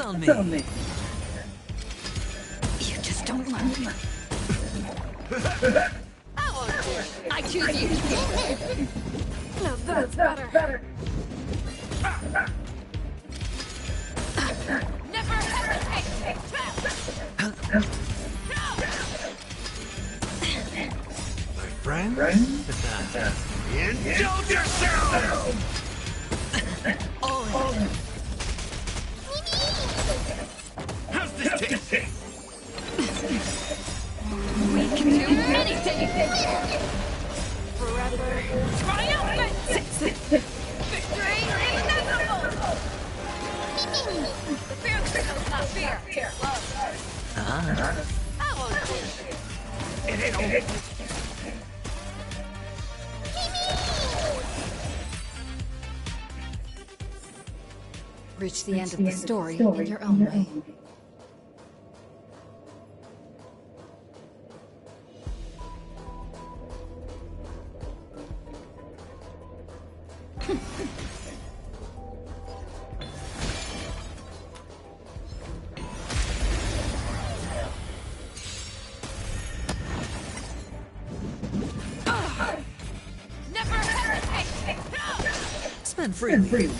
on me. You just don't learn. I choose you. No, that's better. Never hesitate. My friend? Indulge yourself! How's this taste? We can do anything. Forever triumphant. Victory inevitable. The fear becomes not fear. Love. I won't do It ain't over. Reach the end of the story in your own way. Never hesitate. Spend freely.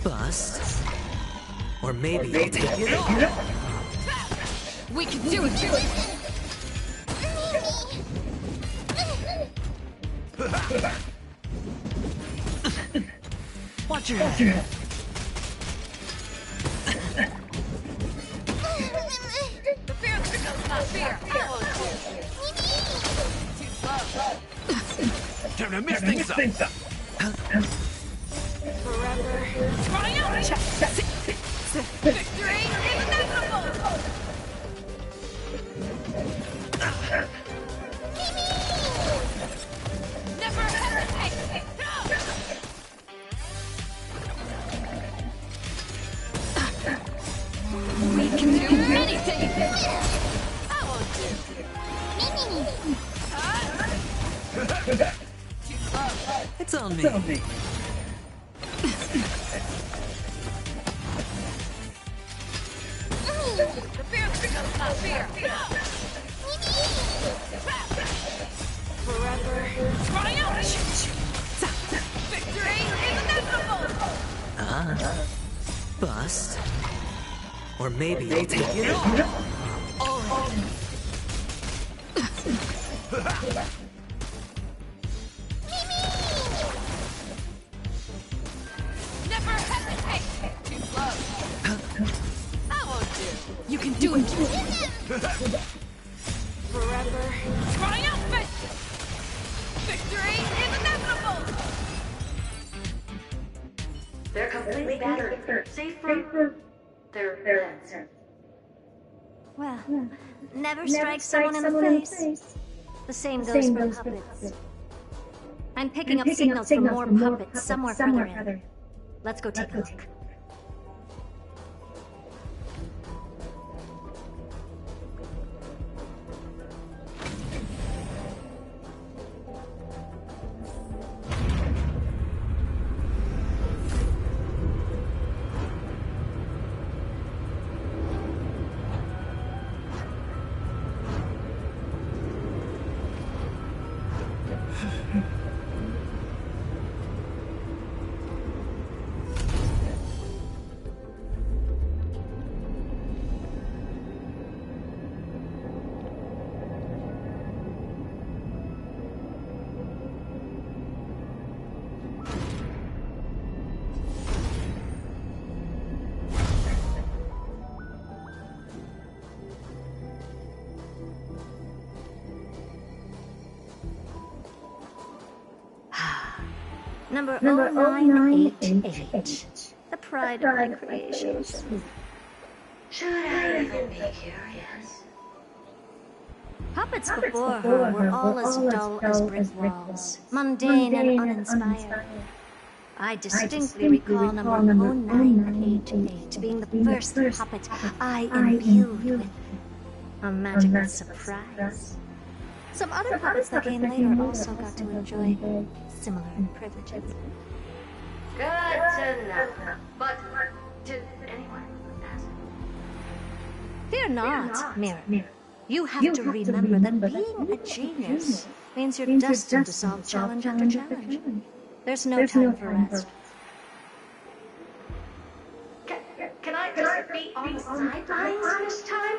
Bust. Or maybe I'll take it all. We can do it. Watch your head. The fear becomes not fear. Too slow. Time to mess things up. Forever triumph. Victory inevitable. Never hesitate. We can do anything. I won't do. Too slow. It's on me. The fear becomes not fear. Forever triumph. Victory inevitable. Bust. Or maybe I'll take it all. Never hesitate. Too slow. I won't do. You can do it. Forever triumphant. Victory inevitable. They're completely battered, safe from their beds. Well, never strike someone in the face. The same goes for puppets. I'm picking up signals from more puppets somewhere further in. Let's go take a look. Number 0988. The pride of my creations. Should I even be curious? Puppets before her were all as dull as brick walls, mundane and uninspired. I distinctly recall number 0988 being the first puppet I imbued with a magical surprise. Some other puppets that came later also got to enjoy similar privileges. Good to know. But did anyone Fear not, Mirror. You have to remember that being a genius means you're destined to solve challenge after challenge. There's no time for rest. Can I just be on the sidelines this time?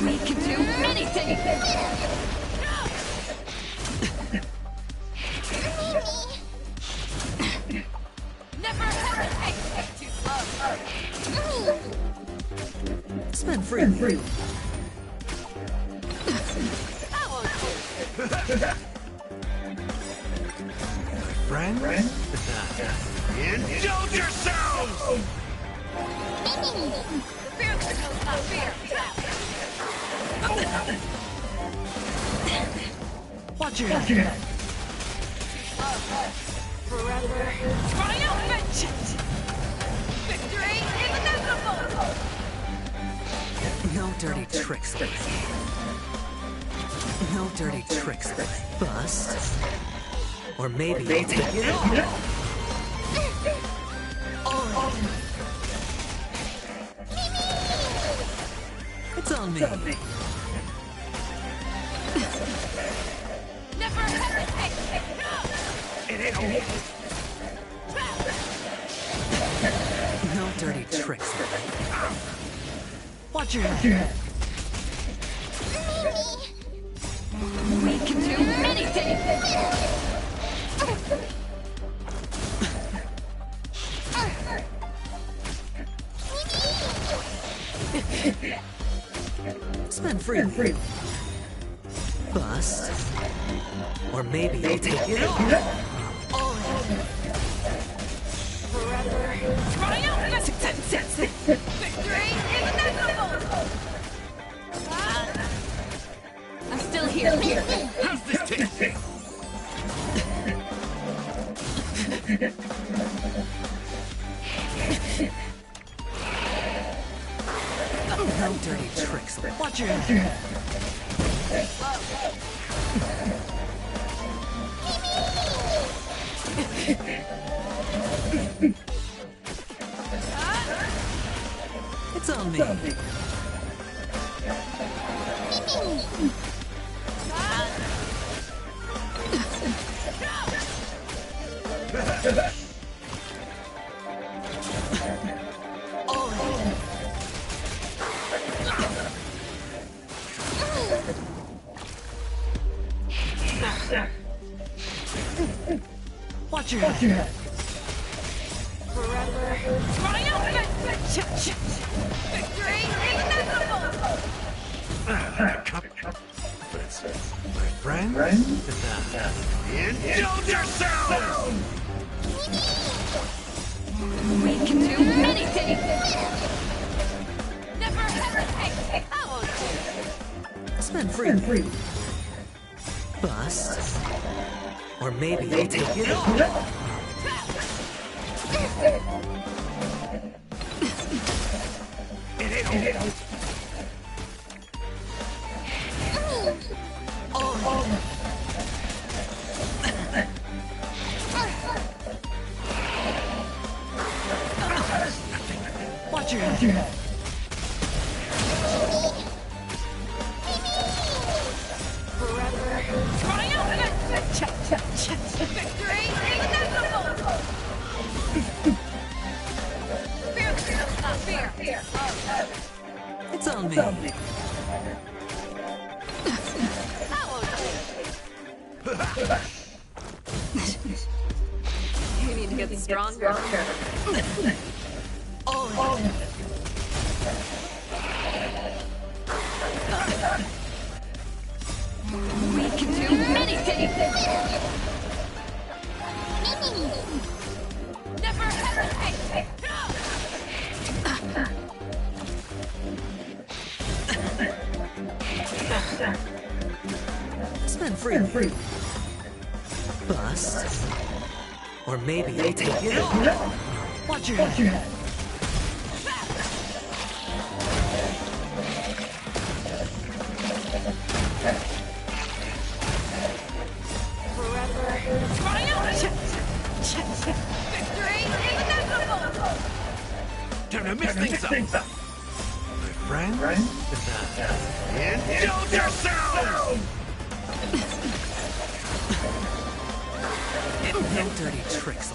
We can do anything! Never hesitate! Too slow! Spin free. That won't do! Friend? Indulge yourselves! Fear knows not fear! Watch your head. Forever triumphant! Victory is inevitable! No dirty tricks, Billy. No dirty tricks, Billy. Bust. Or maybe you'll take it all. It's on me. Never hesitate! No dirty tricks, Billy. Watch your head. We can do anything! Spin free. Bust. Or maybe you'll take it all. Forever triumphant! Victory is inevitable! I'm still here. How's this taste? No dirty tricks. Watch your head. It's on me. Watch your head. Forever triumphant! Victory is inevitable! Confidence. My friend? Indulge yourselves! We can do anything! Never hesitate! I won't do! Spin free. Bust. Or maybe you'll take it all. Watch your head. Forever triumphant! Victory is inevitable! Fear does not fear! It's on me. That won't do! You need to get stronger. We can do anything! Never hesitate! Spin free. Bust. Or maybe you'll take it all. Watch your head. Victory is inevitable! Time to mix things up. My friend? Indulge yourself! No dirty tricks.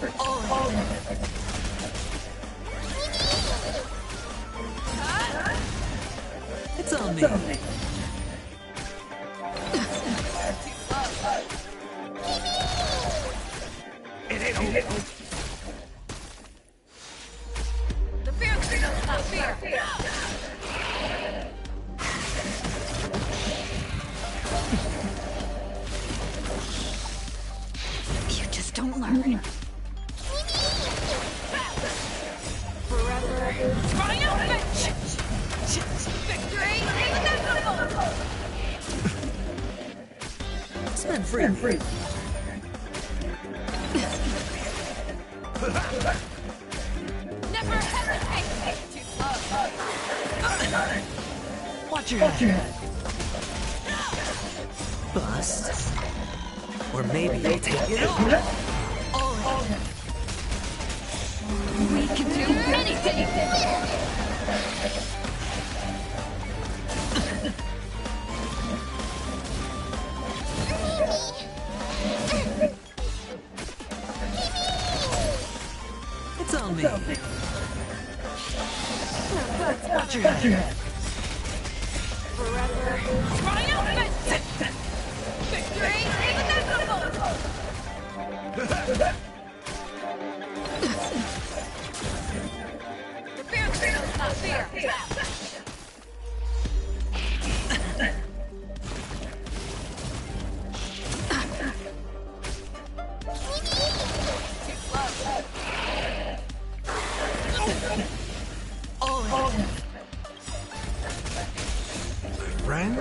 It's on me. It ain't over. The fear does not fear! You just don't learn. Forever triumphant! Victory is inevitable! Spin free. Never hesitate! Too slow! Watch your head. Bust. Or maybe you'll take it all. We can do anything! It's on me. Watch your head. Forever triumphant! Victory is inevitable! The fear does not fear! Too slow! Friend?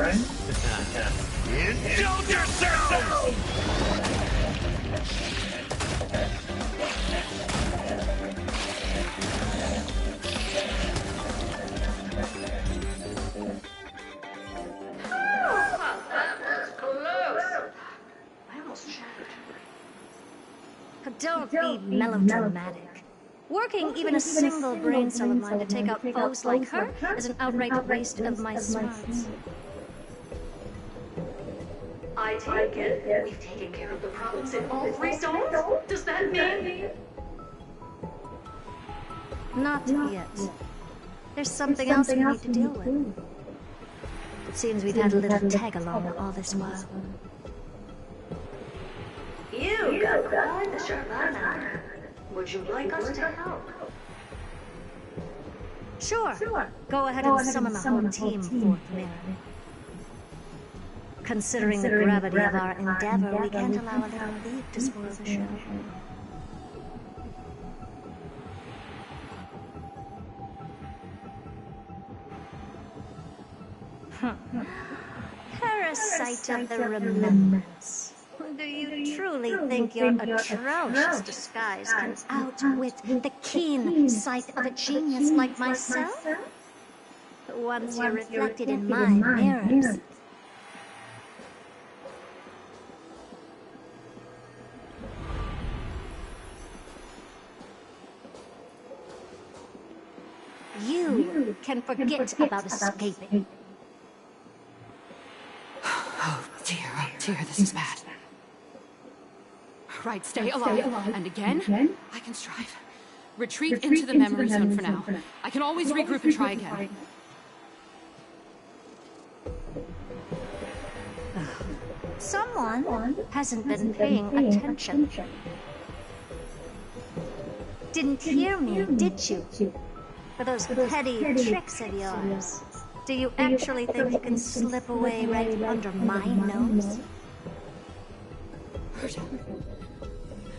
Indulge yourself! Don't be melodramatic. Working even a single brain cell of mine to take out foes like her is an outright waste of my smarts. I take it we've taken care of the problems in all 3 zones? Does that mean? Not yet. There's something else we need to deal with. It seems we've had a little tag-along all this while. You got quite the sharp eye. Would you like us to help? Sure. Go ahead and summon the whole team, Fourth Mirror. Considering the gravity of our endeavor, we can't allow a little leak to spoil the show. Parasite of the remembrance. Do you truly think your atrocious disguise can outwit the keen sight of a genius like myself? Once you're reflected in my mirrors. You can forget about escaping. Oh dear, this is bad. Right, stay alive. And again, I can strive. Retreat into the memory zone for now. I can always regroup and try again. Someone hasn't been paying attention. Didn't hear me, did you? For those petty tricks of yours. Do you actually think you can slip away right under my nose? Herta.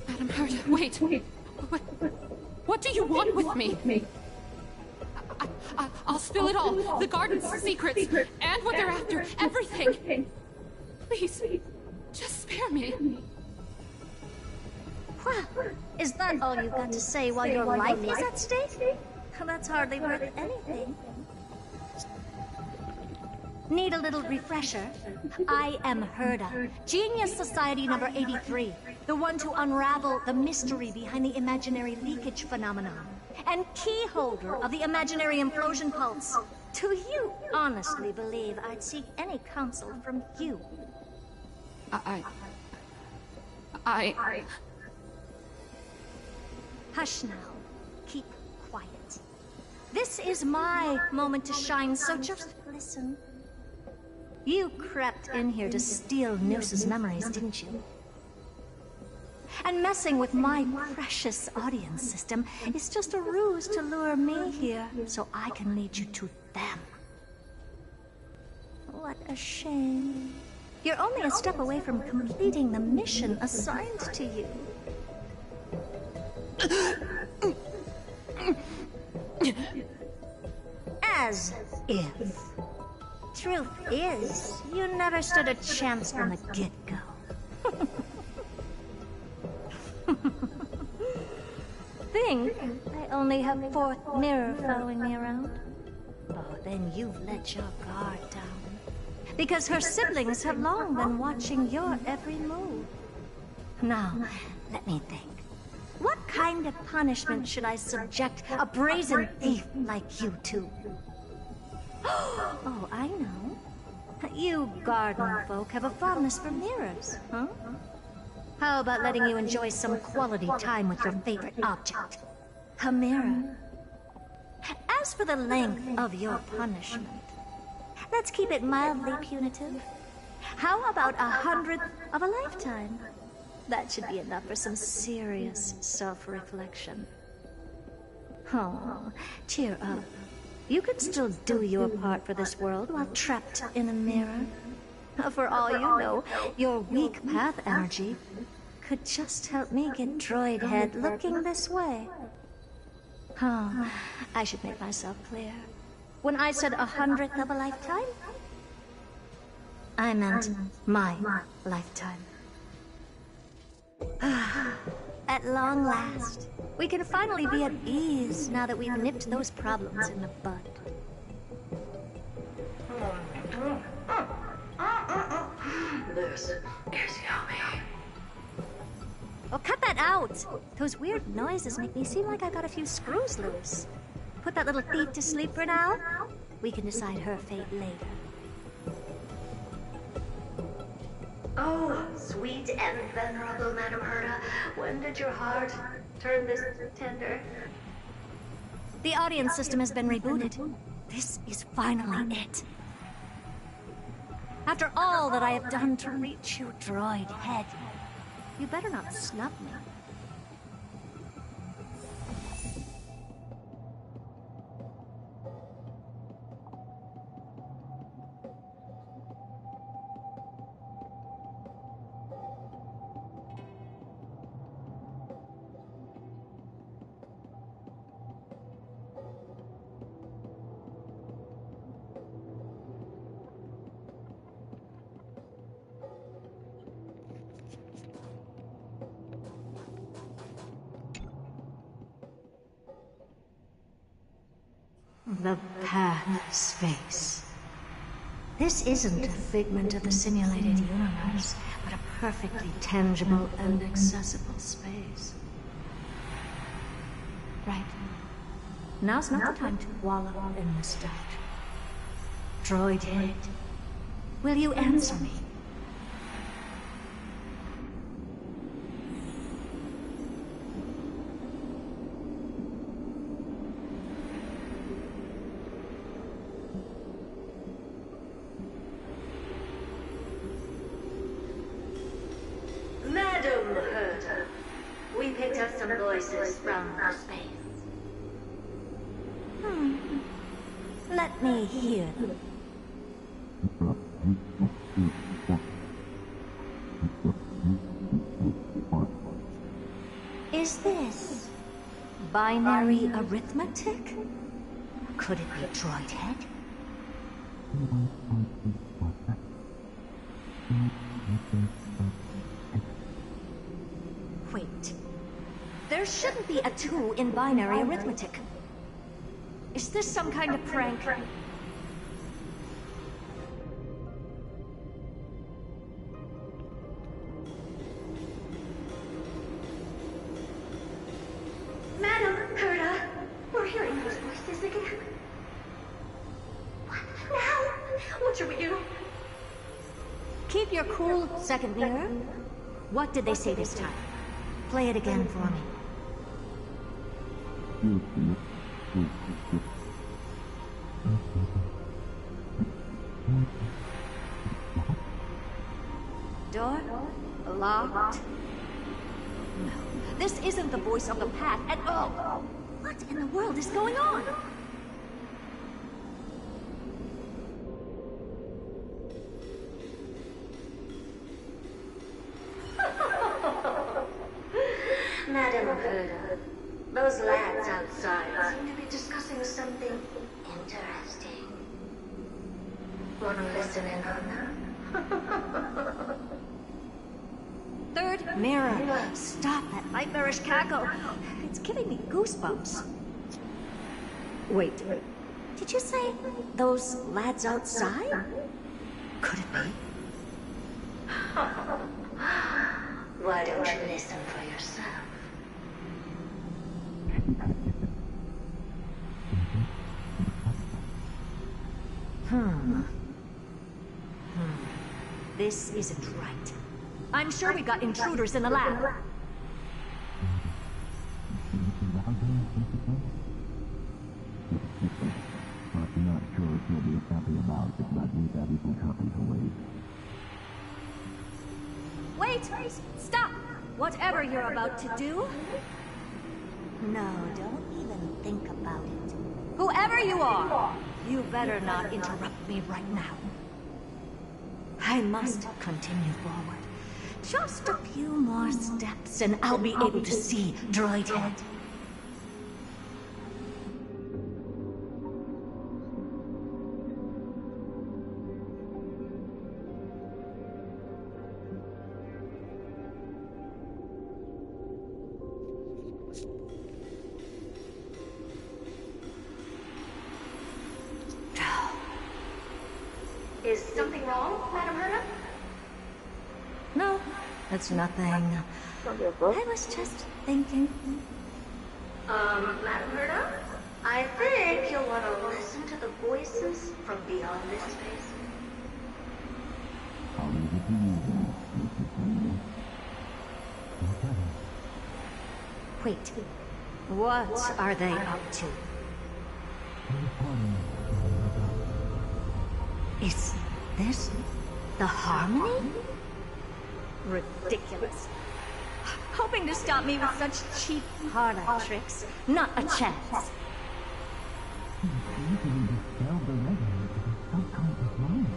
Madam Herta, wait. What do you want with me? I'll spill it all. The garden's secrets. And what they're after. Everything. Please, just spare me. Well, is that all you've got to say while your life is at stake? That's hardly worth anything. Need a little refresher? I am Herta, Genius Society number 83. The one to unravel the mystery behind the imaginary leakage phenomenon. And key holder of the imaginary implosion pulse. Do you honestly believe I'd seek any counsel from you? Hush now. Keep quiet. This is my moment to shine, so just listen. You crept in here to steal Noose's memories, didn't you? And messing with my precious audience system is just a ruse to lure me here so I can lead you to them. What a shame. You're only a step away from completing the mission assigned to you. As if. Truth is, you never stood a chance from the get-go. Think I only have a fourth mirror following me around? Oh, then you've let your guard down. Because her siblings have long been watching your every move. Now, let me think. What kind of punishment should I subject a brazen thief like you to? Oh, I know. You garden folk have a fondness for mirrors, huh? How about letting you enjoy some quality time with your favorite object? A mirror. As for the length of your punishment, let's keep it mildly punitive. How about 100th of a lifetime? That should be enough for some serious self-reflection. Oh, cheer up. You could still do your part for this world while trapped in a mirror. For all you know, your weak path energy could just help me get droid head looking this way. Oh, I should make myself clear. When I said 100th of a lifetime, I meant my lifetime. At long last, we can finally be at ease now that we've nipped those problems in the bud. This is yummy. Oh, cut that out! Those weird noises make me seem like I got a few screws loose. Put that little thief to sleep for now. We can decide her fate later. Oh, sweet and venerable Madam Herta, when did your heart turn this tender? The audience system has been rebooted. This is finally it. After all that I have done to reach you, droid head, you better not snub me. The path space. This isn't a figment of the simulated universe, but a perfectly tangible and accessible space. Right. Now's not the time to wallow in nostalgia. Droid head, will you answer me? Madam Herta, we picked up some voices from space. Let me hear them. Is this binary arithmetic? Could it be droid head? Wait. There shouldn't be a 2 in binary arithmetic. Is this some kind of prank? again? What now? What should we do? Keep your cool, second mirror. What did they say this time? Play it again for me. Door? Locked? No, this isn't the voice of the path at all. What in the world is going on? Madam Herda, those lads outside seem to be discussing something interesting. Want to listen in on that? Third mirror. Stop that nightmarish cackle. It's giving me goosebumps. Wait, did you say those lads outside? Could it be? Why don't you listen for yourself? This isn't right. I'm sure we got intruders in the lab. I'm not sure if you'll be happy about it, but we've everything happen to wait. Wait! Stop! Whatever you're about to do. No, don't even think about it. Whoever you are, you better not interrupt me right now. I must continue forward. Just a few more steps and I'll be able to see Droid Head. Is something wrong, Madam Herda? No, it's nothing. I was just thinking. Madam Herda? I think you'll want to listen to the voices from beyond this space. I'll leave it to you then, Mr. Samuel. Wait, what are they up to? Is this the Harmony? Ridiculous. Hoping to stop me with such cheap parlay tricks. Not a chance. Easily dispel the legend of the subconscious mind.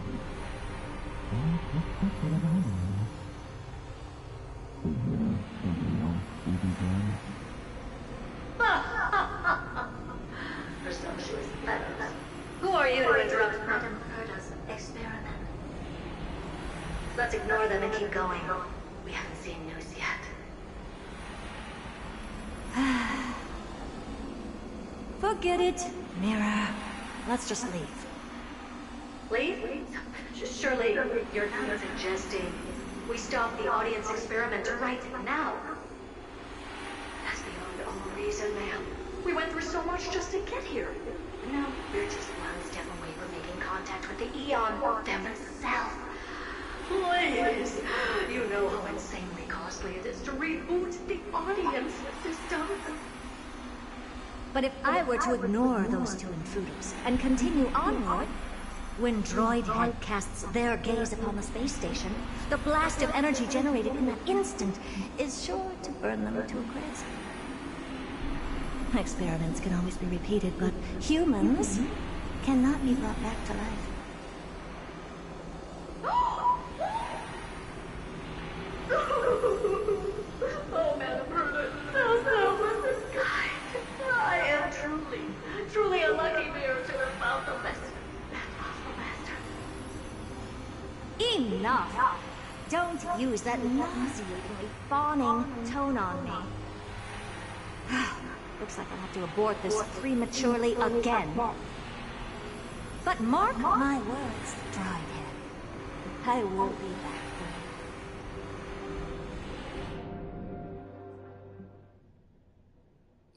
And what's what about it? Is there something else we can try? Presumptuous fellows. Who are you to interrupt Madam Herda's experiment? Let's ignore them and keep going. We haven't seen news yet. Forget it, Mirror. Let's just leave. Leave? Surely you're not suggesting we stop the audience experiment right now. That's beyond all reason, ma'am. We went through so much just to get here. No, we're just one step away from making contact with the Eon themselves. Please, you know how insanely costly it is to reboot the audience system. But if I were to ignore those two intruders and continue onward, when Droid Head casts their gaze upon the space station, the blast of energy generated in that instant is sure to burn them to a crisp. Experiments can always be repeated, but humans cannot be brought back to life. Oh, Madam Herda, so listen, guys. I am truly unlucky bear to have found the master. Enough! Don't use that nauseatingly fawning tone on me. Looks like I'll have to abort this prematurely again. But mark my words, Droid Head. I will be back for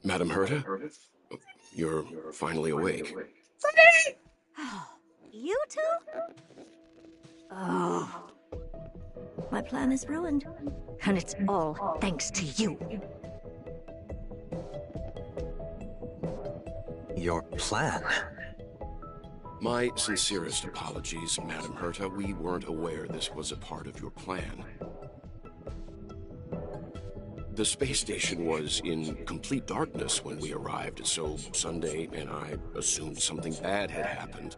you. Madam Herta? You're finally awake. You two? Oh. My plan is ruined. And it's all thanks to you. Your plan? My sincerest apologies, Madam Herta. We weren't aware this was a part of your plan. The space station was in complete darkness when we arrived, so Sunday and I assumed something bad had happened.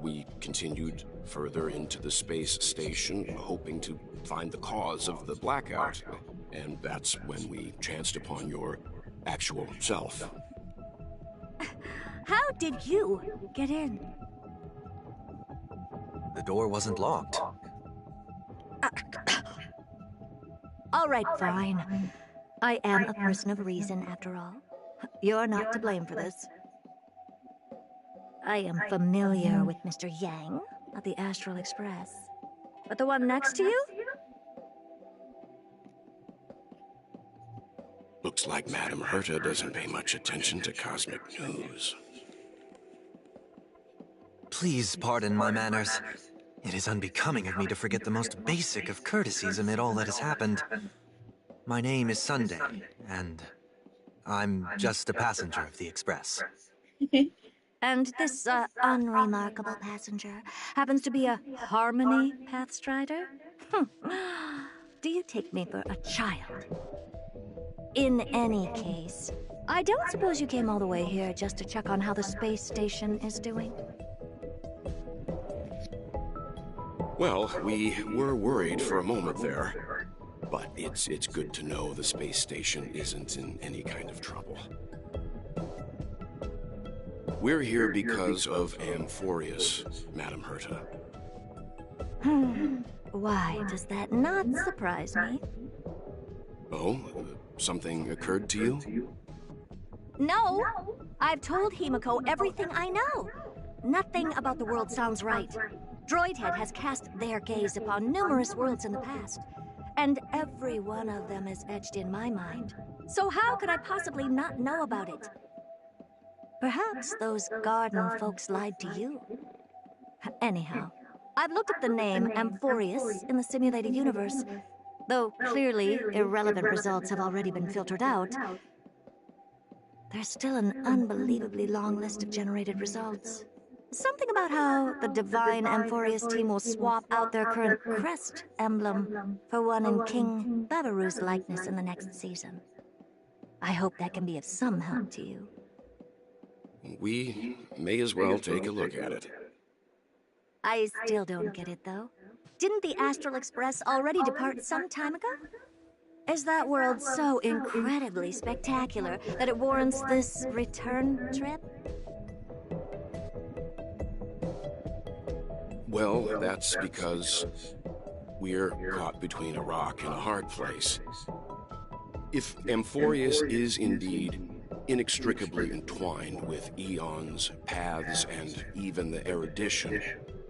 We continued further into the space station, hoping to find the cause of the blackout. And that's when we chanced upon your actual self. How did you get in? The door wasn't locked. All right, fine. I am a person of reason, after all. You're not to blame for this. I am familiar with Mr. Yang of the Astral Express. But the one next to you? Looks like Madam Herta doesn't pay much attention to cosmic news. Please pardon my manners. It is unbecoming of me to forget the most basic of courtesies amid all that has happened. My name is Sunday, and I'm just a passenger of the Express. And this unremarkable passenger happens to be a Harmony Pathstrider? Do you take me for a child? In any case, I don't suppose you came all the way here just to check on how the space station is doing? Well, we were worried for a moment there, but it's good to know the space station isn't in any kind of trouble. We're here because of Amphorius, Madam Herta. Why does that not surprise me? Oh, something occurred to you? No! I've told Himiko everything I know. Nothing about the world sounds right. Droidhead has cast their gaze upon numerous worlds in the past, and every one of them is etched in my mind. So how could I possibly not know about it? Perhaps those garden folks lied to you. Anyhow, I've looked up the name Amphorius in the simulated universe. Though clearly irrelevant results have already been filtered out, there's still an unbelievably long list of generated results. Something about how the Divine Amphorius team will swap out their current crest emblem for one in King Babaru's likeness in the next season. I hope that can be of some help to you. We may as well take a look at it. I still don't get it, though. Didn't the Astral Express already depart some time ago? Is that world so incredibly spectacular that it warrants this return trip? Well, that's because we're caught between a rock and a hard place. If Amphorius is indeed inextricably entwined with eons, paths, and even the erudition,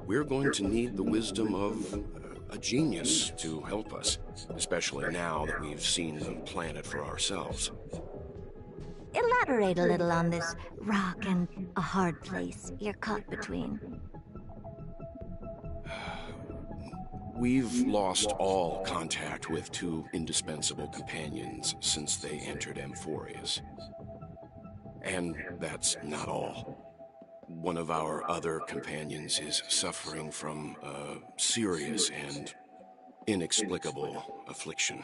we're going to need the wisdom of a genius to help us, especially now that we've seen the planet for ourselves. Elaborate a little on this rock and a hard place you're caught between. We've lost all contact with two indispensable companions since they entered Amphorius. And that's not all. One of our other companions is suffering from a serious and inexplicable affliction.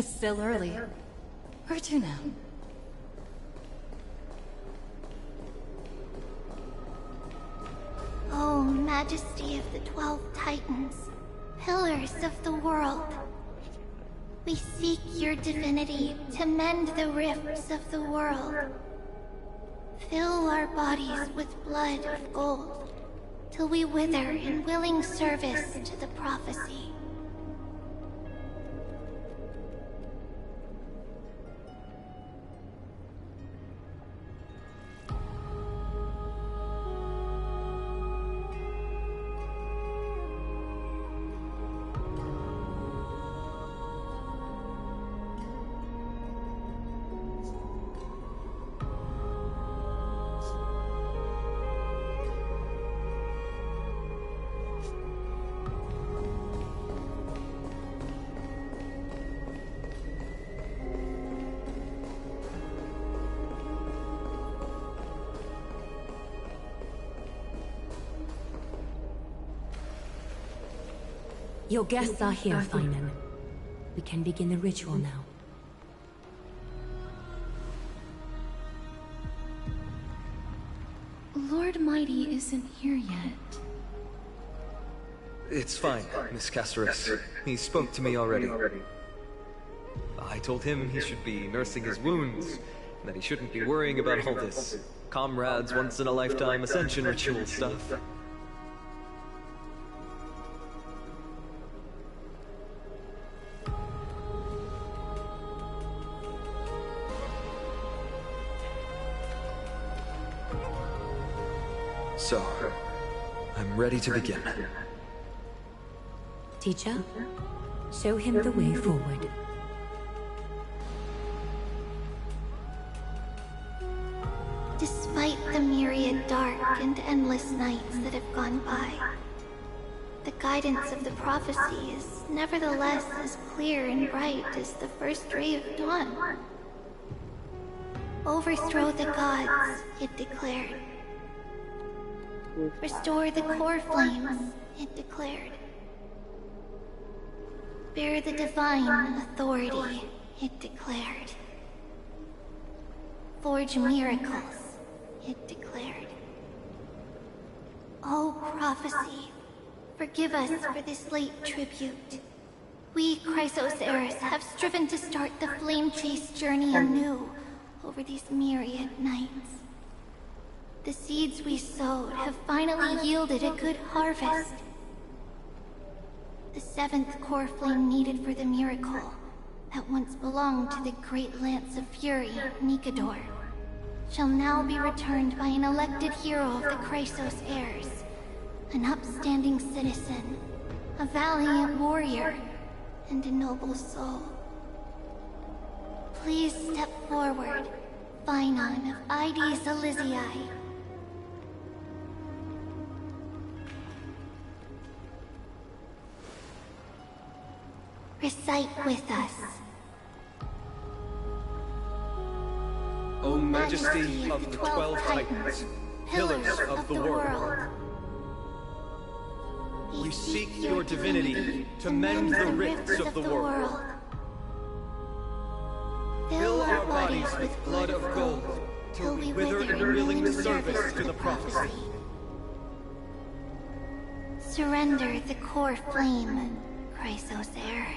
It's still early. Where to now? O Majesty of the 12 Titans, pillars of the world, we seek your divinity to mend the rifts of the world. Fill our bodies with blood of gold, till we wither in willing service to the prophecy. Your guests are here, Finan. We can begin the ritual now. Lord Mighty isn't here yet. It's fine, Miss Caceres. He spoke to me already. I told him he should be nursing his wounds, and that he shouldn't be worrying about all this comrades once-in-a-lifetime ascension ritual stuff. So, I'm ready to begin. Teacher, show him the way forward. Despite the myriad dark and endless nights that have gone by, the guidance of the prophecy is nevertheless as clear and bright as the first ray of dawn. Overthrow the gods, it declared. Restore the core flames, it declared. Bear the divine authority, it declared. Forge miracles, it declared. O prophecy, forgive us for this late tribute. We, Chrysos heirs, have striven to start the flame chase journey anew over these myriad nights. The seeds we sowed have finally yielded a good harvest. The seventh core flame needed for the miracle that once belonged to the great Lance of Fury, Nikador, shall now be returned by an elected hero of the Chrysos heirs, an upstanding citizen, a valiant warrior, and a noble soul. Please step forward, Finan of Ides Elysiae. Recite with us. O Majesty of the 12 Titans, pillars of the world, we seek your divinity to mend the rifts of the world. Fill our bodies with blood of gold, till we wither in willing service to the prophecy. Surrender the core flame, Chrysos heir.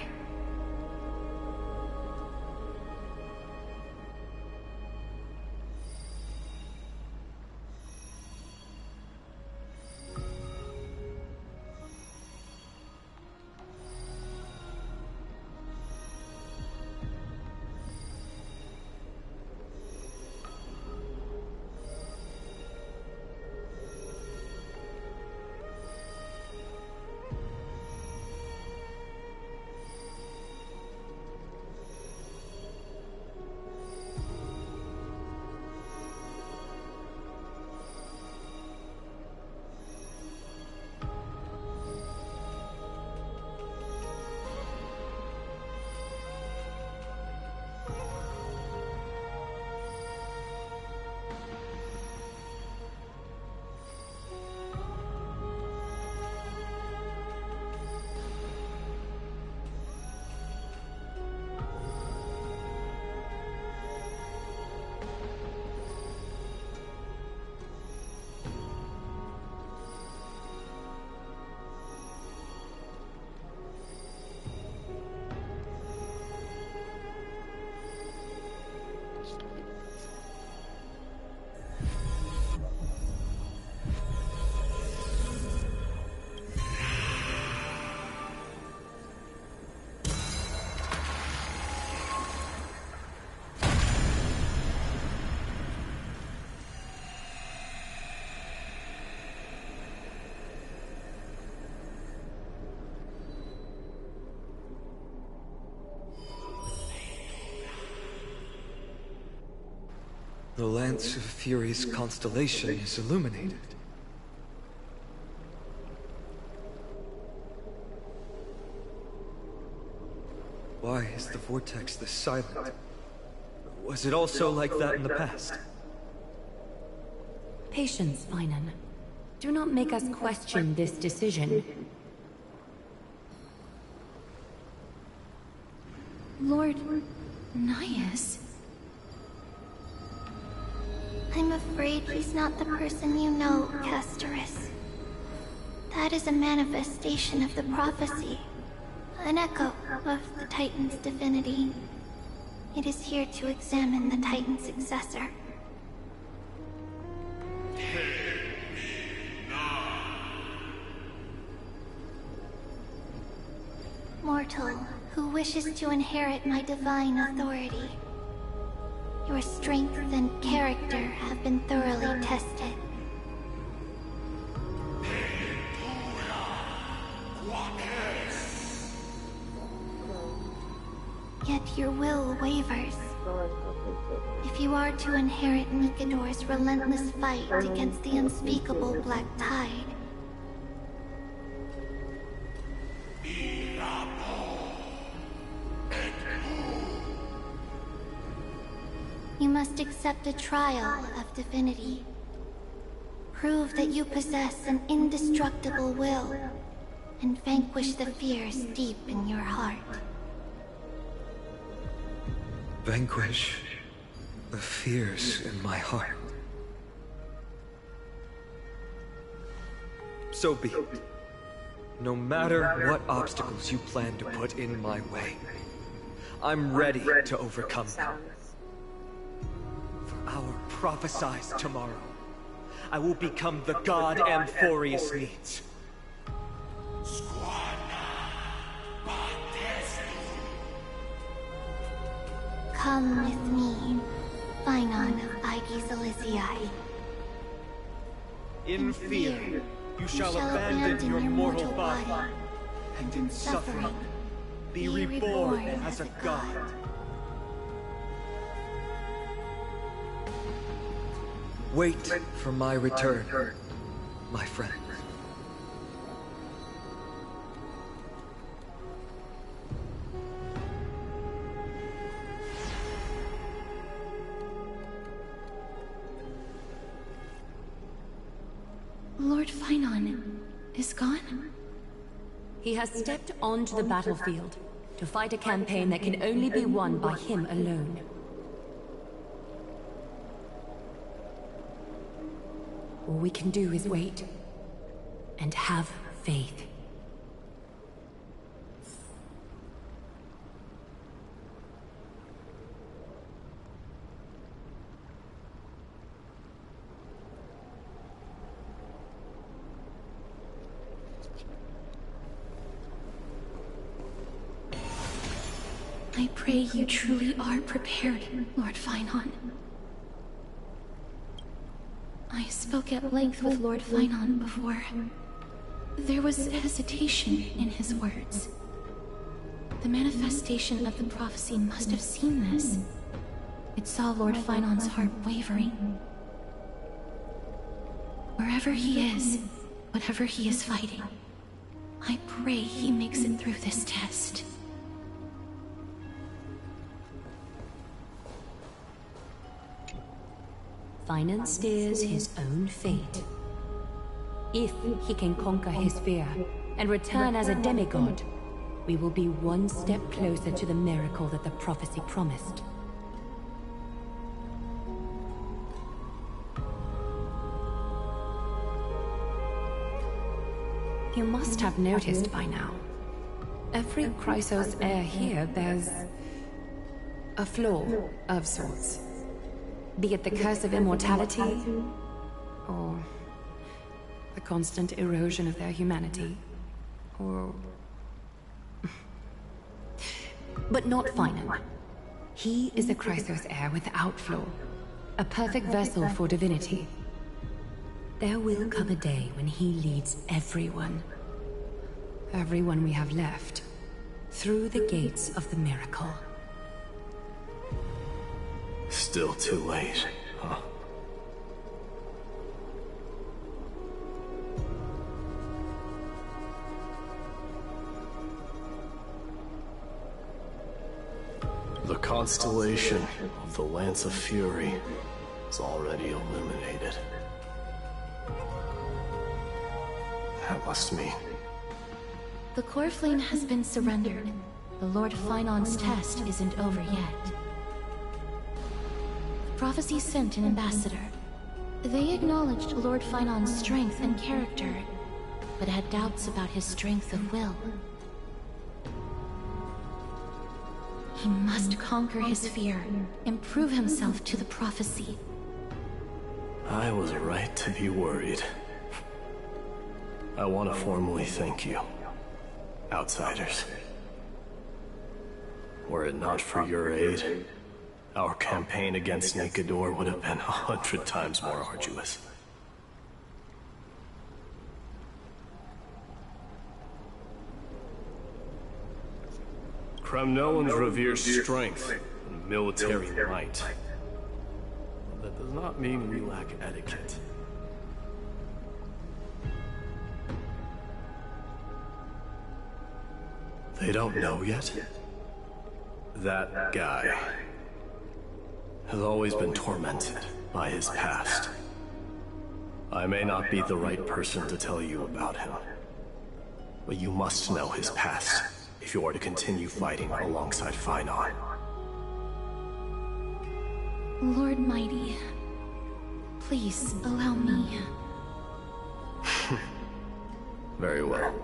The Lance of Fury's constellation is illuminated. Why is the vortex this silent? Was it also like that in the past? Patience, Finan. Do not make us question this decision. Lord Nias? I'm afraid he's not the person you know, Castorus. That is a manifestation of the prophecy. An echo of the Titan's divinity. It is here to examine the Titan's successor. Mortal, who wishes to inherit my divine authority. Your strength and character have been thoroughly tested. Yet your will wavers. If you are to inherit Nikador's relentless fight against the unspeakable Black Tide, you must accept a trial of divinity. Prove that you possess an indestructible will, and vanquish the fears deep in your heart. Vanquish the fears in my heart. So be it. No matter what obstacles you plan to put in my way, I'm ready to overcome them. For our prophesied tomorrow, I will become the god Amphorius needs. Come with me, Finan of Aegis Elysiae. In fear, you shall abandon your mortal body, and in suffering, be reborn as a god. Wait for my return, my friend. Lord Finan is gone? He has stepped onto the battlefield to fight a campaign that can only be won by him alone. All we can do is wait and have faith. I pray you truly are prepared, Lord Finan. I spoke at length with Lord Finan before. There was hesitation in his words. The manifestation of the prophecy must have seen this. It saw Lord Finan's heart wavering. Wherever he is, whatever he is fighting, I pray he makes it through this test. Finan steers his own fate. If he can conquer his fear and return as a demigod, we will be one step closer to the miracle that the prophecy promised. You must have noticed by now. Every Chrysos heir here bears a flaw of sorts. Be it the curse of immortality, or the constant erosion of their humanity, or... But not Finan. He is a Chrysos heir without flaw, a perfect vessel for divinity. There will come a day when he leads everyone we have left, through the gates of the miracle. Still too late. huh? The constellation of the Lance of Fury is already illuminated. That must mean... The core flame has been surrendered. The Lord Finon's test isn't over yet. The prophecy sent an ambassador. They acknowledged Lord Finon's strength and character, but had doubts about his strength of will. He must conquer his fear and prove himself to the prophecy. I was right to be worried. I want to formally thank you, outsiders. Were it not for your aid, our campaign against Nikador would have been 100 times more arduous. Kremnoans revere strength and military might. That does not mean we lack etiquette. They don't know yet? That guy has always been tormented by his past. I may not be the right person to tell you about him, but you must know his past if you are to continue fighting alongside Finon. Lord Mighty, please allow me. Very well.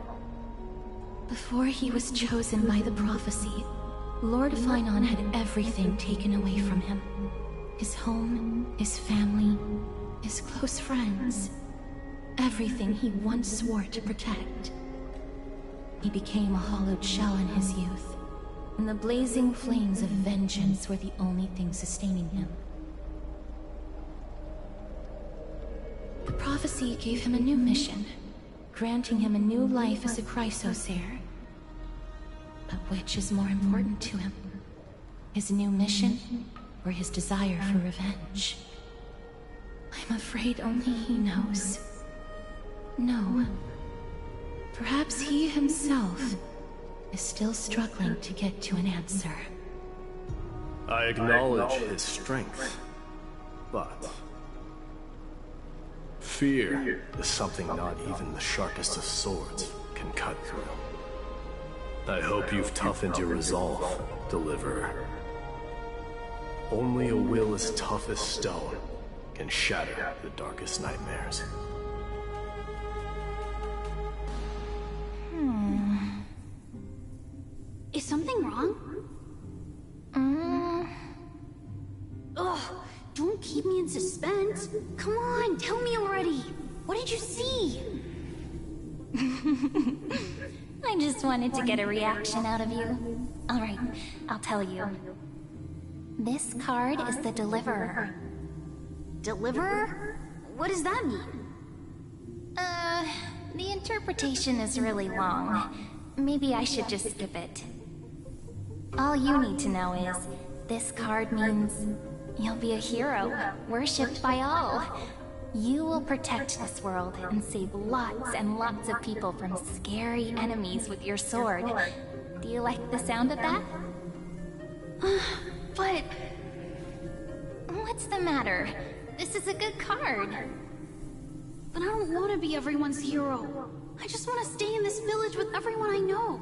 Before he was chosen by the prophecy, Lord Finon had everything taken away from him. His home, his family, his close friends. Everything he once swore to protect. He became a hollowed shell in his youth, and the blazing flames of vengeance were the only thing sustaining him. The prophecy gave him a new mission, granting him a new life as a Chrysos heir. But which is more important to him? His new mission, or his desire for revenge? I'm afraid only he knows. No. Perhaps he himself is still struggling to get to an answer. I acknowledge his strength, but fear is something not even the sharpest of swords can cut through. I hope you've toughened your resolve, Deliverer. Only a will as tough as stone can shatter the darkest nightmares. Is something wrong? Ugh, don't keep me in suspense. Come on, tell me already. What did you see? I just wanted to get a reaction out of you. Alright, I'll tell you. This card is the Deliverer. Deliverer? What does that mean? The interpretation is really long. Maybe I should just skip it. All you need to know is, this card means you'll be a hero, worshipped by all. You will protect this world and save lots and lots of people from scary enemies with your sword. Do you like the sound of that? But... What's the matter? This is a good card. But I don't want to be everyone's hero. I just want to stay in this village with everyone I know.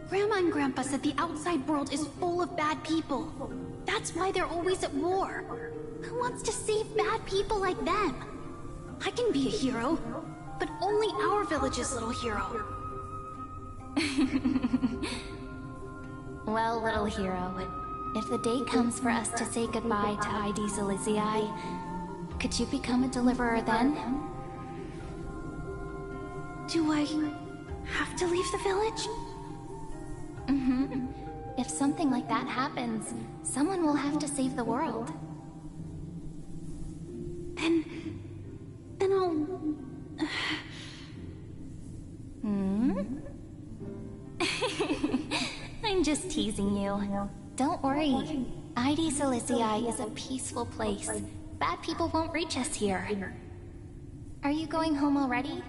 Grandma and Grandpa said the outside world is full of bad people. That's why they're always at war. Who wants to save bad people like them? I can be a hero, but only our village's little hero. Well, little hero, if the day comes for us to say goodbye to ID Silizii, could you become a deliverer then? Do I have to leave the village? Mm-hmm. If something like that happens, someone will have to save the world. Then I'll... I'm just teasing you. Don't worry. ID Silicii is a peaceful place. Bad people won't reach us here. Are you going home already?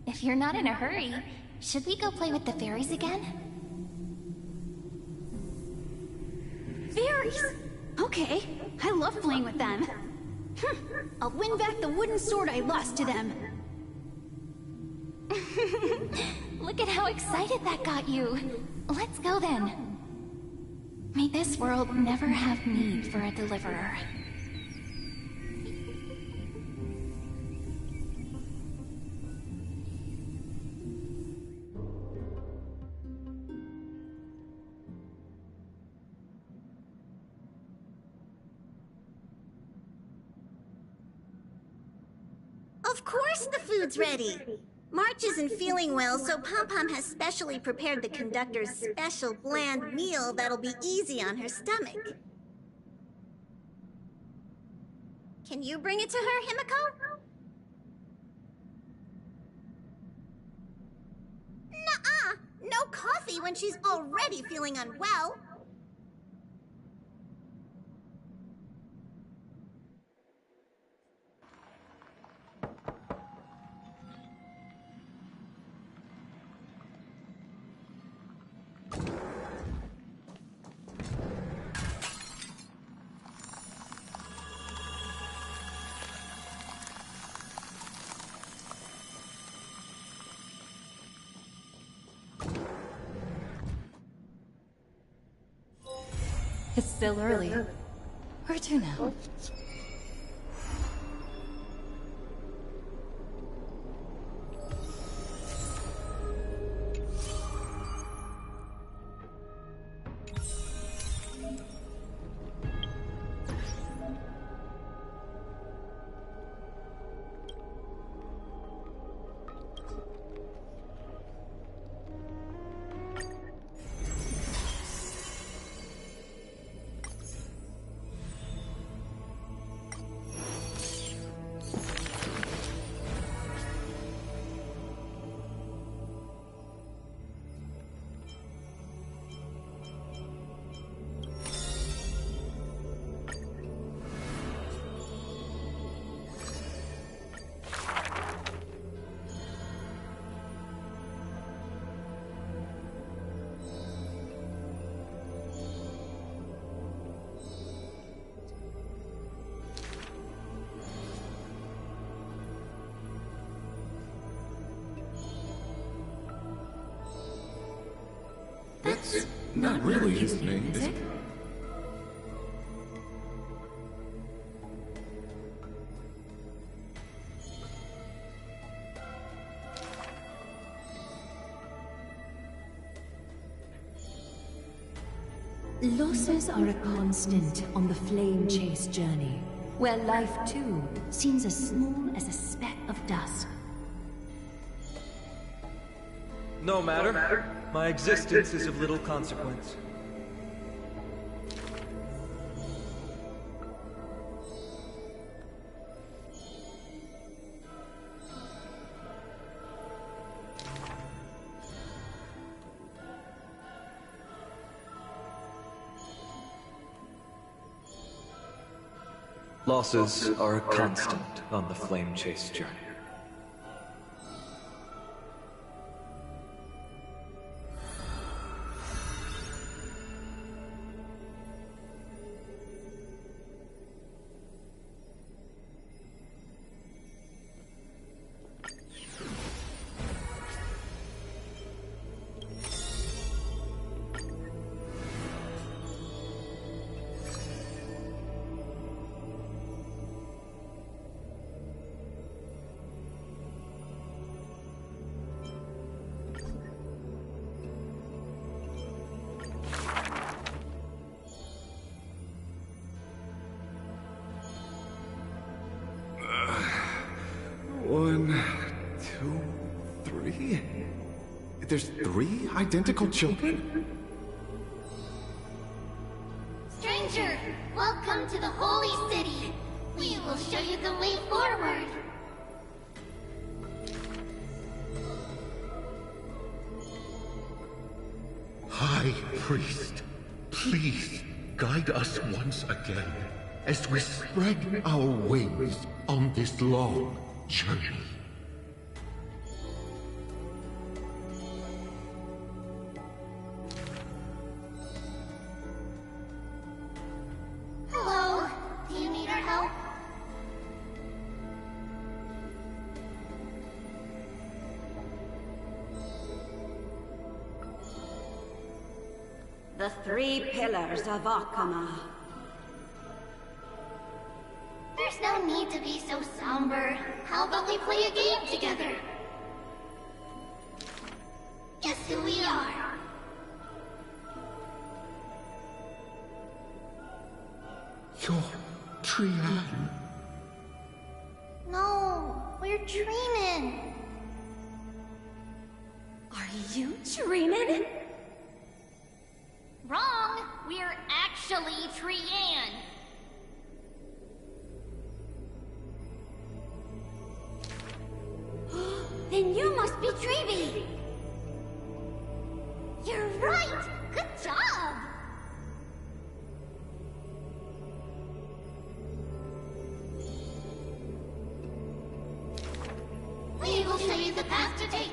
If you're not in a hurry, should we go play with the fairies again? Fairies! Okay, I love playing with them. I'll win back the wooden sword I lost to them. Look at how excited that got you. Let's go then. May this world never have need for a deliverer. Of course the food's ready! March isn't feeling well, so Pom-Pom has specially prepared the conductor's special bland meal that'll be easy on her stomach. Can you bring it to her, Himiko? Nuh-uh! No coffee when she's already feeling unwell! It's still early. Where to now? That's not really his name, is it? Losses are a constant on the flame chase journey, where life too seems as small as a speck of dust. No matter. My existence is of little consequence. Losses are a constant on the flame chase journey. There's 3 identical children? Stranger, welcome to the Holy City. We will show you the way forward. High Priest, Please, guide us once again as we spread our wings on this long journey. Hello, do you need our help? The 3 pillars of Akama. There's no need to be so somber. How about we play a game together? Guess who we are? You're Trian. No, we're dreaming. Are you dreaming? Wrong! We're actually Trian! Then you must be Treevee! You're right! Good job! We will show you the path to take.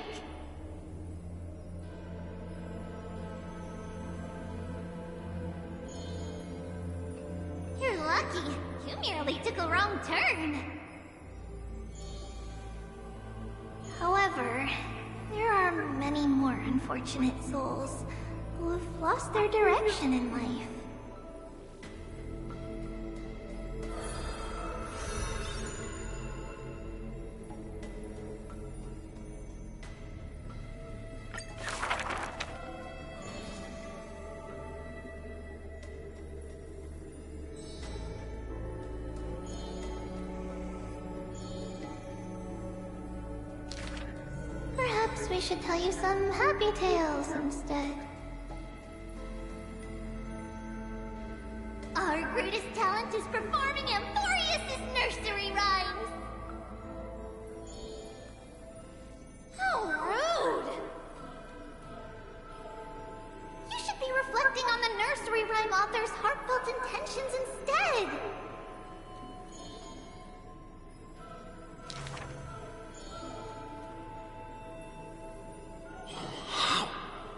You're lucky. You merely took a wrong turn. However, there are many more unfortunate souls who have lost their direction in life. Perhaps we should tell you some happy tales instead. Our greatest talent is performing Amphorius' nursery rhymes! How rude! You should be reflecting on the nursery rhyme author's heartfelt intentions instead!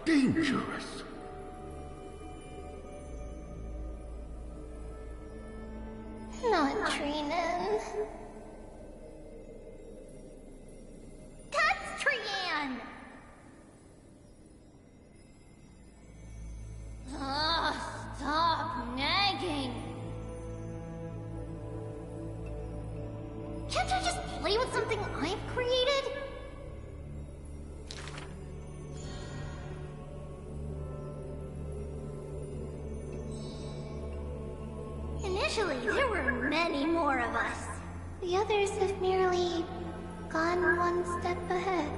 Dangerous. Not Trinan. That's Trian! Ugh, stop nagging! Can't I just play with something I've created? Initially, there were many more of us. The others have merely gone one step ahead.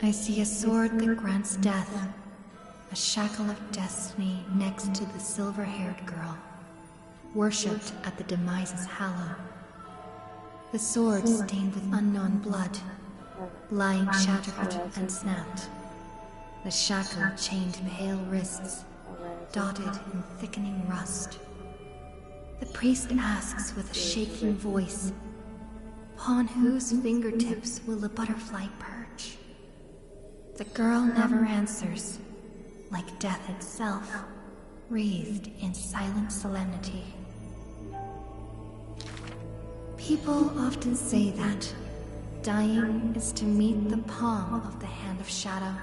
I see a sword that grants death, a shackle of destiny next to the silver-haired girl, worshipped at the Demise's hallow. The sword stained with unknown blood, lying shattered and snapped. The shackle chained pale wrists, dotted in thickening rust. The priest asks with a shaking voice, upon whose fingertips will the butterfly perch? The girl never answers, like death itself, wreathed in silent solemnity. People often say that Dying is to meet the palm of the hand of shadow,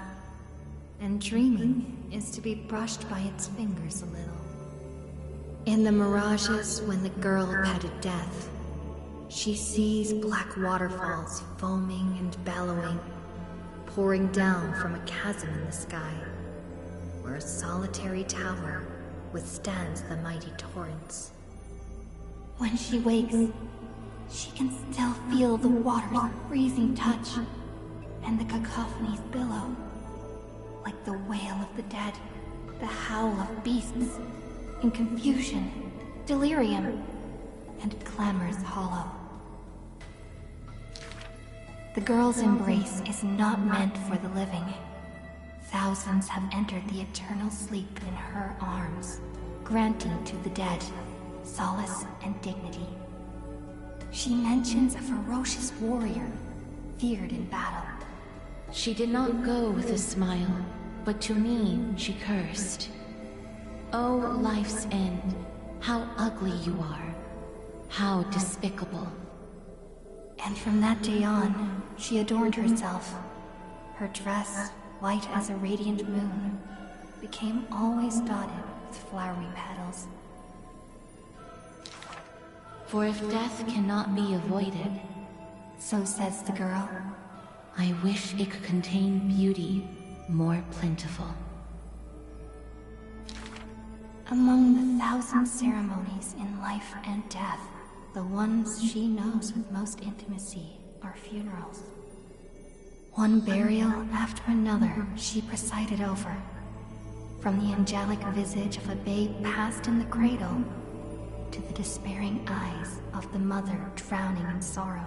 and dreaming is to be brushed by its fingers a little. In the mirages when the girl petted death, she sees black waterfalls foaming and bellowing, pouring down from a chasm in the sky, where a solitary tower withstands the mighty torrents. When she wakes, she can still feel the water's freezing touch, and the cacophonies billow, like the wail of the dead, the howl of beasts, in confusion, delirium, and clamors hollow. The girl's embrace is not meant for the living. Thousands have entered the eternal sleep in her arms, granting to the dead solace and dignity. She mentions a ferocious warrior, feared in battle. She did not go with a smile, but to me she cursed. Oh, life's end, how ugly you are, how despicable. And from that day on, she adorned herself. Her dress, white as a radiant moon, became always dotted with flowery petals. For if death cannot be avoided, so says the girl, I wish it could contain beauty more plentiful. Among the thousand ceremonies in life and death, the ones she knows with most intimacy are funerals. One burial after another she presided over, from the angelic visage of a babe passed in the cradle to the despairing eyes of the mother drowning in sorrow,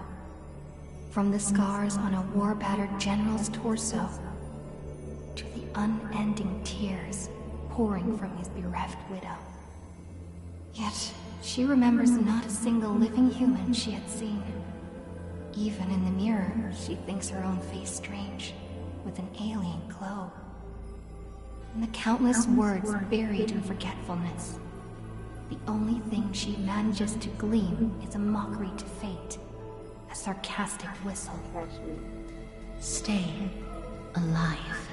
from the scars on a war-battered general's torso to the unending tears pouring from his bereft widow. Yet, she remembers not a single living human she had seen. Even in the mirror, she thinks her own face strange, with an alien glow. And the countless words buried in forgetfulness, the only thing she manages to glean is a mockery to fate, a sarcastic whistle. Stay alive.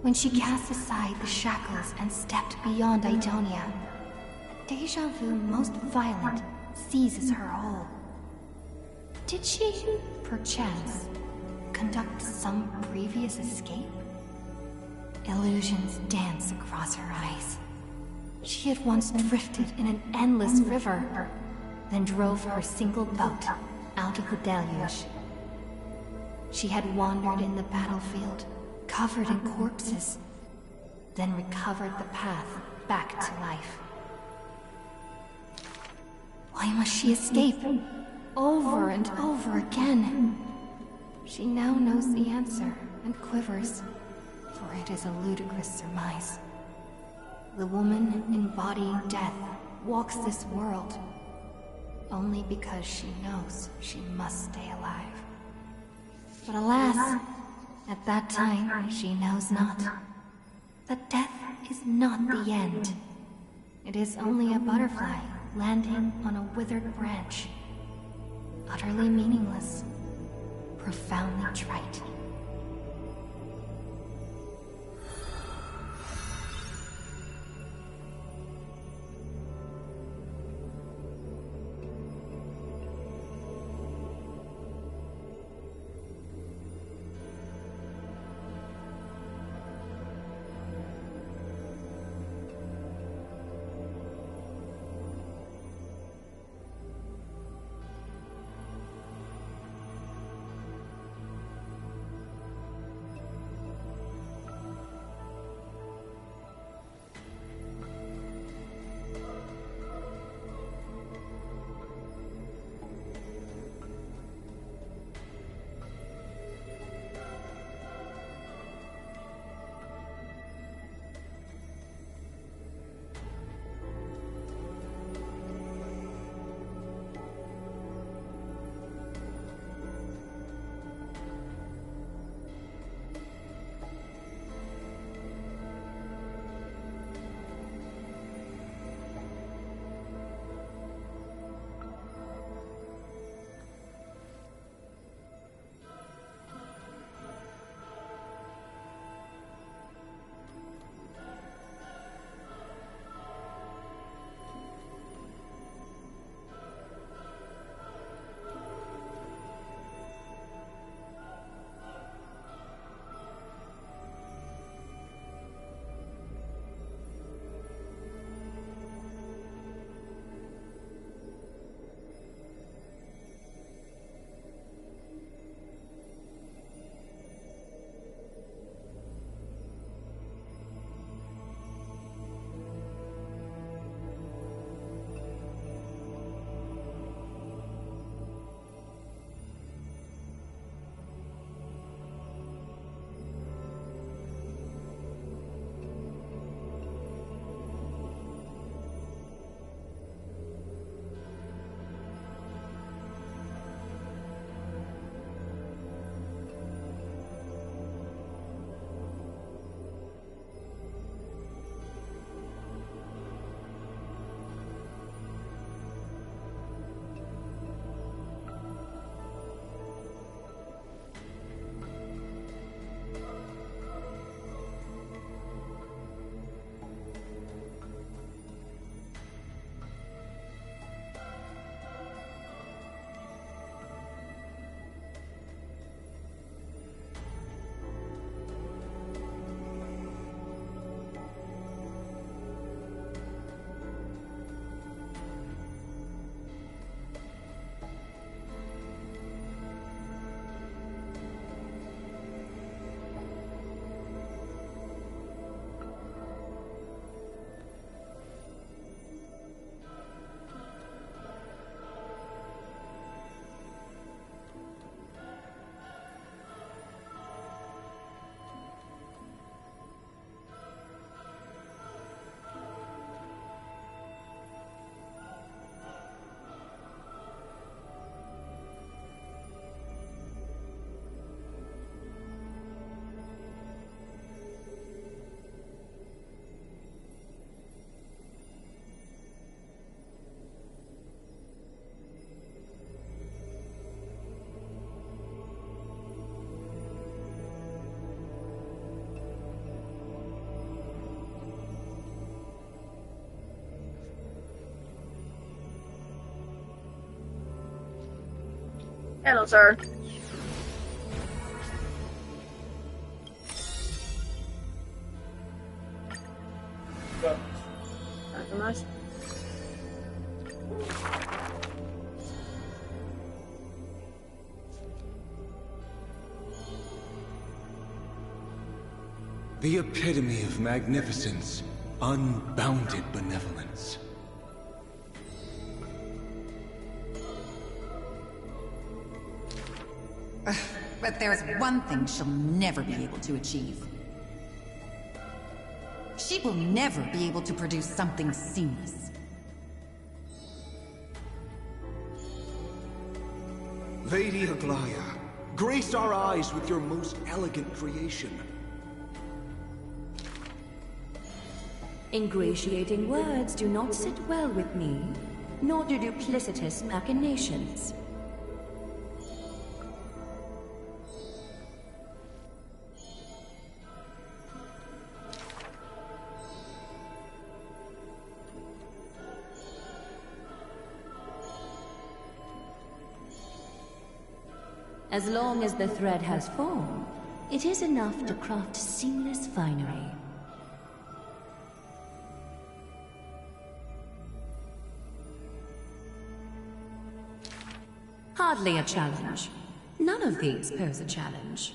When she cast aside the shackles and stepped beyond Idonia, a deja vu most violent seizes her whole. Did she, perchance, conduct some previous escape? Illusions dance across her eyes. She had once drifted in an endless river, then drove her single boat out of the deluge. She had wandered in the battlefield, covered in corpses, then recovered the path back to life. Why must she escape? Over and over again. She now knows the answer and quivers, for it is a ludicrous surmise. The woman embodying death walks this world only because she knows she must stay alive. But alas, at that time she knows not that death is not the end. It is only a butterfly landing on a withered branch, utterly meaningless, profoundly trite. Hello, sir. Not so much. The epitome of magnificence, unbounded benevolence. But there's one thing she'll never be able to achieve. She will never be able to produce something seamless. Lady Aglaya, grace our eyes with your most elegant creation. Ingratiating words do not sit well with me, nor do duplicitous machinations. As long as the thread has form, it is enough to craft seamless finery. Hardly a challenge. None of these pose a challenge.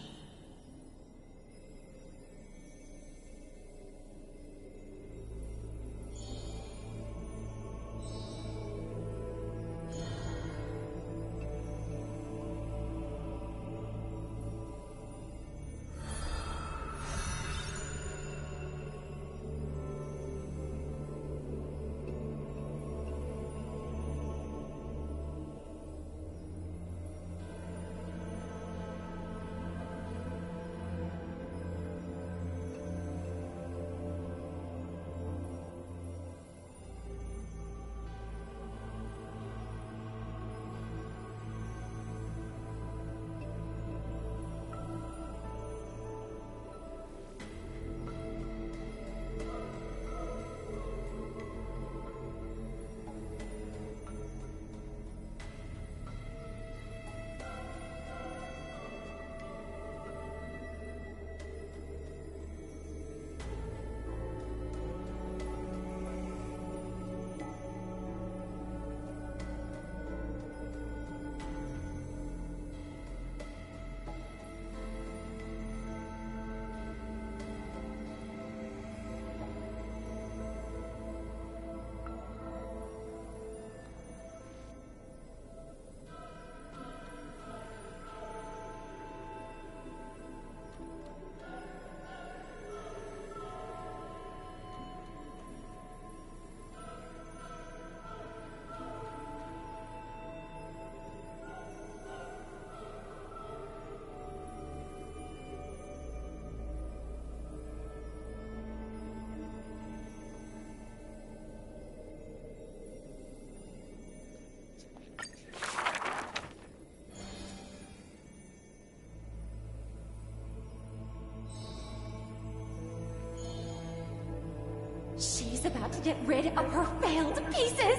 She's about to get rid of her failed pieces!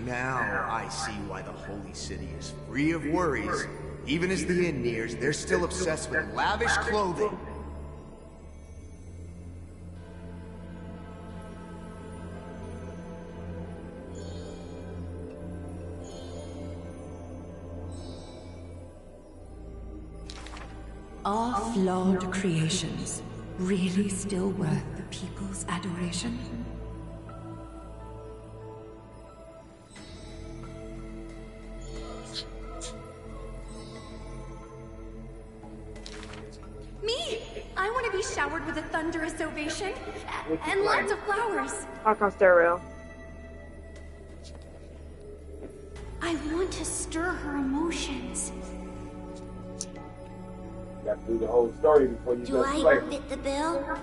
Now I see why the Holy City is free of worries. Even as the end nears, they're still obsessed with lavish clothing. Are flawed creations really still worth the people's adoration? Me! I want to be showered with a thunderous ovation and lots of flowers. Talk on stereo. I want to stir her emotions. You have to do the whole story before you Do go I play. fit the bill?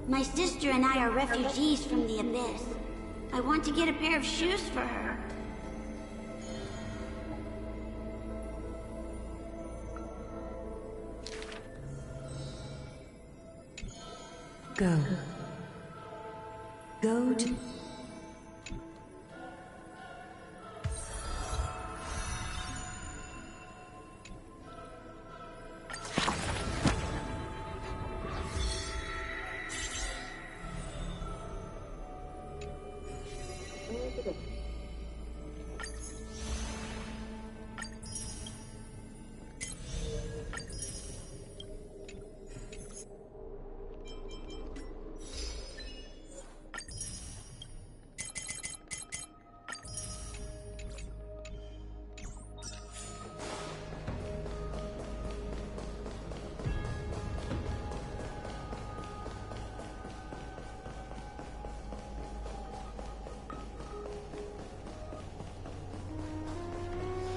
My sister and I are refugees from the Abyss. I want to get a pair of shoes for her. Go. Go to...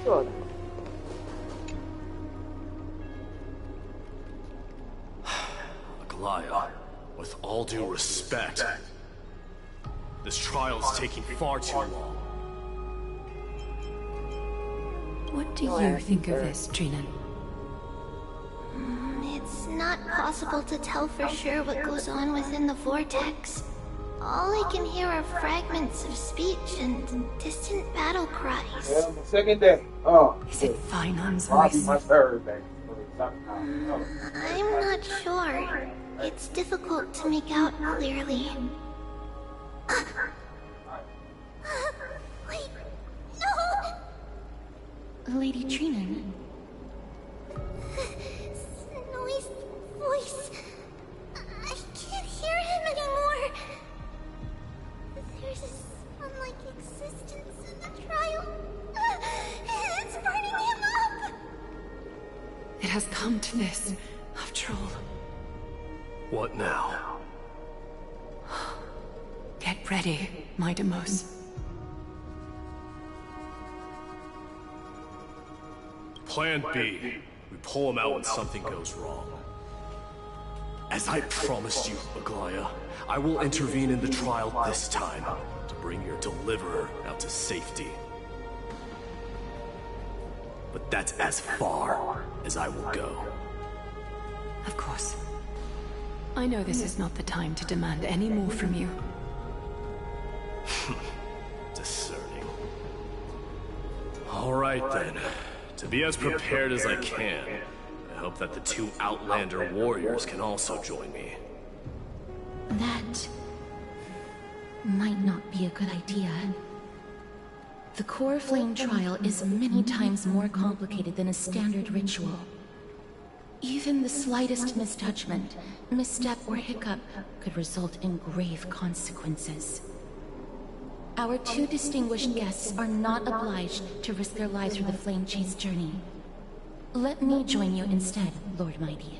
Toda. Aglaya, with all due respect, this trial's taking far too long. What do you think of this, Trina? It's not possible to tell for sure what goes on within the vortex. All I can hear are fragments of speech and distant battle cries. Yeah, my second day. Oh. Is it Finon's Probably voice? my third day. I'm not sure. It's difficult to make out clearly. Wait, no! Lady Trina. Snowy's voice. I can't hear him anymore. There's a sun-like existence in the trial. It's burning him up. It has come to this, after all. What now? Get ready, my Demos. Plan B. We pull him out when something goes wrong. As I promised you, Aglaya, I will intervene in the trial this time to bring your deliverer out to safety. But that's as far as I will go. Of course. I know this is not the time to demand any more from you. Discerning. All right then. To be as prepared as I can, I hope that the two Outlander warriors can also join me. That might not be a good idea. The core flame trial is many times more complicated than a standard ritual. Even the slightest misjudgment, misstep, or hiccup could result in grave consequences. Our two distinguished guests are not obliged to risk their lives for the flame chase journey. Let me join you instead, Lord Mighty.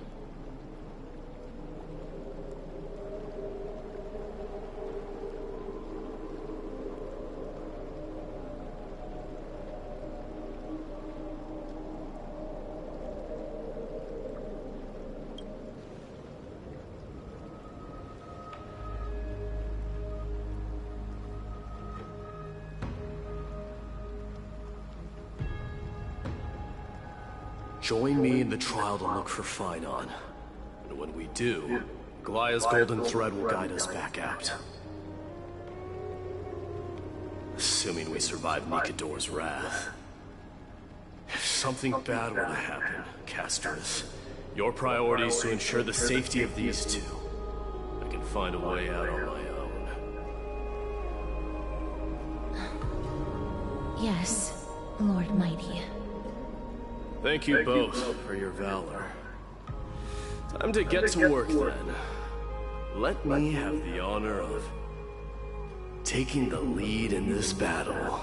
Join me in the trial to look for Finon. And when we do, Aglaya's golden thread will guide us back out. Assuming we survive Nikador's wrath. If something bad were to happen, Casterus, your priority is to ensure the safety of these two. I can find a way out on my own. Yes, Lord Mighty. Thank you both for your valor. Time to get to work then. Let me have the honor of taking the lead in this battle.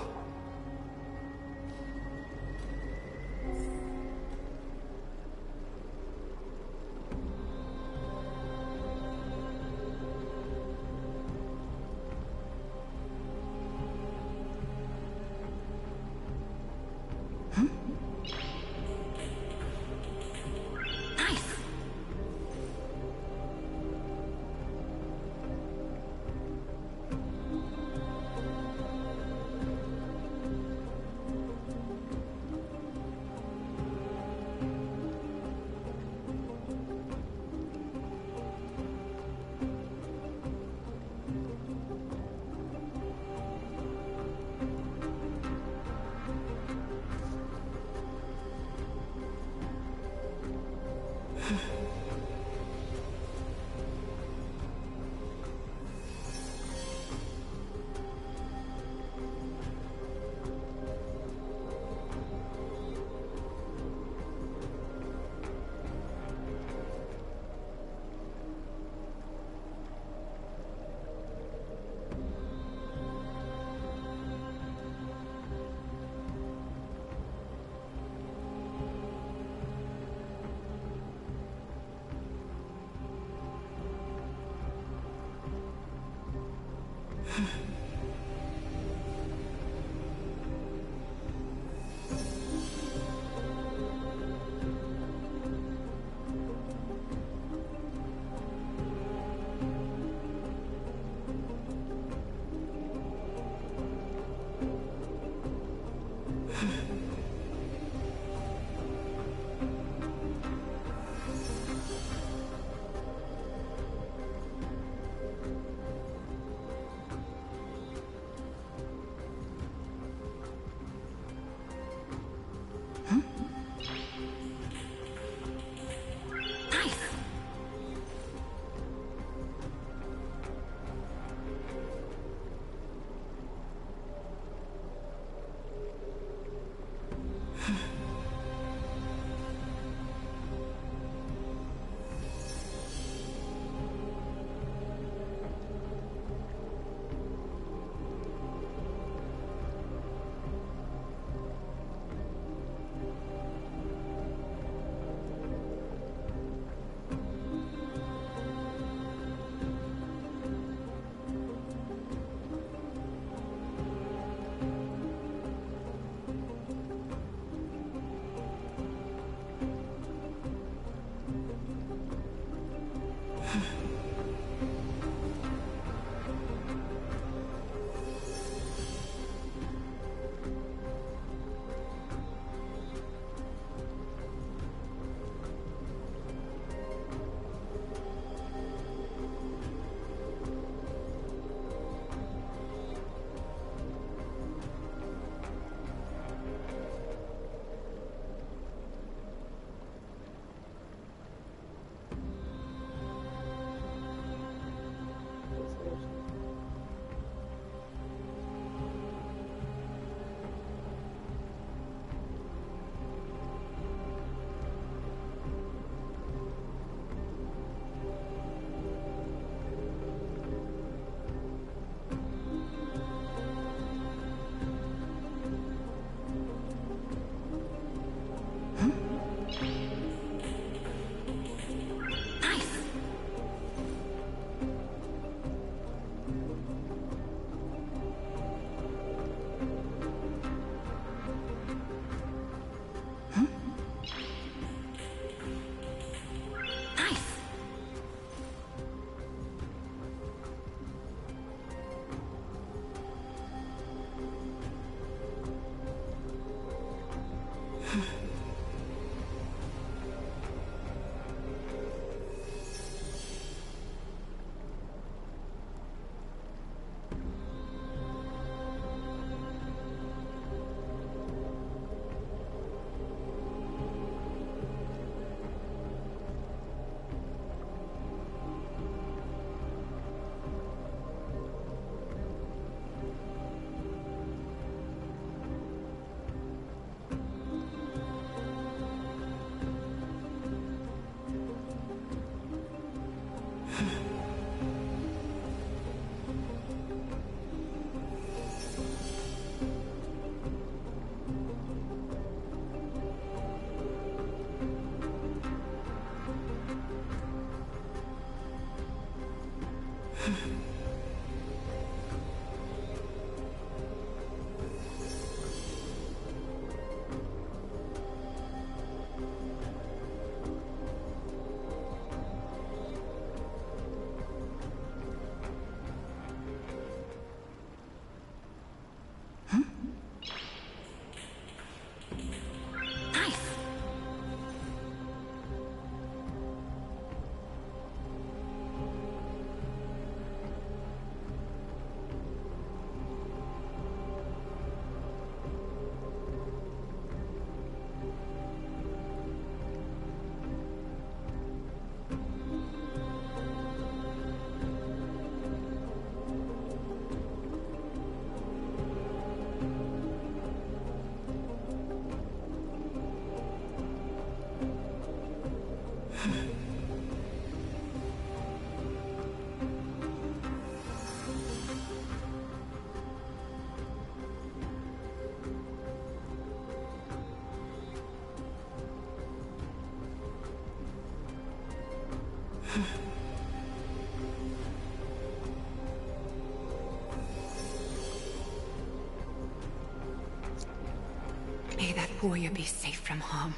May that warrior be safe from harm.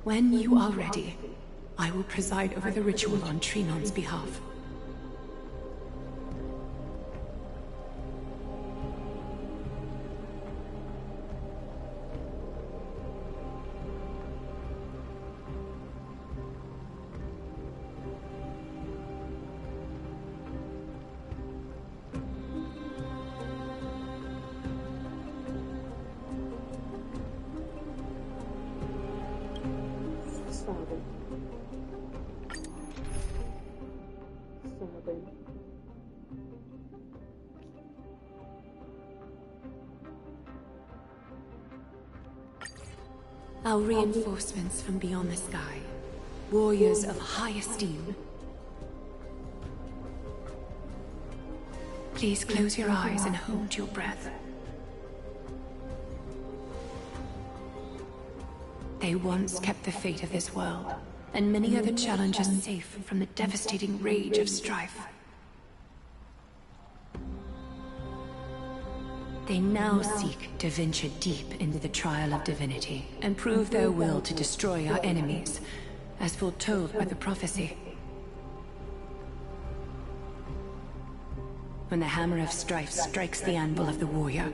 When you are ready, I will preside over the ritual on Trinon's behalf. Our reinforcements from beyond the sky, warriors of high esteem. Please close your eyes and hold your breath. They once kept the fate of this world, and many other challenges safe from the devastating rage of strife. They now seek to venture deep into the trial of divinity and prove their will to destroy our enemies, as foretold by the prophecy. When the hammer of strife strikes the anvil of the warrior,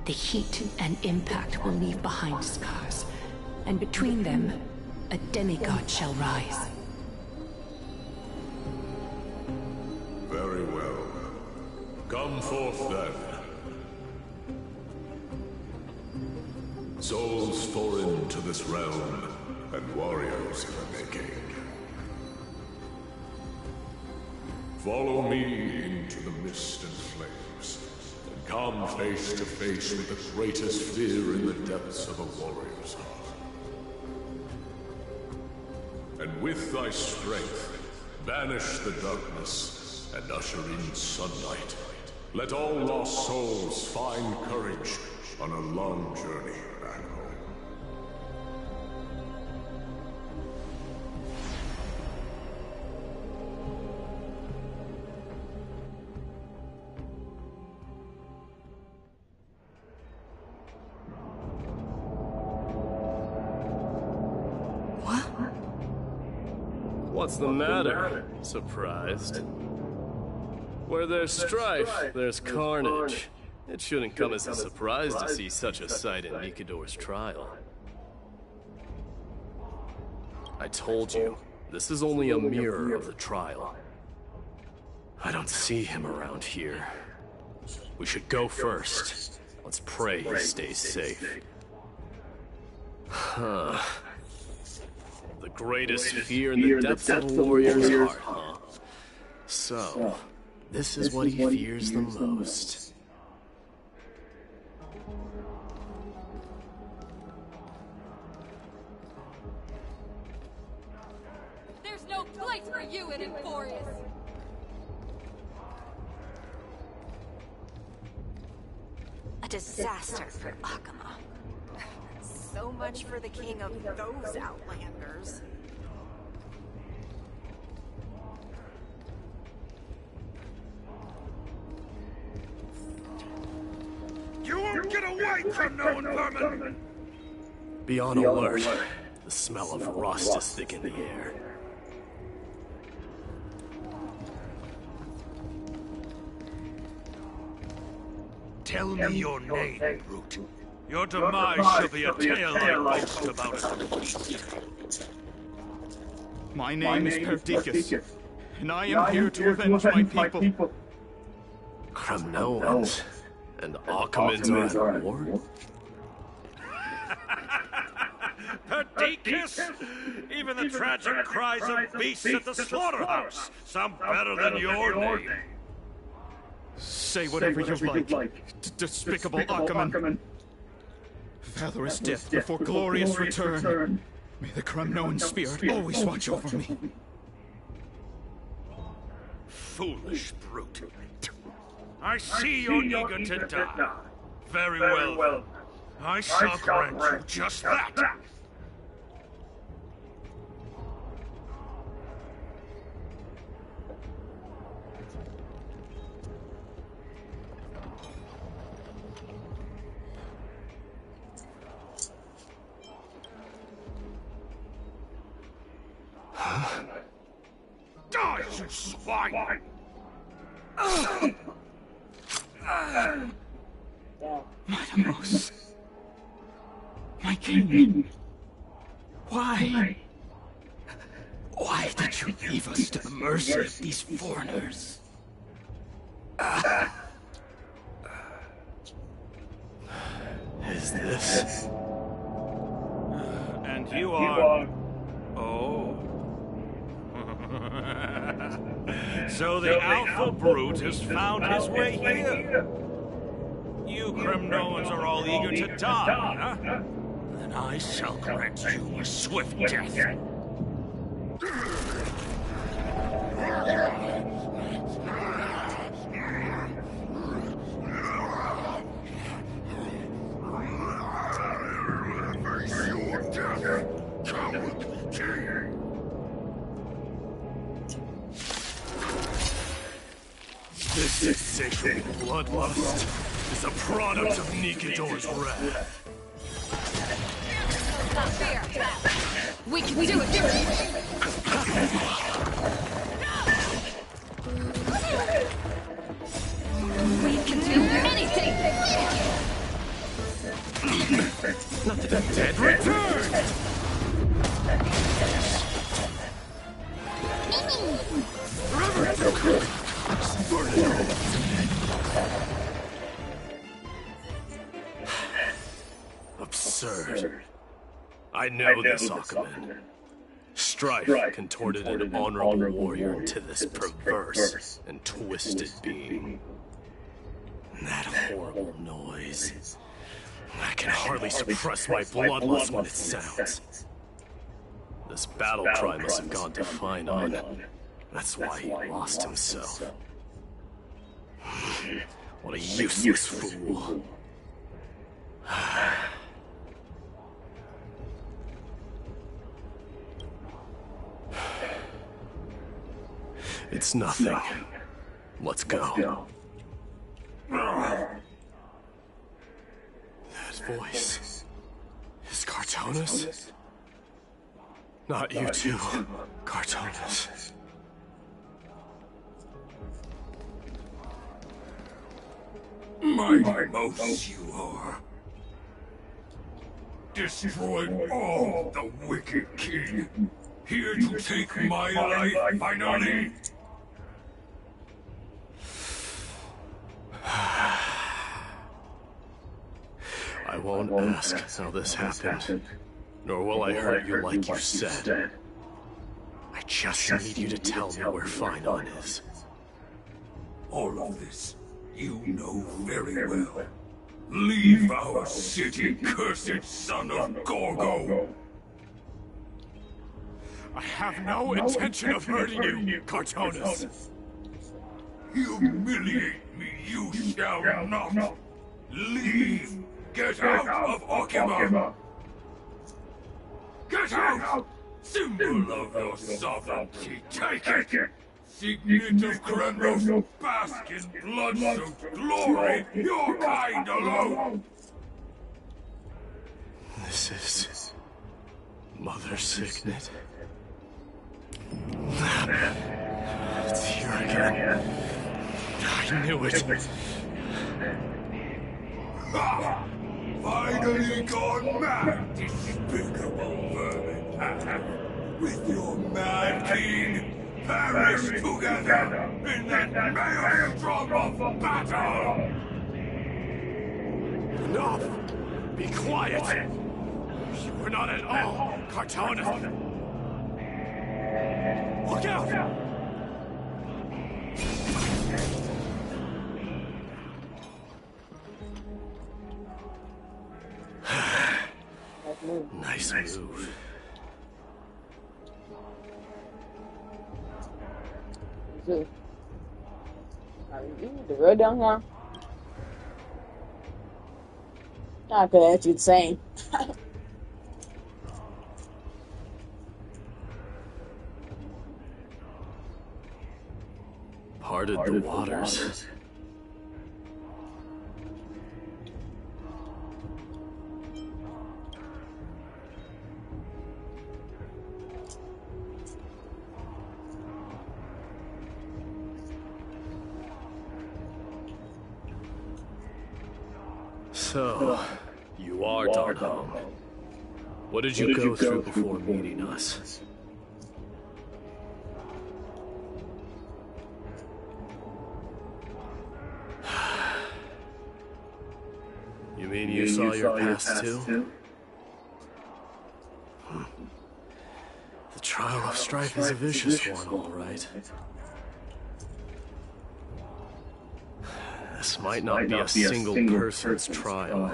the heat and impact will leave behind scars, and between them, a demigod shall rise. Very well. Come forth then. Souls foreign to this realm, and warriors in the making. Follow me into the mist and flames, and come face to face with the greatest fear in the depths of a warrior's heart. And with thy strength, banish the darkness and usher in sunlight. Let all lost souls find courage on a long journey back home. What's the matter? Surprised? Where there's strife, there's carnage. It shouldn't come as a surprise to see such a sight in Nikador's trial. I told you, this is only a mirror of the trial. I don't see him around here. We should go first. Let's pray he stays safe. Huh. The greatest fear in the depths of a warrior's heart, huh? So, this is what he fears the most. There's no place for you in Emporius! A disaster for Akama. So much for the king of those outlanders. Get away from known vermin! Be on alert. The smell of rust is thick in the air. Tell me your name, brute. Your demise shall be a tale I boast about at the feast. My name is Perdiccas, and I am here to avenge my people. Kremnoans and Achaemens are at war? Perdiccas! Even the tragic cries of beasts at the slaughterhouse sound better than your name. Say whatever you like, despicable Achaemen. Valorous death before glorious return. May the Kremnoan spirit always watch over me. Foolish brute. I see you're eager to die. Very well. I shall grant you just that. Die, you swine! Magnus, my king, why? Why did you leave us to the mercy of these foreigners? Is this? And you are... Oh. So the Alpha Brute has found his way here. You Kremnoans are all eager to die, huh? Then I shall grant you a swift death. This sacred bloodlust is a product of Nikidor's wrath. We can do it! We can do anything! Not the dead return! Absurd. I know this Achaemen. Strife contorted an honorable warrior into this perverse and twisted being. And that horrible noise. I can hardly suppress my bloodlust when it sounds. This battle cry must have gone to Finon. That's why he lost himself. What a useless fool. It's nothing. Let's go. That voice is Cartonis? Not you too, Cartonis. Mighty most you are. Destroyed all the wicked king. Here to take my life, finally. I won't ask how this happened, nor will I hurt you like you said. I just need you to tell me where Finon is. All of this, you know very well. Leave our city, cursed son of Gorgo! I have no intention of hurting you, Cartonis. Humiliate me, you shall not. Leave! Get out of Achaema! Get out! Symbol of your sovereignty, take it! Signet of Kremnos, bask in blood-soaked glory, your kind alone! This is Mother Signet. It's here again. I knew it. Finally gone mad, despicable vermin. With your mad king, perish together in that maelstrom of battle! Enough! Be quiet! You were not at all cartoonist. Look out! Nice move. The road down here. Okay, that's insane. Parted the waters. So, you are Darnholm. What did you go through before meeting us? You mean you saw your past too? The trial of strife is a vicious one, all right. This might not be a single person's trial,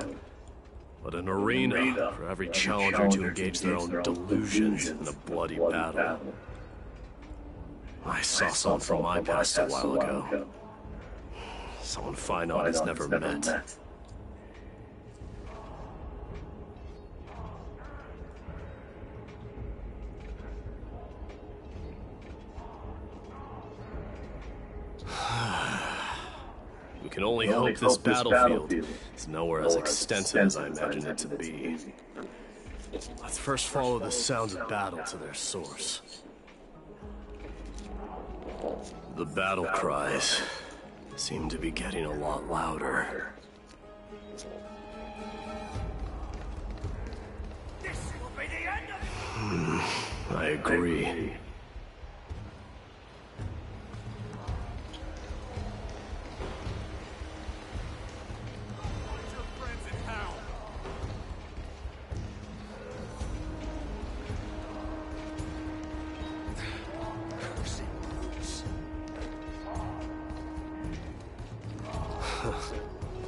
but an arena for every challenger to engage their own delusions in a bloody battle. I saw someone from my past a while ago. Someone Finon has never met. We can only hope this battlefield is nowhere as extensive as I imagined it to be. Let's first follow the sounds of battle to their source. The battle cries seem to be getting a lot louder. This will be the end of it! I agree.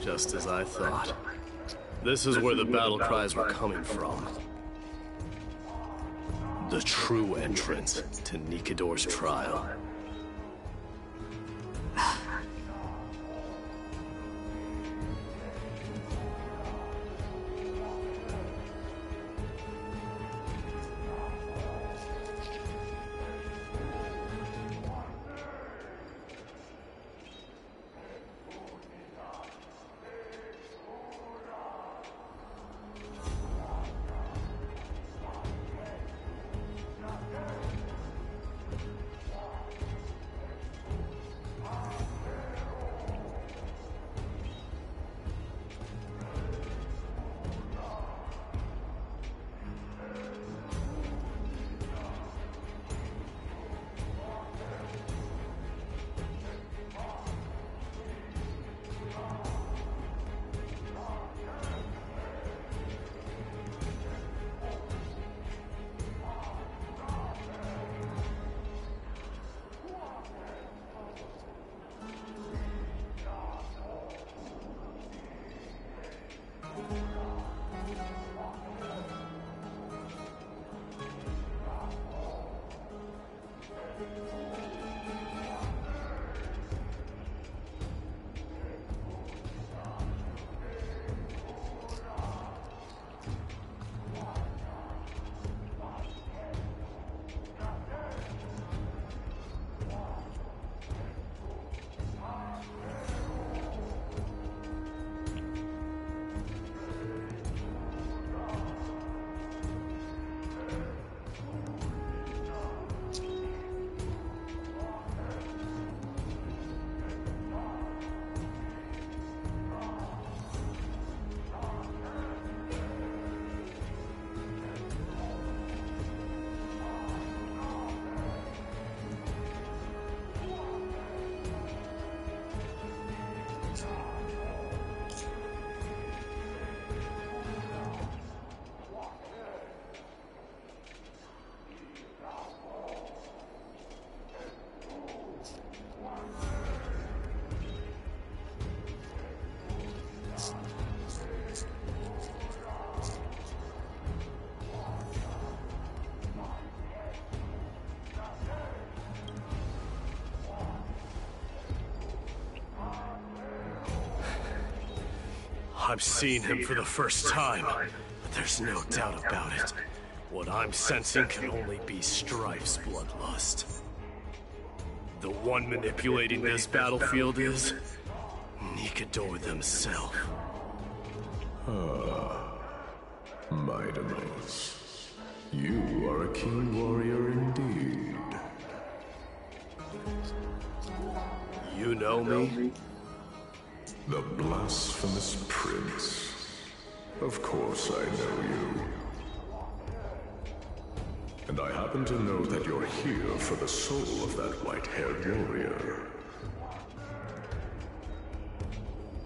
Just as I thought. This is where the battle cries were coming from. The true entrance to Nikador's trial. I'm seeing him for the first time, but there's no doubt about it. What I'm sensing can only be Strife's bloodlust. The one manipulating this battlefield is Nikador themselves. Mightiness. You are a keen warrior indeed. You know me? The blasphemous prince. Of course I know you. And I happen to know that you're here for the soul of that white-haired warrior.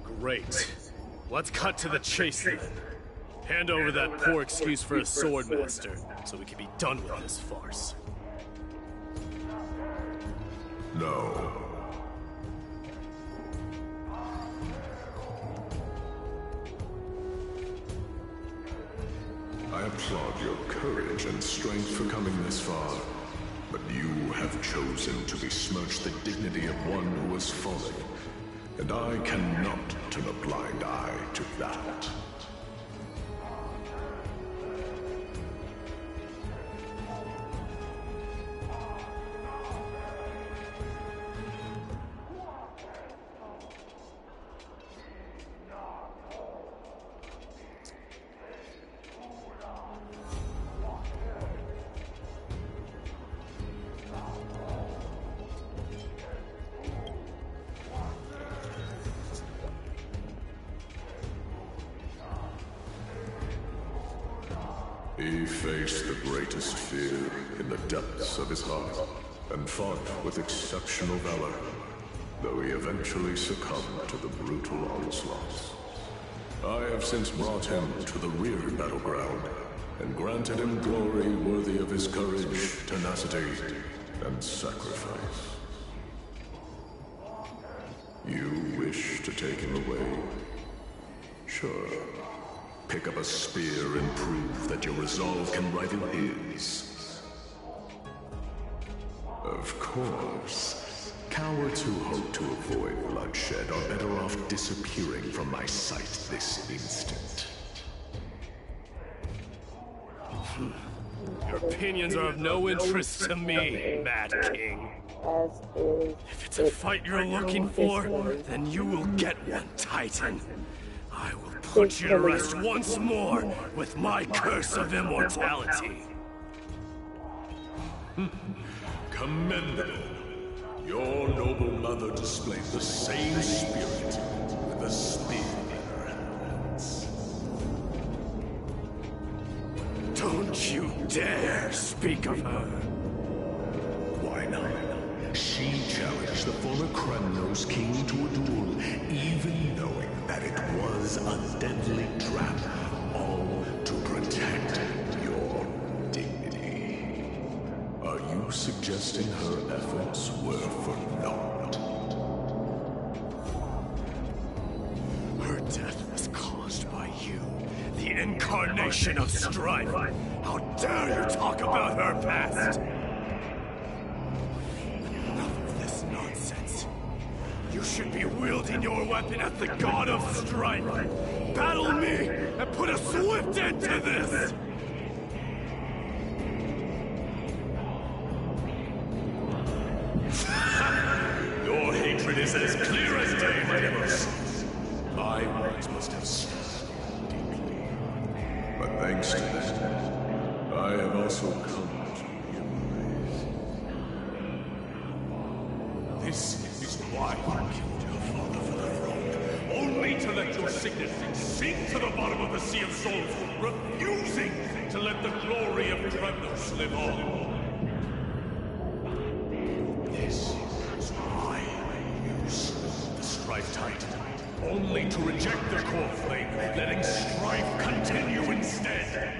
Great. Let's cut to the chase then. Hand over that poor excuse for a swordmaster, so we can be done with this farce. No. I applaud your courage and strength for coming this far, but you have chosen to besmirch the dignity of one who has fallen, and I cannot turn a blind eye to that. He faced the greatest fear in the depths of his heart, and fought with exceptional valor, though he eventually succumbed to the brutal onslaughts. I have since brought him to the rear battleground, and granted him glory worthy of his courage, tenacity, and sacrifice. You wish to take him away? Sure. Pick up a spear and prove that your resolve can rival his. Of course, cowards who hope to avoid bloodshed are better off disappearing from my sight this instant. Your opinions are of no interest to me, Mad King. If it's a fight you're looking for, then you will get one, Titan. I will put you to rest once more with my curse of immortality. Commendable. Your noble mother displayed the same spirit with a spear in her hands. Don't you dare speak of her. Why not? She challenged the former Kremnos king to a duel, even knowing that it was a deadly trap, all to protect your dignity. Are you suggesting her efforts were for naught? Her death was caused by you, the incarnation of strife. How dare you talk about her past? You should be wielding your weapon at the god of strife. Battle me and put a swift end to this! Your hatred is as clear as day, my neighbors. My words must have stung deeply. But thanks to that, I have also come to realize. This is why you killed your father for the throne. Only to let your signet sink to the bottom of the Sea of Souls, refusing to let the glory of Kremnos live on. This is why you use the Strife Titan. Only to reject the core flame, letting strife continue instead.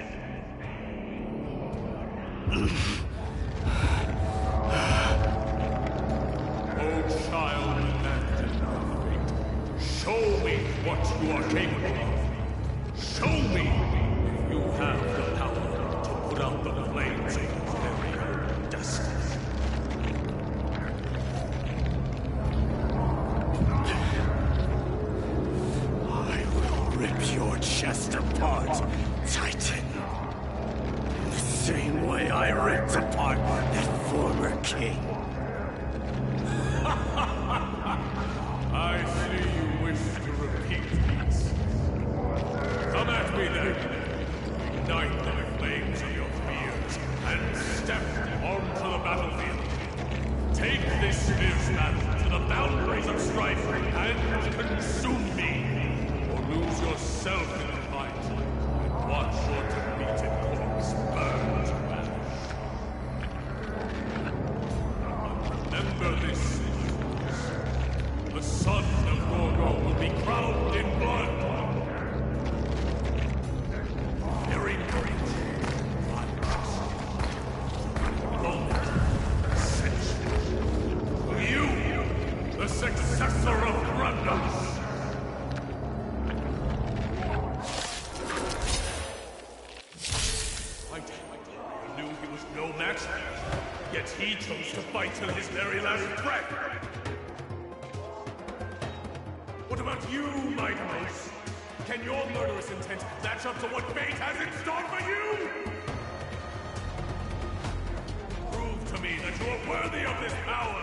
Oh, child, abandoned by fate, show me what you are capable of. Show me if you have the power to put out the flames of your very own destiny. Rip chest apart, Titan. The same way I ripped apart that former king. I see you wish to repeat this. Come at me then. Ignite the flames of your fears and step onto the battlefield. Take this fierce battle to the boundaries of strife and consume me, or lose yourself in the fight and watch your defeated corpse burn to ash. Remember this. The son of Gorgo will be crowned in blood. Very great. Moment. Ascension. You, the successor of Grandos. I knew he was no match, yet he chose to fight till his very last breath. What about you, my house? Can your murderous intent match up to what fate has in store for you? Prove to me that you are worthy of this power!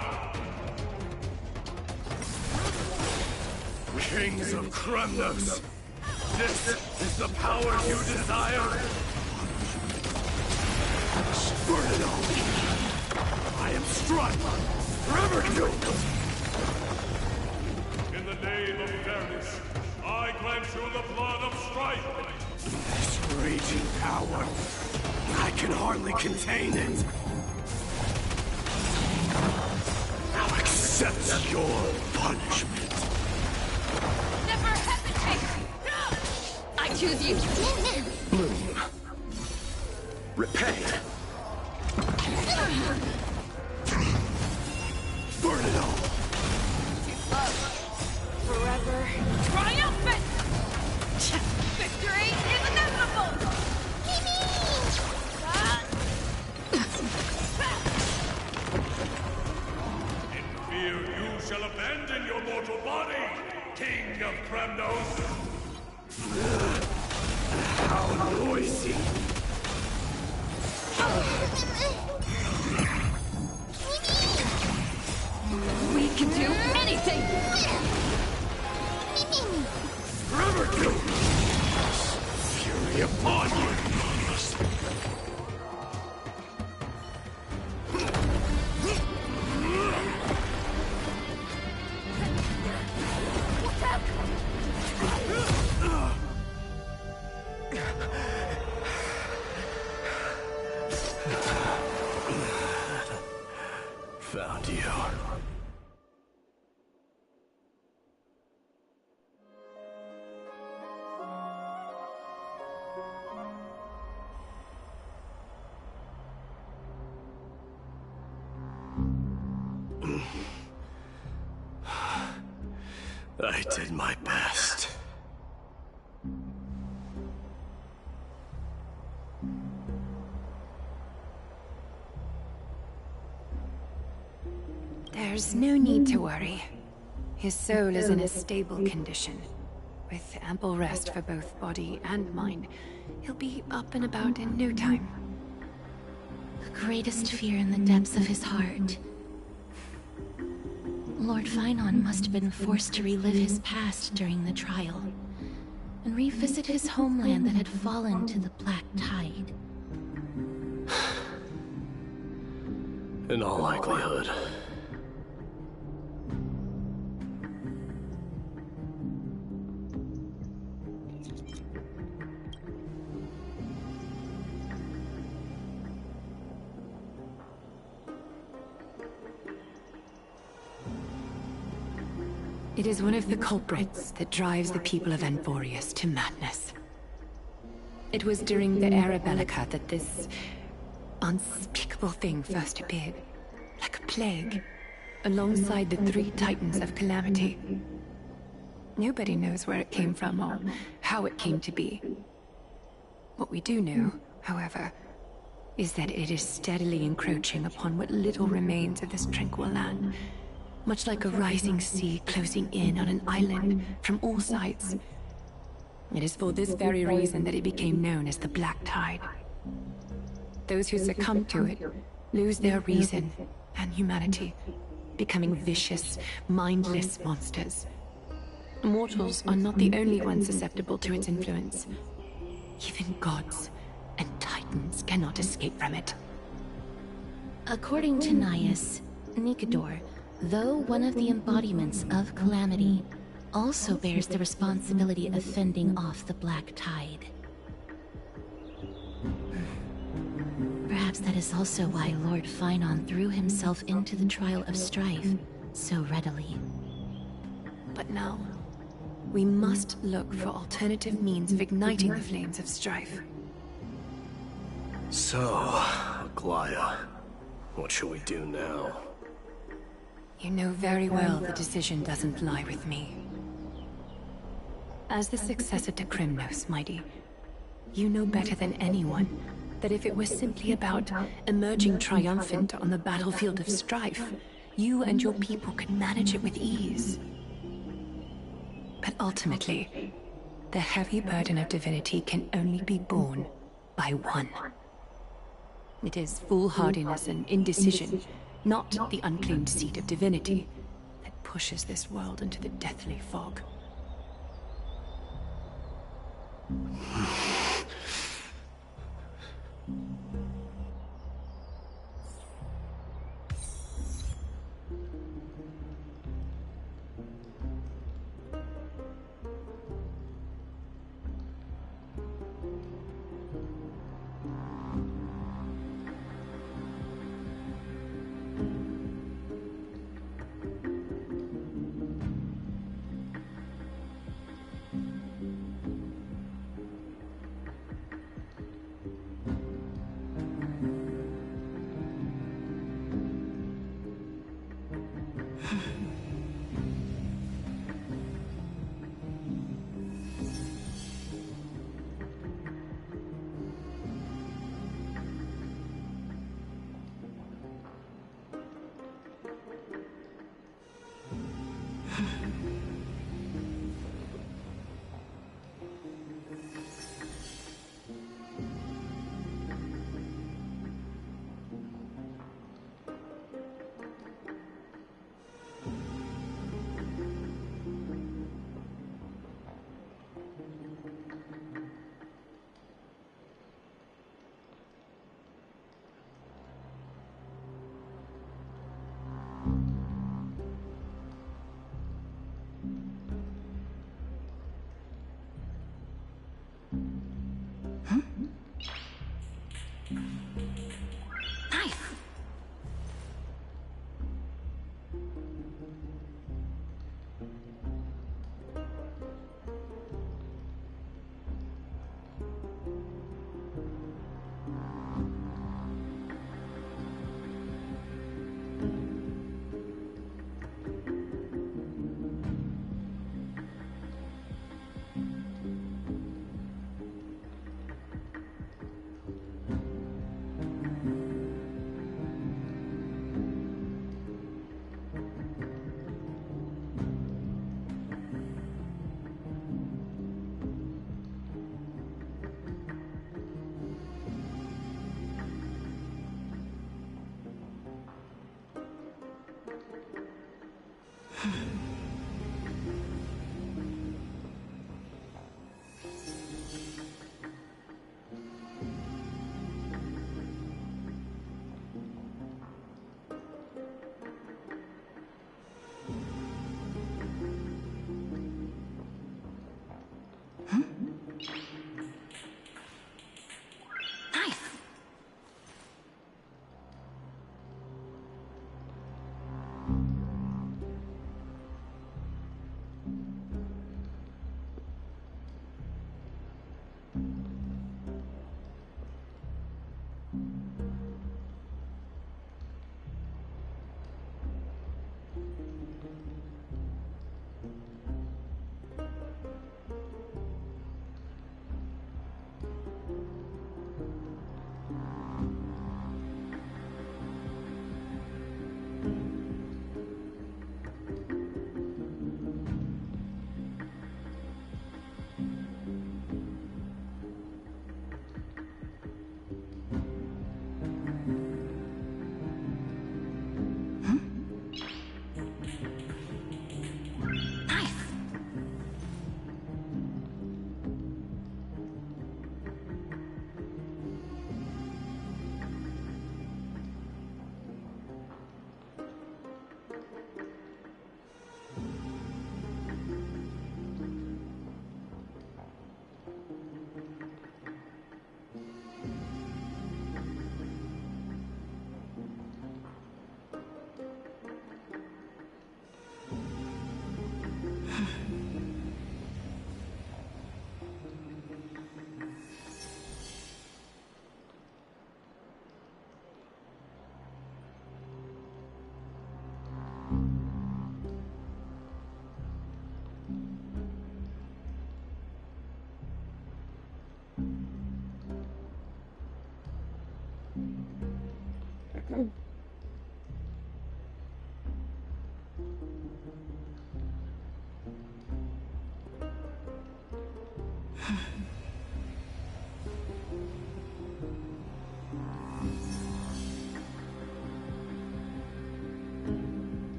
Kings of Kremnos, this is the power you desire? Burn it all! I am struck! Forever doomed! In the name of fairness, I grant you the blood of strife! This raging power, I can hardly contain it! Now accept your punishment! Never hesitate! I choose you! Bloom. Repay! Burn it all! Forever triumphant! Victory is inevitable! In fear you shall abandon your mortal body, King of Kremnos! How noisy! We can do anything! Forever doomed! Fury upon you! Found you. I did my best. There's no need to worry. His soul is in a stable condition. With ample rest for both body and mind, he'll be up and about in no time. The greatest fear in the depths of his heart. Lord Finon must have been forced to relive his past during the trial, and revisit his homeland that had fallen to the Black Tide. In all likelihood. It is one of the culprits that drives the people of Enforius to madness. It was during the Era Bellica that this unspeakable thing first appeared, like a plague, alongside the 3 Titans of Calamity. Nobody knows where it came from or how it came to be. What we do know, however, is that it is steadily encroaching upon what little remains of this tranquil land, much like a rising sea closing in on an island from all sides. It is for this very reason that it became known as the Black Tide. Those who succumb to it lose their reason and humanity, becoming vicious, mindless monsters. Mortals are not the only ones susceptible to its influence. Even gods and titans cannot escape from it. According to Naius, Nikador, though one of the embodiments of Calamity, also bears the responsibility of fending off the Black Tide. Perhaps that is also why Lord Finon threw himself into the trial of strife so readily. But now, we must look for alternative means of igniting the flames of strife. So, Aglaya, what shall we do now? You know very well the decision doesn't lie with me. As the successor to Krymnos, Mighty, you know better than anyone that if it was simply about emerging triumphant on the battlefield of strife, you and your people could manage it with ease. But ultimately, the heavy burden of divinity can only be borne by one. It is foolhardiness and indecision, not the unclaimed seat of divinity, that pushes this world into the deathly fog.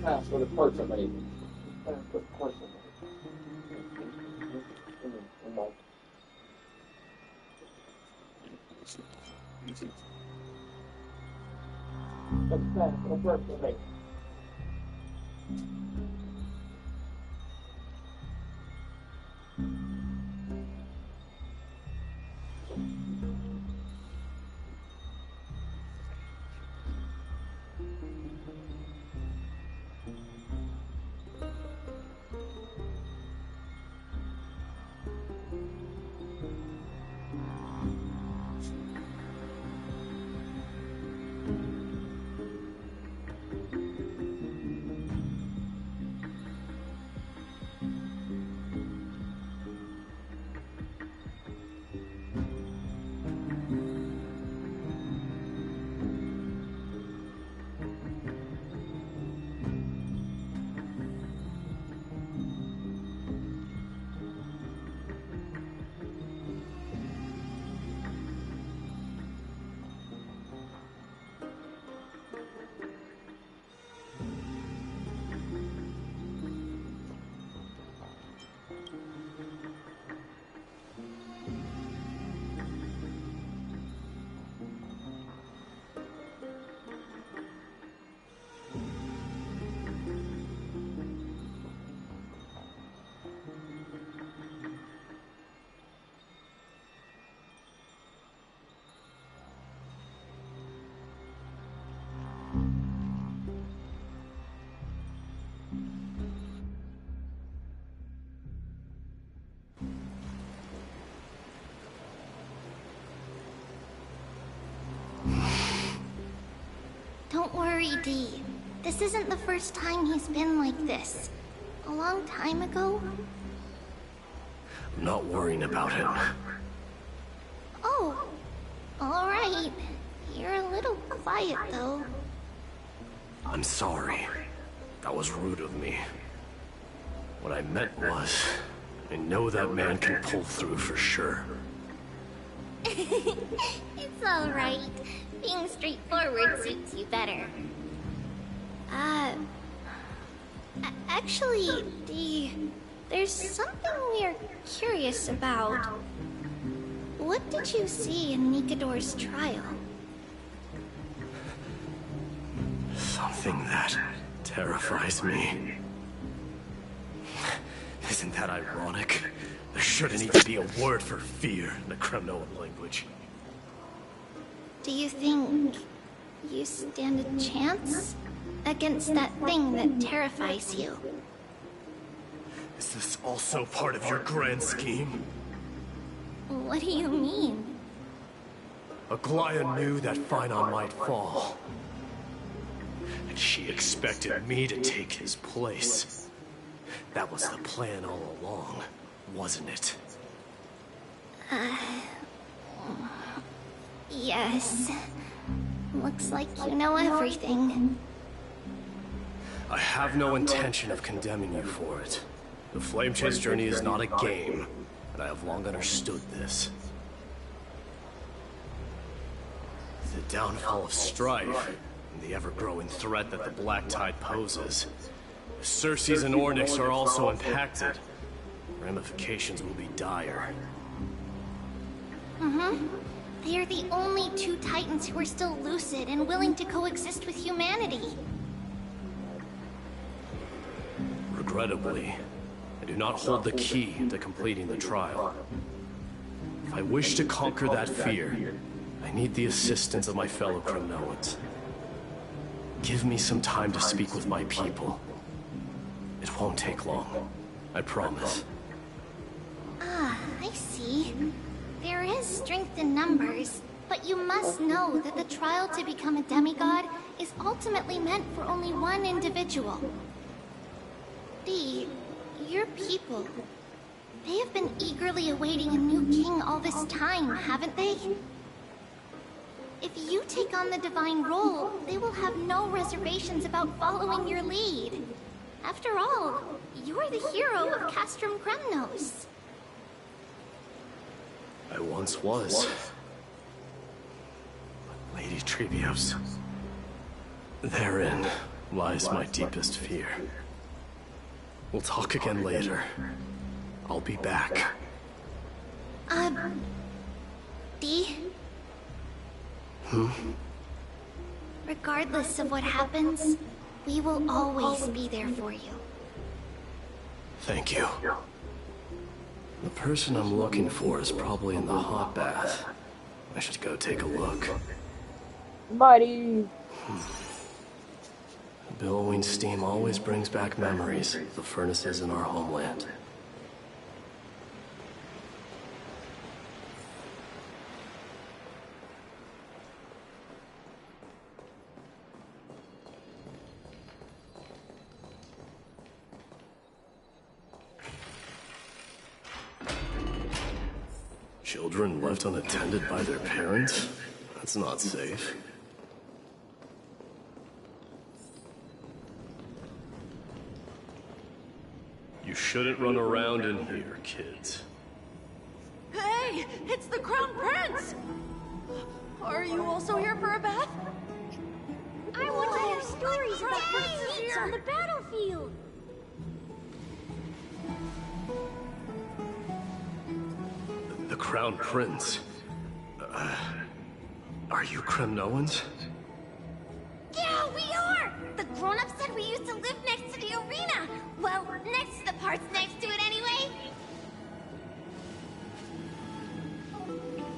That's what the parts are made. That's what the parts are made. That's what the parts are made. Don't worry, Dee. This isn't the first time he's been like this. A long time ago. I'm not worrying about him. Oh, alright. You're a little quiet, though. I'm sorry. That was rude of me. What I meant was, I know that man can pull through for sure. It's alright. Being straightforward suits you better. Actually, there's something we're curious about. What did you see in Nikador's trial? Something that terrifies me. Isn't that ironic? There shouldn't even be a word for fear in the Kremnoan language. Do you think you stand a chance against that thing that terrifies you? Is this also part of your grand scheme? What do you mean? Aglaya knew that Phainon might fall. And she expected me to take his place. That was the plan all along, wasn't it? Yes. Looks like you know everything. I have no intention of condemning you for it. The Flame Chase journey is not a game, and I have long understood this. The downfall of strife, and the ever-growing threat that the Black Tide poses. If Circes and Ornyx are also impacted, ramifications will be dire. They are the only two Titans who are still lucid and willing to coexist with humanity. Regrettably, I do not hold the key to completing the trial. If I wish to conquer that fear, I need the assistance of my fellow Kremnoans. Give me some time to speak with my people. It won't take long, I promise. I see. There is strength in numbers, but you must know that the trial to become a demigod is ultimately meant for only one individual. Your people, they have been eagerly awaiting a new king all this time, haven't they? If you take on the divine role, they will have no reservations about following your lead. After all, you're the hero of Castrum Kremnos. I once was. Lady Trebios. Therein lies my deepest fear. We'll talk again later. I'll be back. Dee? Regardless of what happens, we will always be there for you. Thank you. The person I'm looking for is probably in the hot bath. I should go take a look. Buddy. Billowing steam always brings back memories of the furnaces in our homeland. Children left unattended by their parents? That's not safe. You shouldn't run around in here, kids. Hey, it's the Crown Prince! Are you also here for a bath? I want to hear stories about feats on the battlefield. The Crown Prince. Are you Kremnoans? Yeah, we are! The grown-ups said we used to live next to the arena. Well, next to the parts next to it anyway.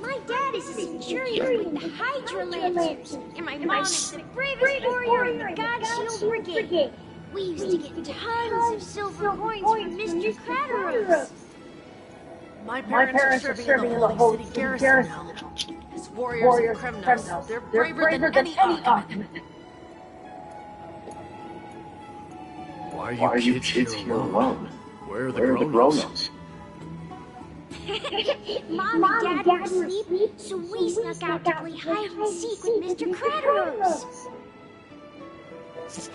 My dad is a centurion with the Hydra Lancers, and my mom is the bravest warrior in the God Shield Brigade. We used to get tons of silver coins from Mr. Crateros. My parents are serving in the Holy City Garrison now. As warriors of Kremnos, they're braver than any Ottoman. Why are you kids here alone? Where are the grown-ups? Mom and Dad were asleep, so we snuck out to play hide and seek with Mr. Crateros.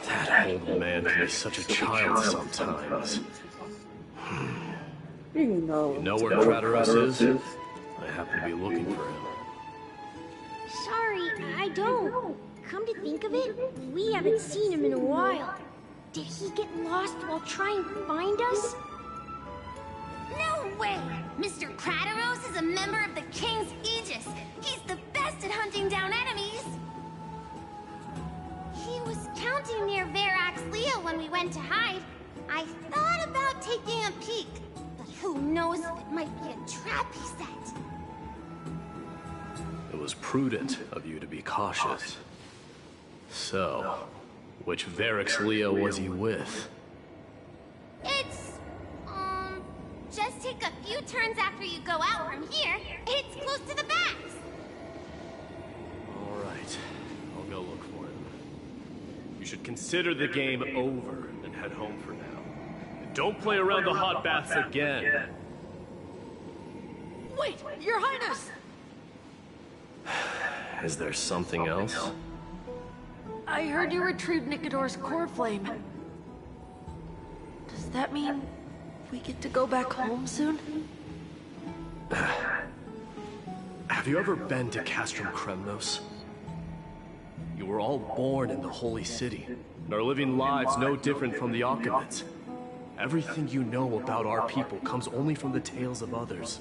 That old man can be such a child sometimes. You know where Crateros is? I happen to be looking for him. Sorry, I don't. Come to think of it, we haven't seen him in a while. Did he get lost while trying to find us? No way! Mr. Crateros is a member of the King's Aegis. He's the best at hunting down enemies. He was counting near Verax Leo when we went to hide. I thought about taking a peek, but who knows if it might be a trap he set. It was prudent of you to be cautious. So, which Verax Leo was he with? It's, just take a few turns after you go out from here. It's close to the backs. Alright, I'll go look for him. You should consider the game over and head home for now. And don't play around the hot baths again. Wait, Your Highness! Is there something else? I heard you retrieved Nicodor's core flame. Does that mean we get to go back home soon? Have you ever been to Castrum Kremnos? You were all born in the Holy City, and are living lives no different from the Occupants. Everything you know about our people comes only from the tales of others.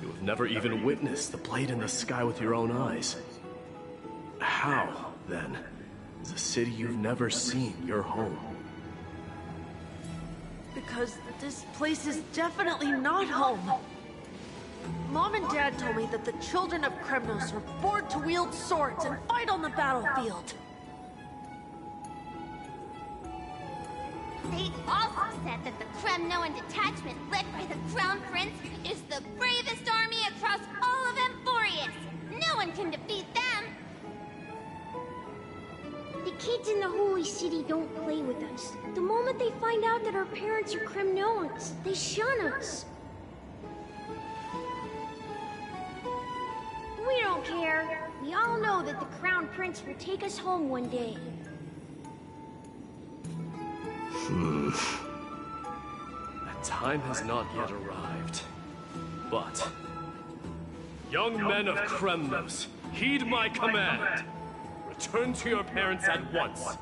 You have never even witnessed the blade in the sky with your own eyes. How, then, is a city you've never seen your home? Because this place is definitely not home. Mom and Dad told me that the children of Kremnos are born to wield swords and fight on the battlefield. They also said that the Kremnoan detachment led by the Crown Prince is the bravest army across all of Amphorius. No one can defeat them. The kids in the Holy City don't play with us. The moment they find out that our parents are Kremnoans, they shun us. We don't care. We all know that the Crown Prince will take us home one day. That time has not yet arrived. But, young men of Kremnos, heed my command. Return to your parents at once.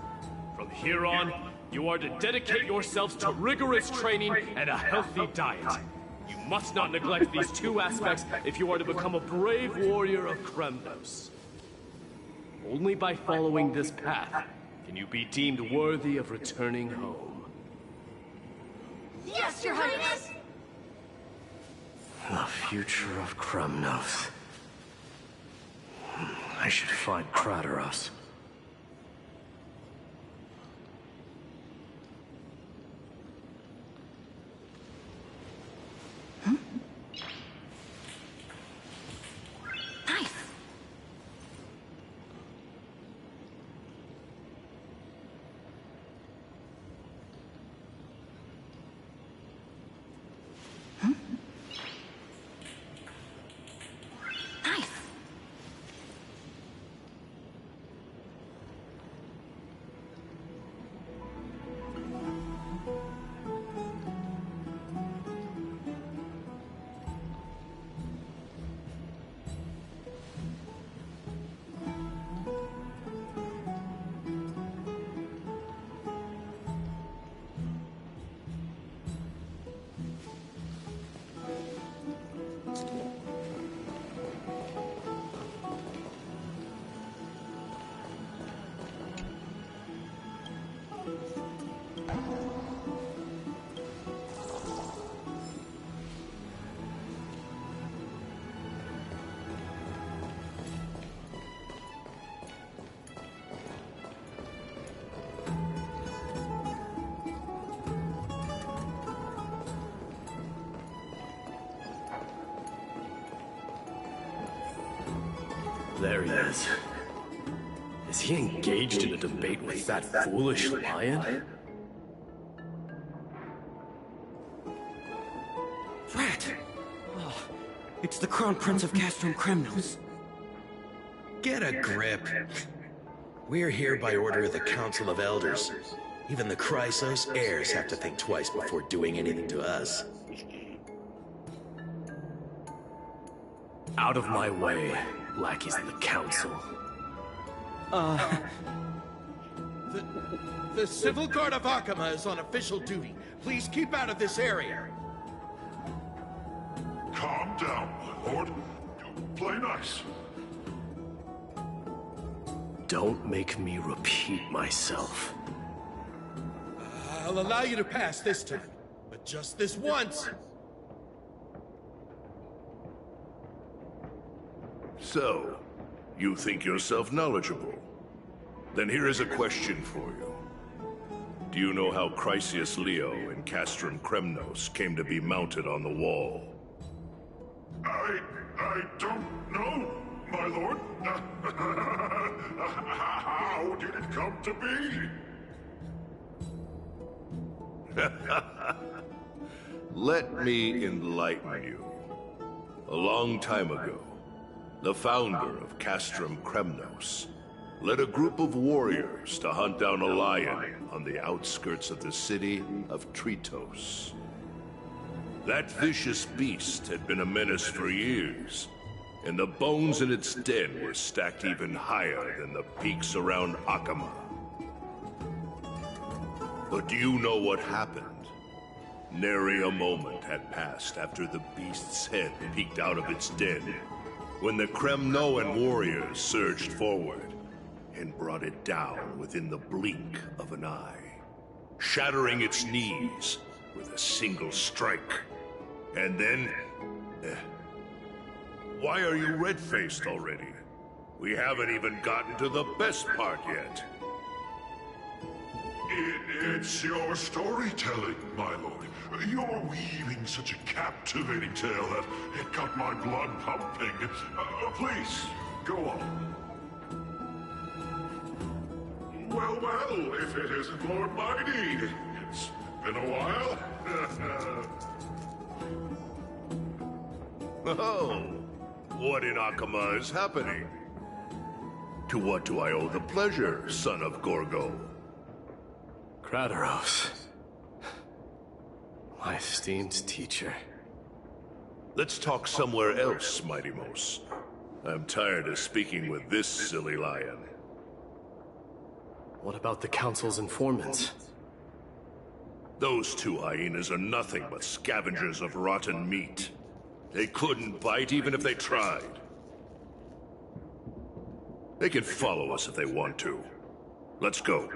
From here on, you are to dedicate yourselves to rigorous training and a healthy diet. You must not neglect these two aspects if you are to become a brave warrior of Kremnos. Only by following this path can you be deemed worthy of returning home. Yes, Your Highness! The future of Kremnos. I should find Crateros. Nice. Nice. There he is. Is he engaged in a debate with that foolish lion? Rat! Oh, it's the Crown Prince of Castrum Kremnos. Get a grip. We're here by order of the Council of Elders. Even the Chrysos heirs have to think twice before doing anything to us. Out of my way, lackeys of the council. The Civil Guard of Akama is on official duty. Please keep out of this area. Calm down, my lord. Play nice. Don't make me repeat myself. I'll allow you to pass this time, but just this once. So, you think yourself knowledgeable? Then here is a question for you. Do you know how Chrysius Leo and Castrum Kremnos came to be mounted on the wall? I don't know, my lord. How did it come to be? Let me enlighten you. A long time ago, the founder of Castrum Kremnos led a group of warriors to hunt down a lion on the outskirts of the city of Tritos. That vicious beast had been a menace for years, and the bones in its den were stacked even higher than the peaks around Akama. But do you know what happened? Nary a moment had passed after the beast's head peeked out of its den, when the Kremnoan warriors surged forward and brought it down within the blink of an eye, shattering its knees with a single strike. And then... Why are you red-faced already? We haven't even gotten to the best part yet. It's your storytelling, my lord. You're weaving such a captivating tale that it got my blood pumping. Please, go on. Well, if it isn't Lord Mighty. It's been a while. Oh, what in Akama is happening? To what do I owe the pleasure, son of Gorgo? Kratoros. My esteemed teacher. Let's talk somewhere else, Mighty Mos. I'm tired of speaking with this silly lion. What about the council's informants? Those two hyenas are nothing but scavengers of rotten meat. They couldn't bite even if they tried. They can follow us if they want to. Let's go.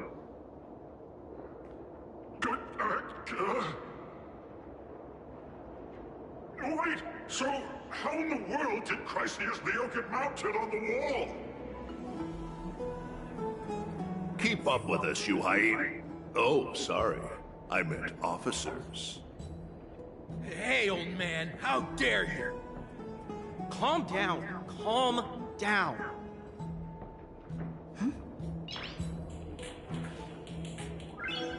Wait, so how in the world did Chrysius Leo get mounted on the wall? Keep up with us, you hyena. Oh, sorry. I meant officers. Hey, old man, how dare you? Calm down. Calm down.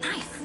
Nice.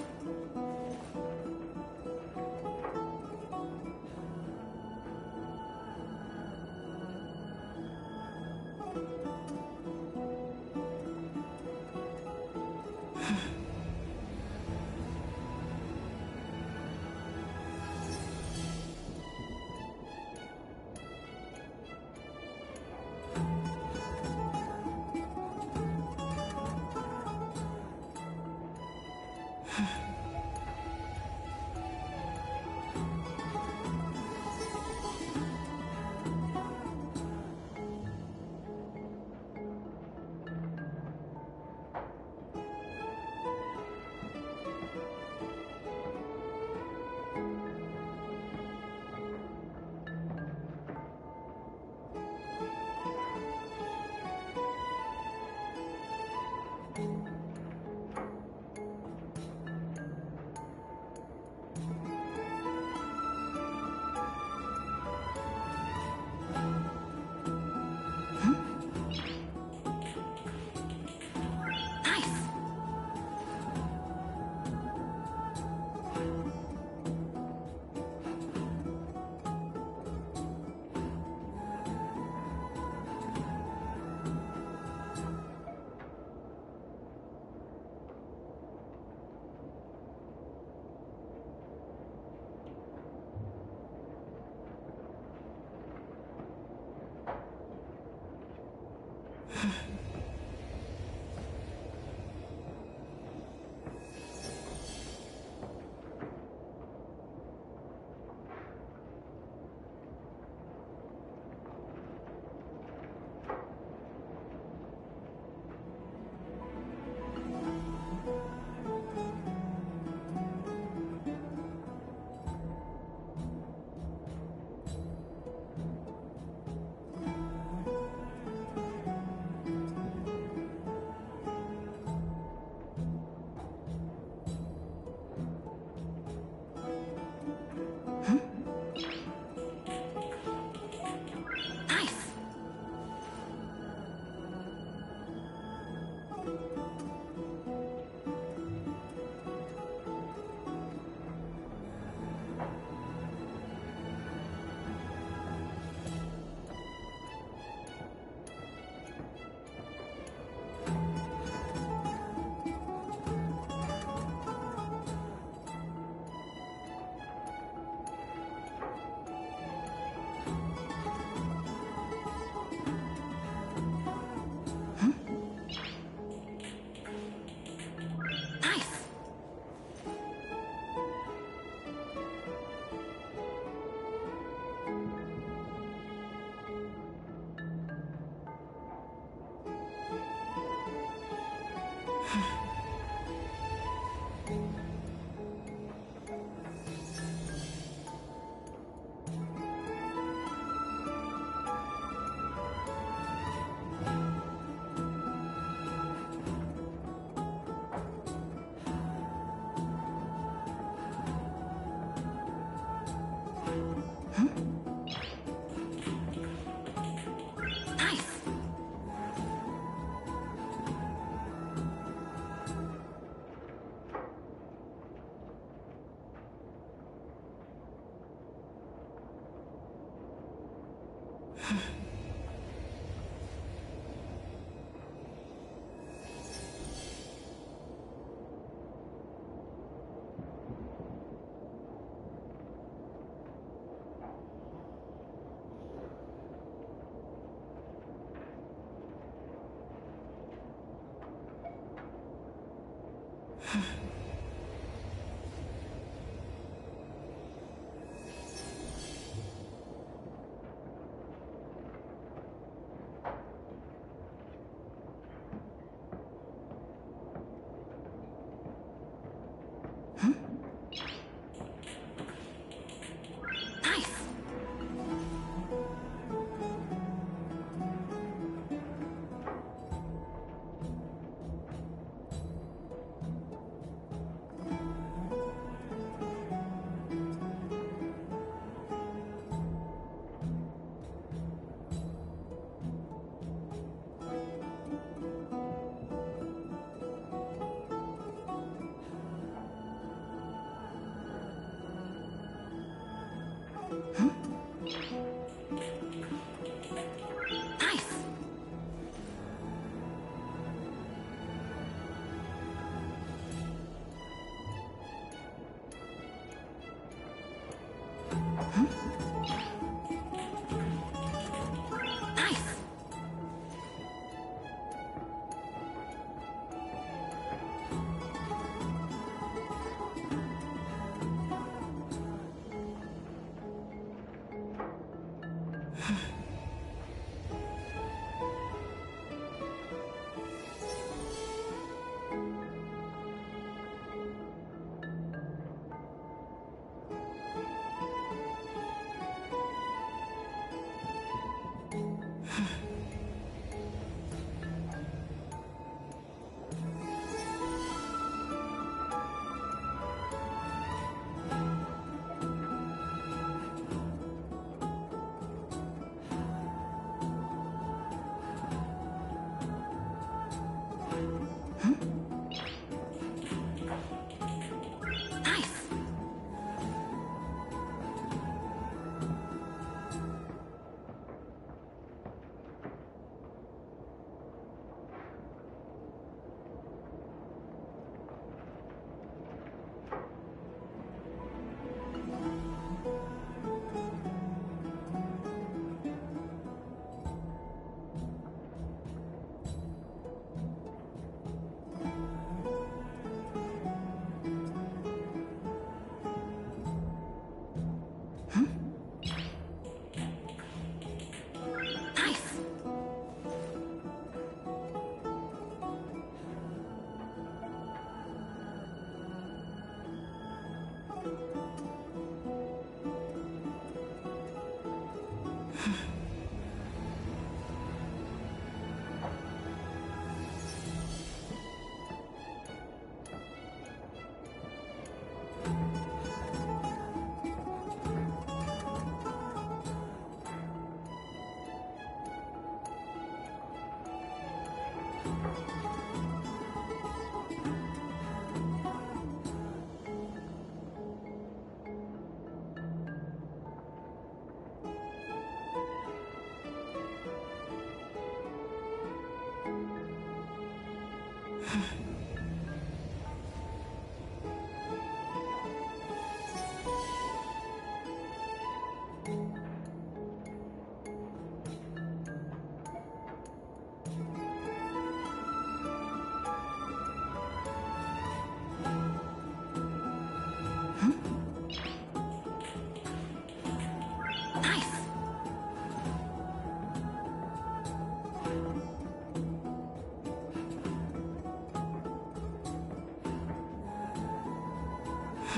No.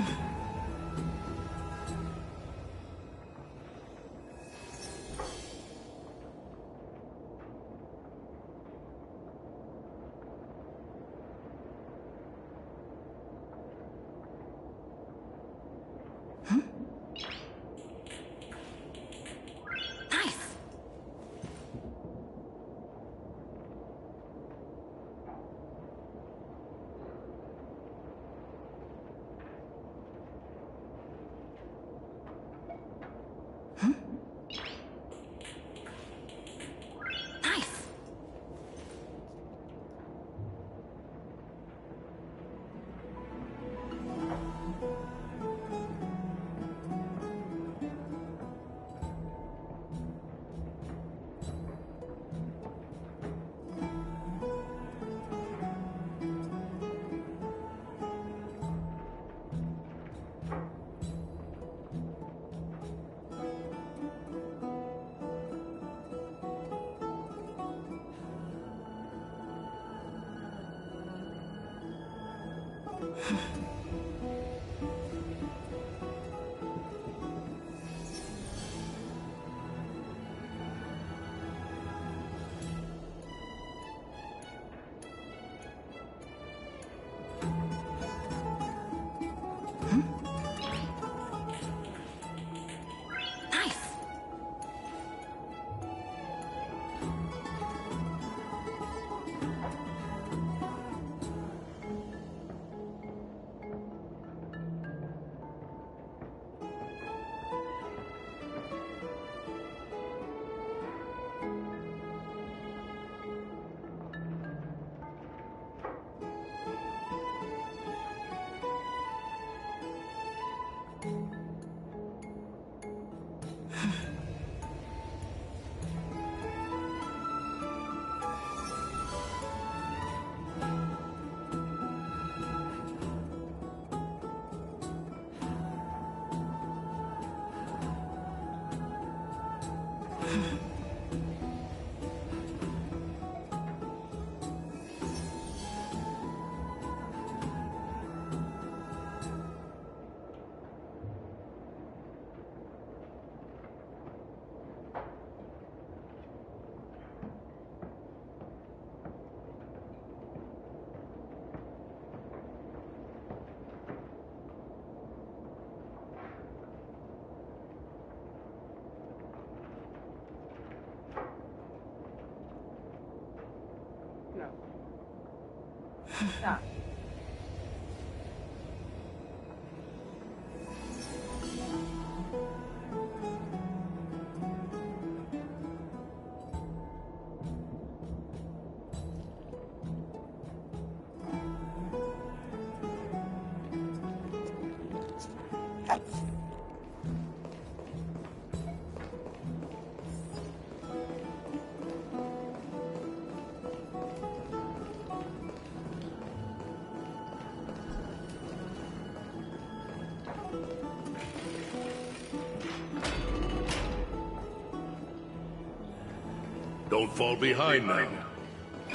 Don't fall behind now.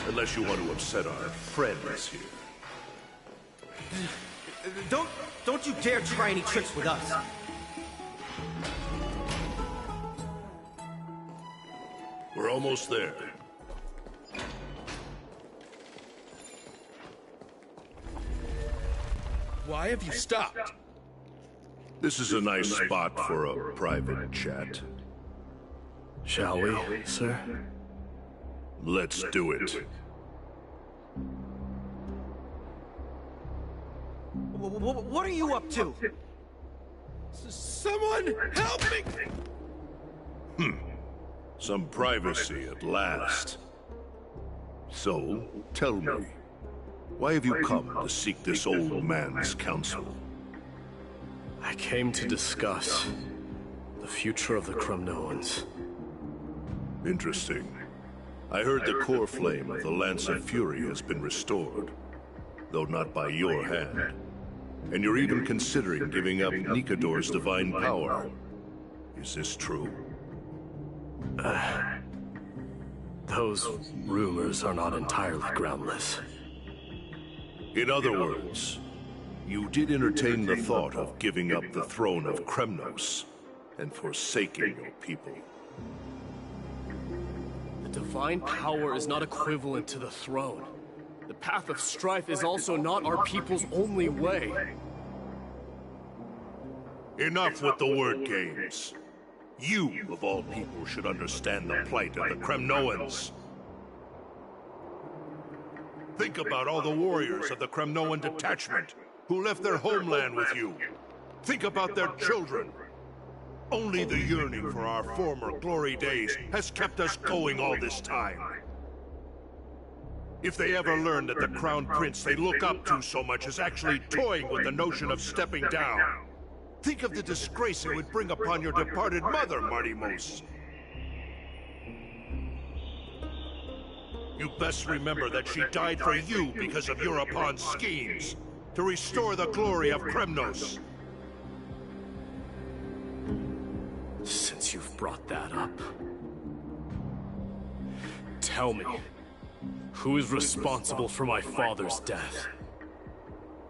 Unless you want to upset our friends here. Don't you dare try any tricks with us. We're almost there. Why have you stopped? This is a nice spot for a private chat. Shall we, sir? Let's do it. What are you up to? Someone help me! Some privacy at last. So, tell me, why have you come to seek this old man's counsel? I came to discuss the future of the Crumnoans. Interesting. I heard the core flame of the Lance of Fury has been restored, though not by your hand. And you're even considering giving up Nikador's divine power. Is this true? Those rumors are not entirely groundless. In other words, You did entertain the thought of giving up the throne of Kremnos and forsaking your people. The divine power is not equivalent to the throne. The path of strife is also not our people's only way. Enough with the word games. You, of all people, should understand the plight of the Kremnoans. Think about all the warriors of the Kremnoan detachment who left their homeland with you. Think about their children. Only the yearning for our former glory days has kept us going all this time. If they ever learn that the Crown Prince they look up to so much is actually toying with the notion of stepping down, think of the disgrace it would bring upon your departed mother, Martimos. You best remember that she died for you because of Europon's schemes, to restore the glory of Kremnos. Since you've brought that up, tell me, who is responsible for my father's death?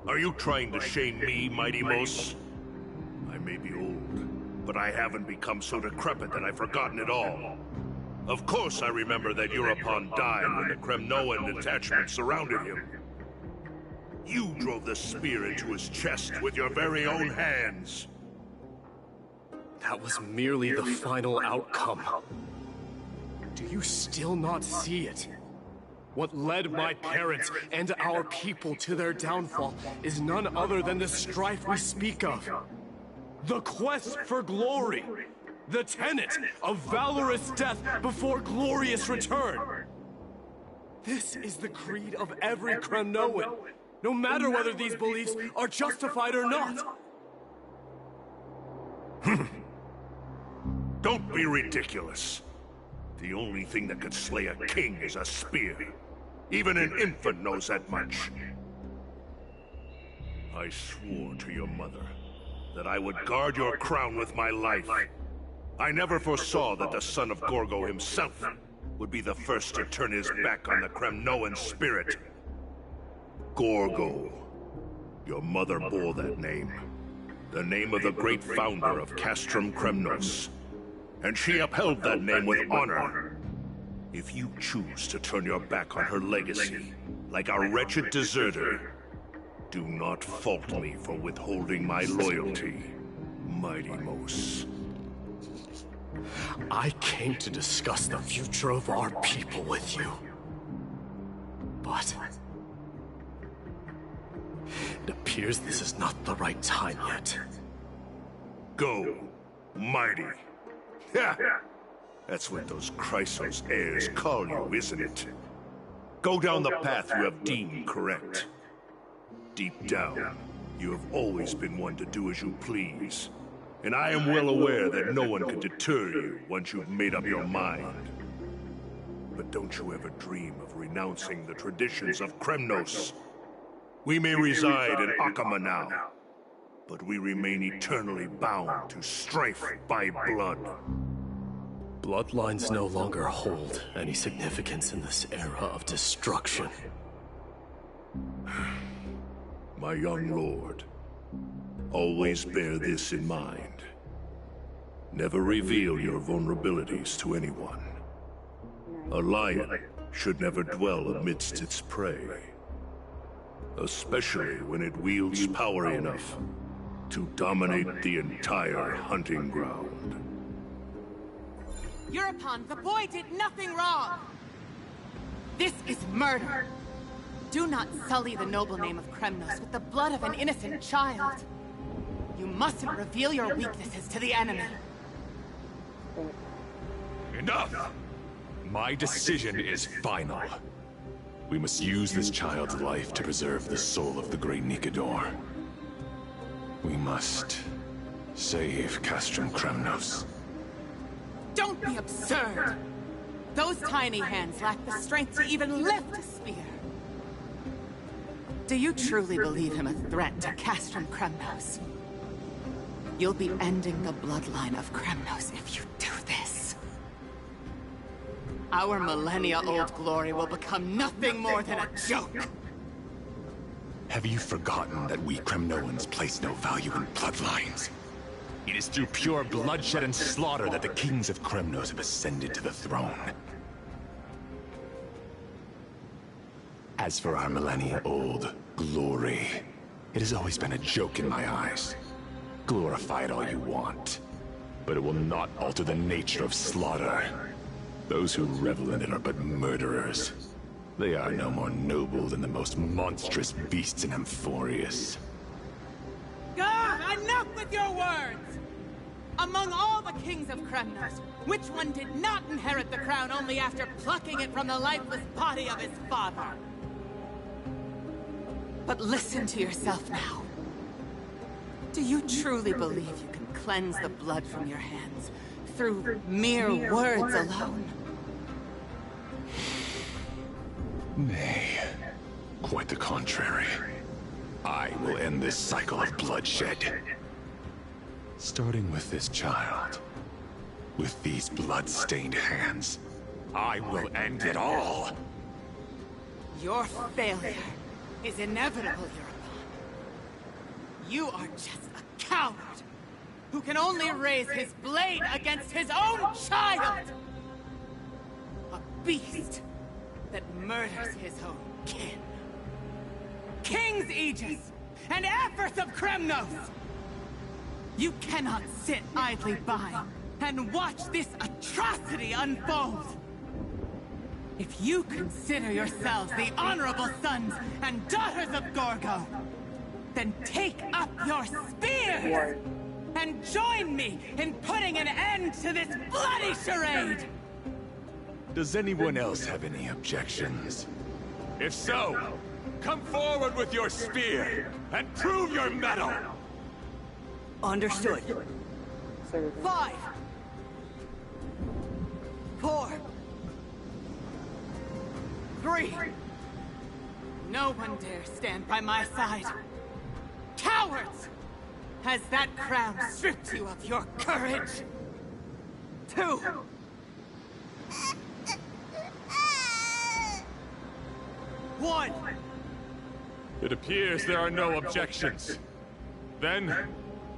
Are you trying to shame me, Martimos? I may be old, but I haven't become so decrepit that I've forgotten it all. Of course I remember that Europon died when the Kremnoan detachment surrounded him. You drove the spear into his chest with your very own hands. That was merely the final outcome. Do you still not see it? What led my parents and our people to their downfall is none other than the strife we speak of. The quest for glory. The tenet of valorous death before glorious return. This is the creed of every Kremnoan, no matter whether these beliefs are justified or not. Don't be ridiculous. The only thing that could slay a king is a spear. Even an infant knows that much. I swore to your mother that I would guard your crown with my life. I never foresaw that the son of Gorgo himself would be the first to turn his back on the Kremnoan spirit. Gorgo. Your mother bore that name. The name of the great founder of Castrum Kremnos. And she upheld that name with honor. If you choose to turn your back on her legacy, like a wretched deserter, do not fault me for withholding my loyalty, Martimos. I came to discuss the future of our people with you. But it appears this is not the right time yet. Go, mighty. Yeah, that's what those Chrysos heirs call you, isn't it? Go down the path you have deemed correct. Deep down, you have always been one to do as you please. And I am well aware that no one can deter you once you've made up your mind. But don't you ever dream of renouncing the traditions of Kremnos. We may reside in Akama now, but we remain eternally bound to strife by blood. Bloodlines no longer hold any significance in this era of destruction. My young lord, always bear this in mind. Never reveal your vulnerabilities to anyone. A lion should never dwell amidst its prey, especially when it wields power enough to dominate the entire hunting ground. Europon, the boy did nothing wrong! This is murder! Do not sully the noble name of Kremnos with the blood of an innocent child. You mustn't reveal your weaknesses to the enemy. Enough! My decision is final. We must use this child's life to preserve the soul of the great Nikador. We must save Castrum Kremnos. Don't be absurd! Those tiny hands lack the strength to even lift a spear. Do you truly believe him a threat to Castrum Kremnos? You'll be ending the bloodline of Kremnos if you do this. Our millennia-old glory will become nothing more than a joke. Have you forgotten that we Kremnoans place no value in bloodlines? It is through pure bloodshed and slaughter that the kings of Kremnos have ascended to the throne. As for our millennia-old glory, it has always been a joke in my eyes. Glorify it all you want, but it will not alter the nature of slaughter. Those who revel in it are but murderers. They are no more noble than the most monstrous beasts in Amphorius. God, enough with your words! Among all the kings of Kremnos, which one did not inherit the crown only after plucking it from the lifeless body of his father? But listen to yourself now. Do you truly believe you can cleanse the blood from your hands through mere words alone? Nay, quite the contrary. I will end this cycle of bloodshed. Starting with this child. With these blood-stained hands, I will end it all! Your failure is inevitable, Europe. You are just a coward who can only raise his blade against his own child! A beast that murders his own kin. King's Aegis and Empress of Kremnos! You cannot sit idly by and watch this atrocity unfold! If you consider yourselves the honorable sons and daughters of Gorgo, then take up your spears and join me in putting an end to this bloody charade! Does anyone else have any objections? If so, come forward with your spear and prove your mettle! Understood. 5, 4, 3. No one dare stand by my side. Cowards! Has that crown stripped you of your courage? 2. One. It appears there are no objections. Then,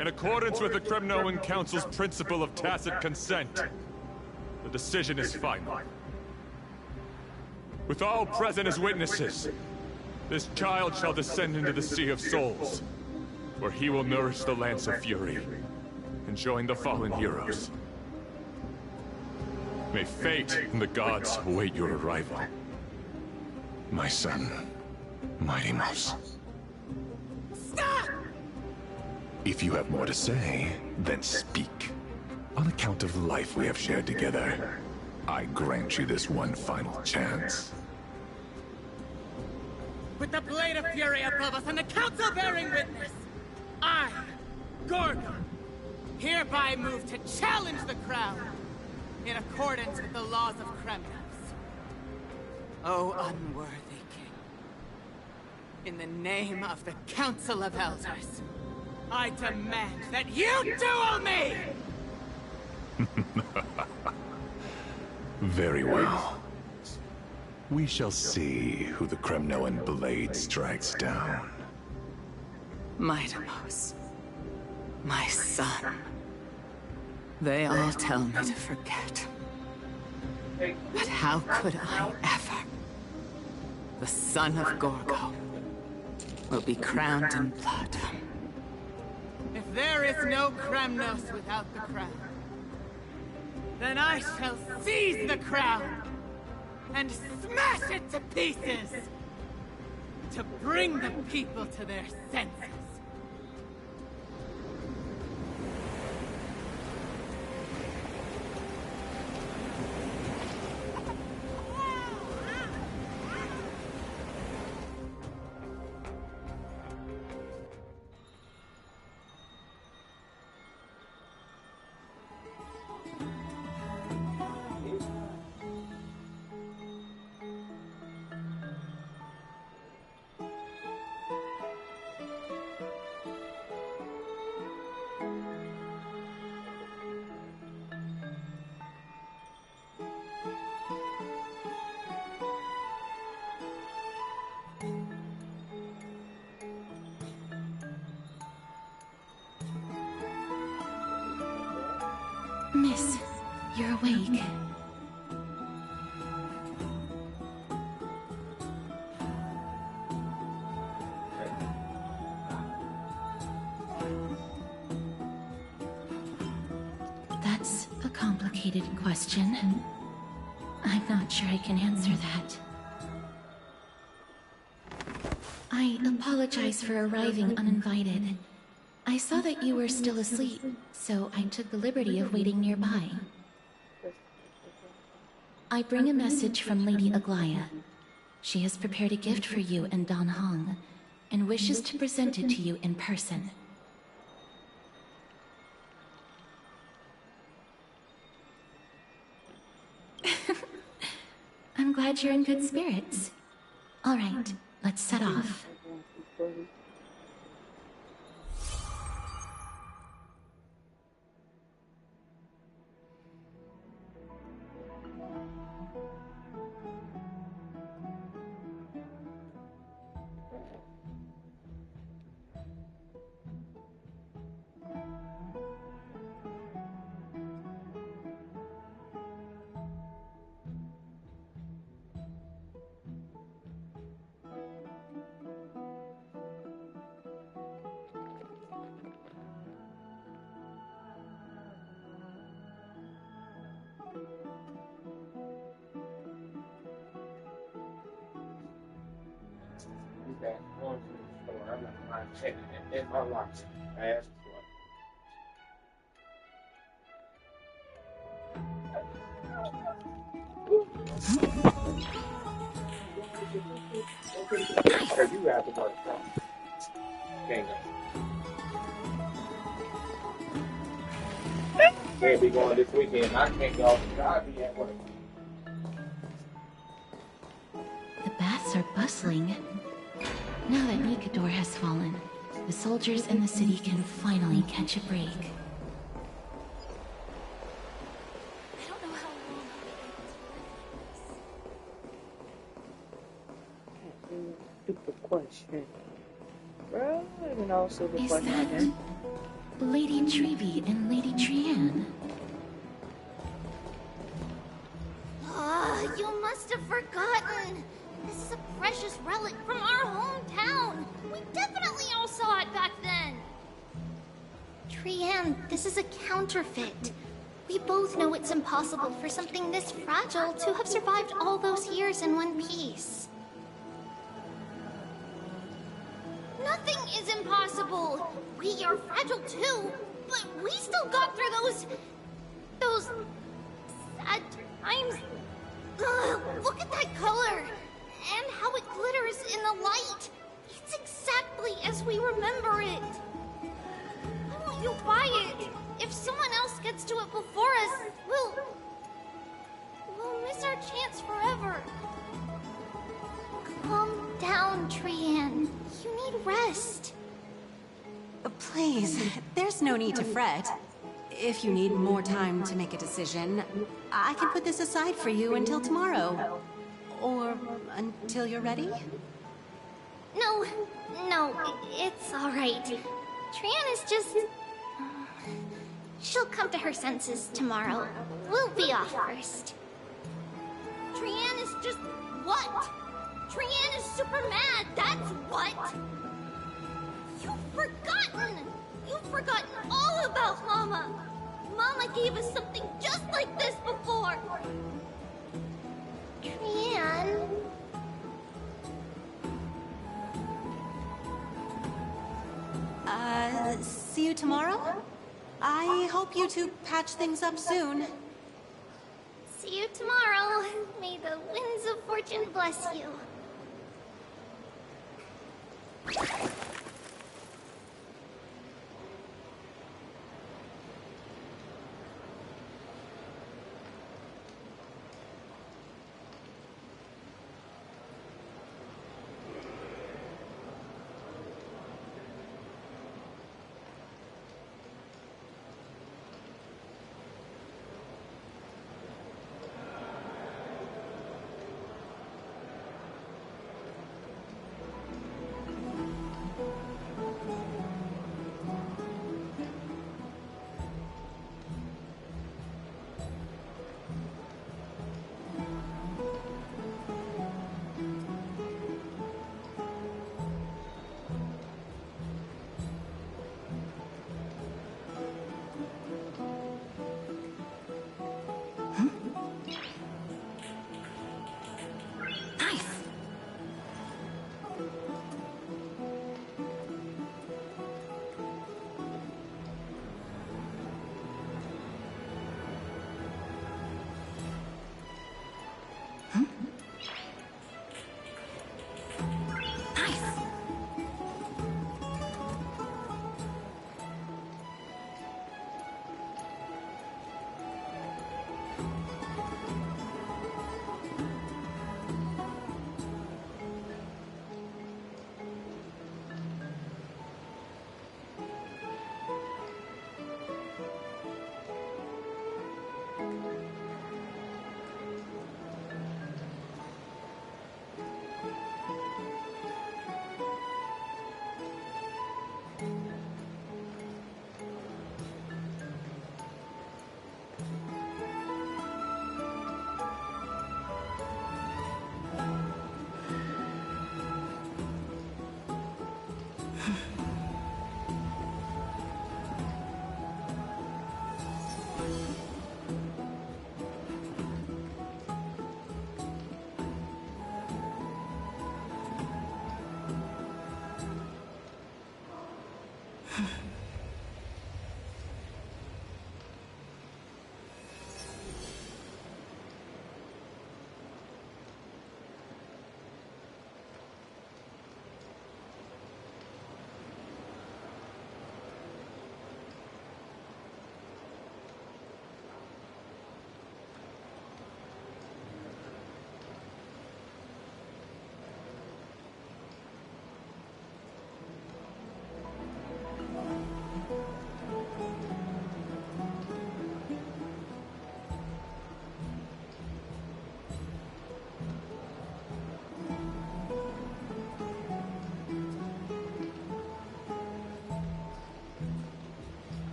in accordance with the Kremnoan Council's principle of tacit consent, the decision is final. With all present as witnesses, this child shall descend into the Sea of Souls, where he will nourish the Lance of Fury and join the fallen heroes. May fate and the gods await your arrival. My son, Mighty-Mos. Stop! If you have more to say, then speak. On account of the life we have shared together, I grant you this one final chance. With the Blade of Fury above us and the Council bearing witness, I, Gorgo, hereby move to challenge the crown in accordance with the laws of Kremnos. O unworthy king, in the name of the Council of Elders, I demand that you duel me! Very well. We shall see who the Kremnoan blade strikes down. Mighty-Mos, my son. They all tell me to forget. But how could I ever? The son of Gorgo will be crowned in blood. If there is no Kremnos without the crown, then I shall seize the crown and smash it to pieces to bring the people to their senses. Miss, you're awake. That's a complicated question. I'm not sure I can answer that. I apologize for arriving uninvited. I saw that you were still asleep, so I took the liberty of waiting nearby. I bring a message from Lady Aglaya. She has prepared a gift for you and Dan Hong, and wishes to present it to you in person. I'm glad you're in good spirits. All right, let's set off. Back going to the store. I'm not mind checking it in my locker. I asked for it. You have to work. Can't go. Can't be going this weekend. I can't go. I'll be at work. The baths are bustling. Now that Nikador has fallen, the soldiers in the city can finally catch a break. I don't know how long Stupid question. Bro, I don't know. Stupid Is question that again. Lady Trevi and Lady Trianne? You must have forgotten. This is a precious relic from our hometown. We definitely all saw it back then. Trianne, this is a counterfeit. We both know it's impossible for something this fragile to have survived all those years in one piece. Nothing is impossible. We are fragile too, but we still got through those sad times. Ugh, look at that color, and how it glitters in the light. It's exactly as we remember it. I want you to buy it. If someone else gets to it before us, we'll miss our chance forever. Calm down, Trianne. You need rest. Please, there's no need to fret. If you need more time to make a decision, I can put this aside for you until tomorrow. Or until you're ready? No, it's all right. Trianne is just... She'll come to her senses tomorrow. We'll be off first. Trianne is just... what? Trianne is super mad, that's what! You've forgotten all about Mama! Mama gave us something just like this before! Trianne... See you tomorrow? I hope you two patch things up soon. See you tomorrow. May the winds of fortune bless you.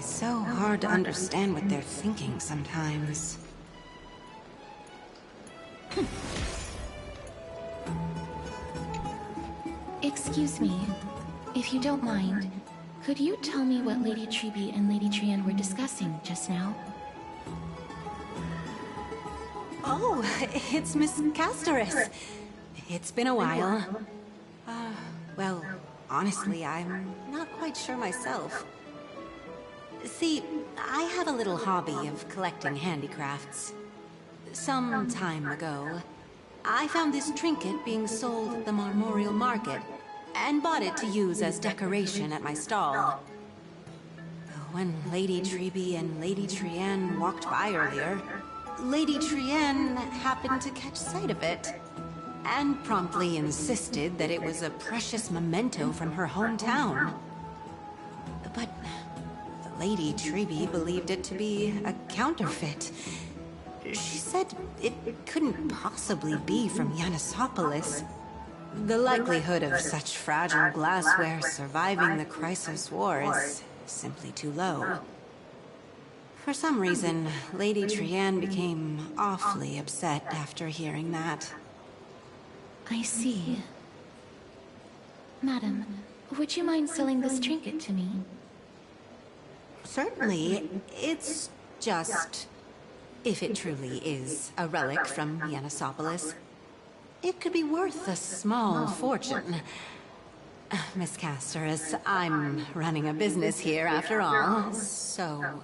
It's so hard to understand what they're thinking sometimes. Excuse me, if you don't mind, could you tell me what Lady Treby and Lady Trienne were discussing just now? Oh, it's Miss Casterus. It's been a while. Well, honestly, I'm not quite sure myself. See, I have a little hobby of collecting handicrafts. Some time ago, I found this trinket being sold at the Memorial Market, and bought it to use as decoration at my stall. When Lady Treby and Lady Trienne walked by earlier, Lady Trienne happened to catch sight of it, and promptly insisted that it was a precious memento from her hometown. But Lady Treby believed it to be a counterfeit. She said it couldn't possibly be from Yanisopolis. The likelihood of such fragile glassware surviving the Chrysos War is simply too low. For some reason, Lady Trienne became awfully upset after hearing that. I see. Madam, would you mind selling this trinket to me? Certainly. It's just... if it truly is a relic from Yanisopolis, it could be worth a small fortune. Miss Casterus, I'm running a business here after all, so...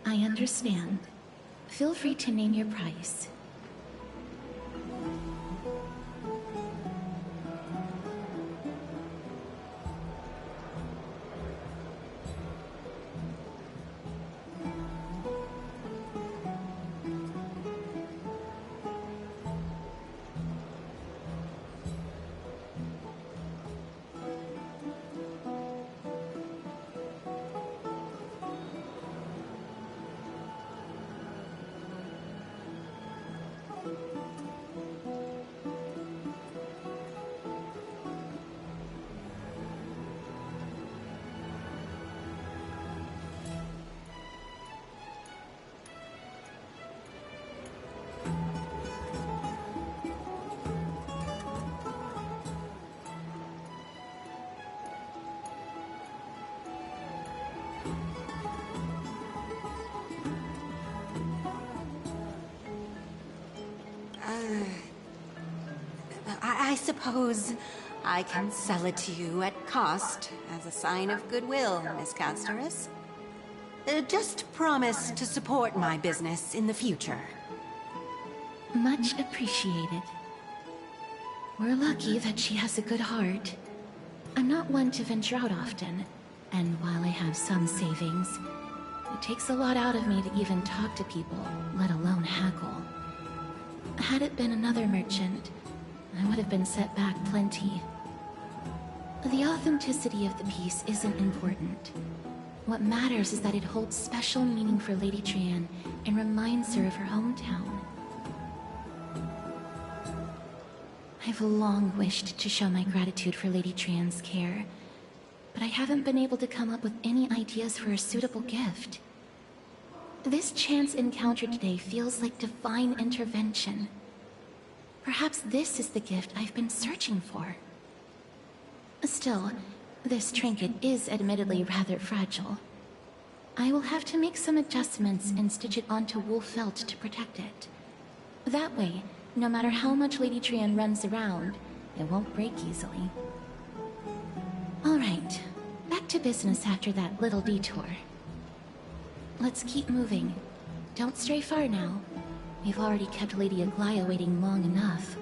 I understand. Feel free to name your price. I suppose I can sell it to you at cost as a sign of goodwill, Miss Castoris. Just promise to support my business in the future. Much appreciated. We're lucky that she has a good heart. I'm not one to venture out often, and while I have some savings, it takes a lot out of me to even talk to people, let alone haggle. Had it been another merchant, I would have been set back plenty. The authenticity of the piece isn't important. What matters is that it holds special meaning for Lady Trian and reminds her of her hometown. I've long wished to show my gratitude for Lady Trian's care, but I haven't been able to come up with any ideas for a suitable gift. This chance encounter today feels like divine intervention. Perhaps this is the gift I've been searching for. Still, this trinket is admittedly rather fragile. I will have to make some adjustments and stitch it onto wool felt to protect it. That way, no matter how much Lady Trian runs around, it won't break easily. Alright, back to business after that little detour. Let's keep moving. Don't stray far now. We've already kept Lady Aglaia waiting long enough.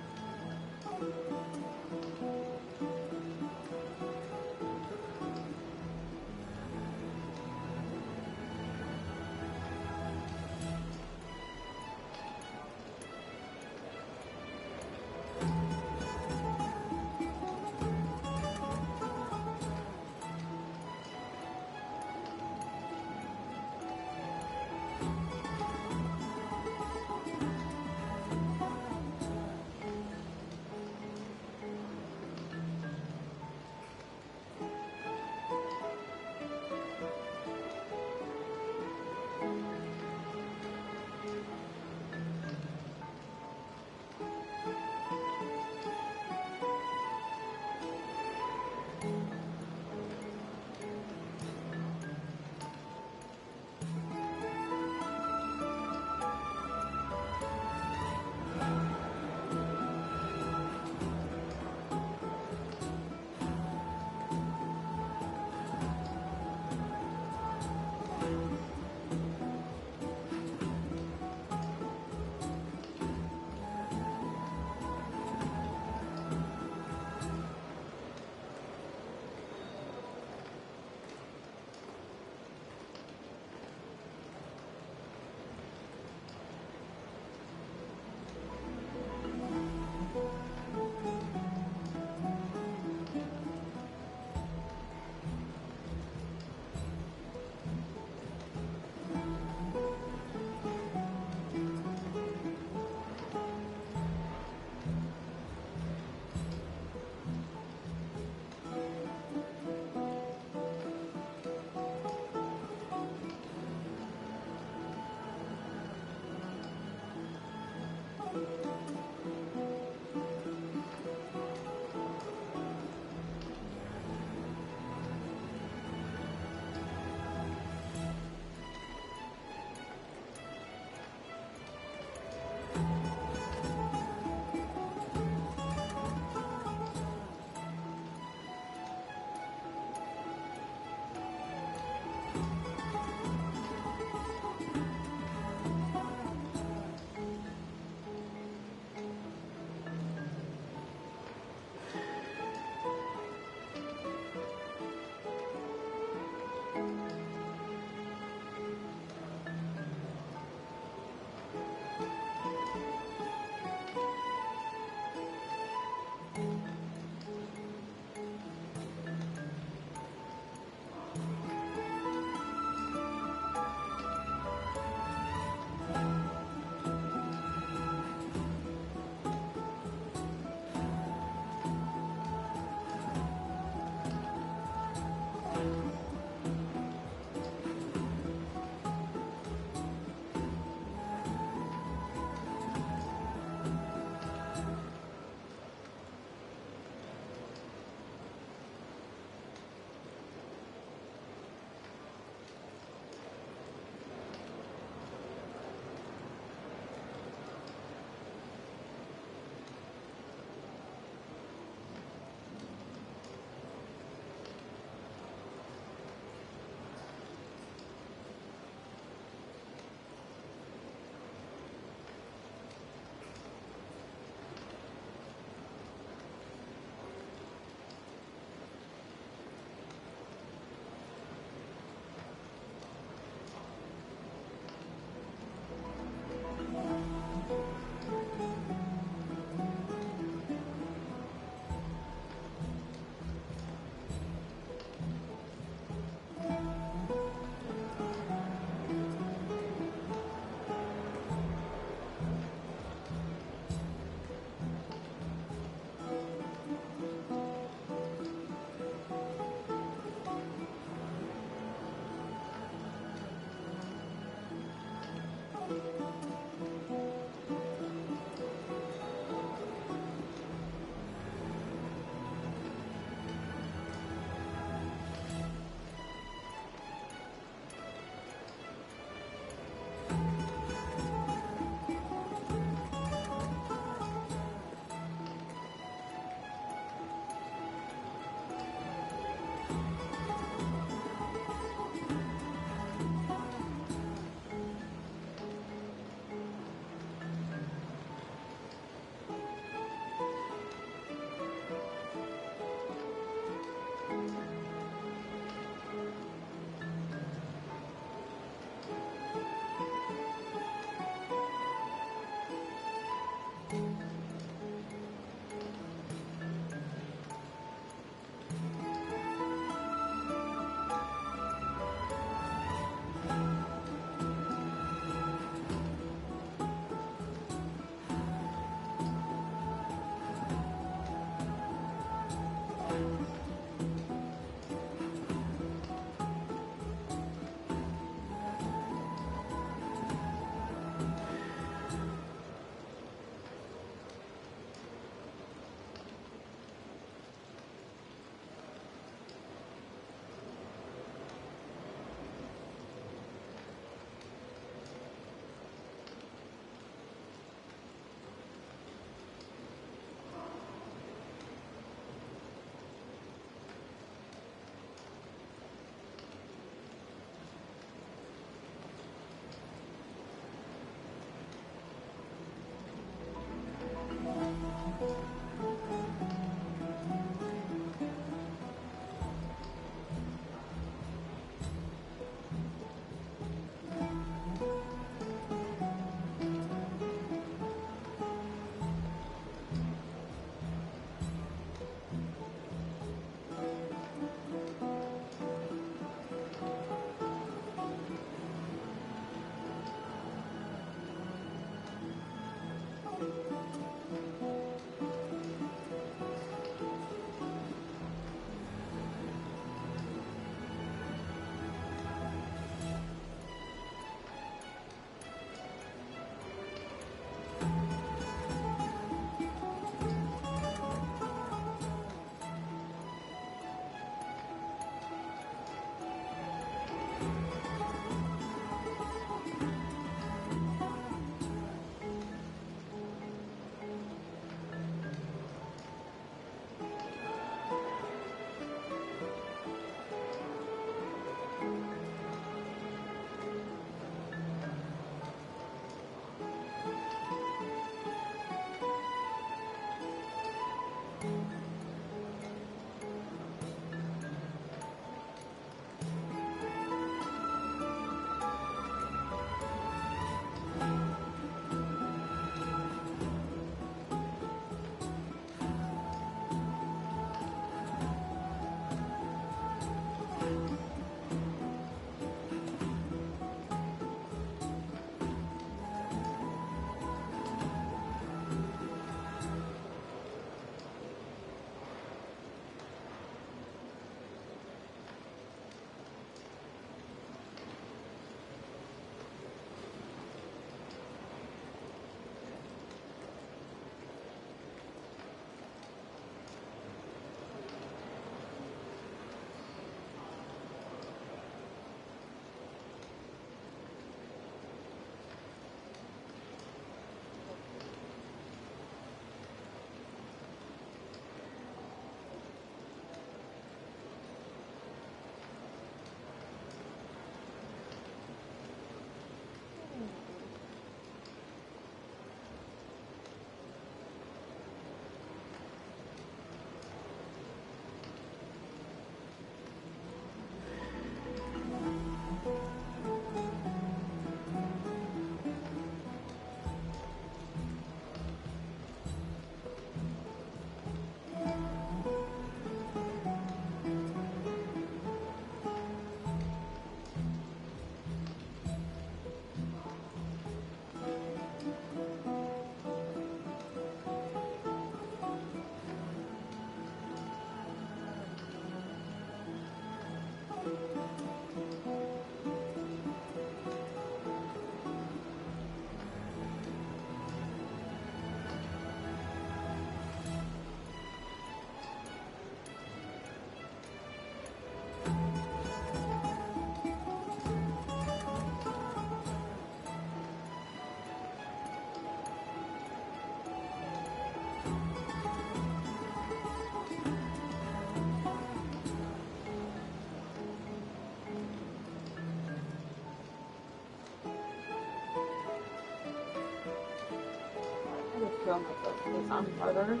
tell myself because I'm murdering.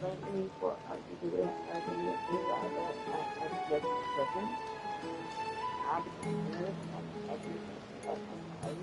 Don't need for I can do this, I can do that, I just listen. I'm serious about everything of my life.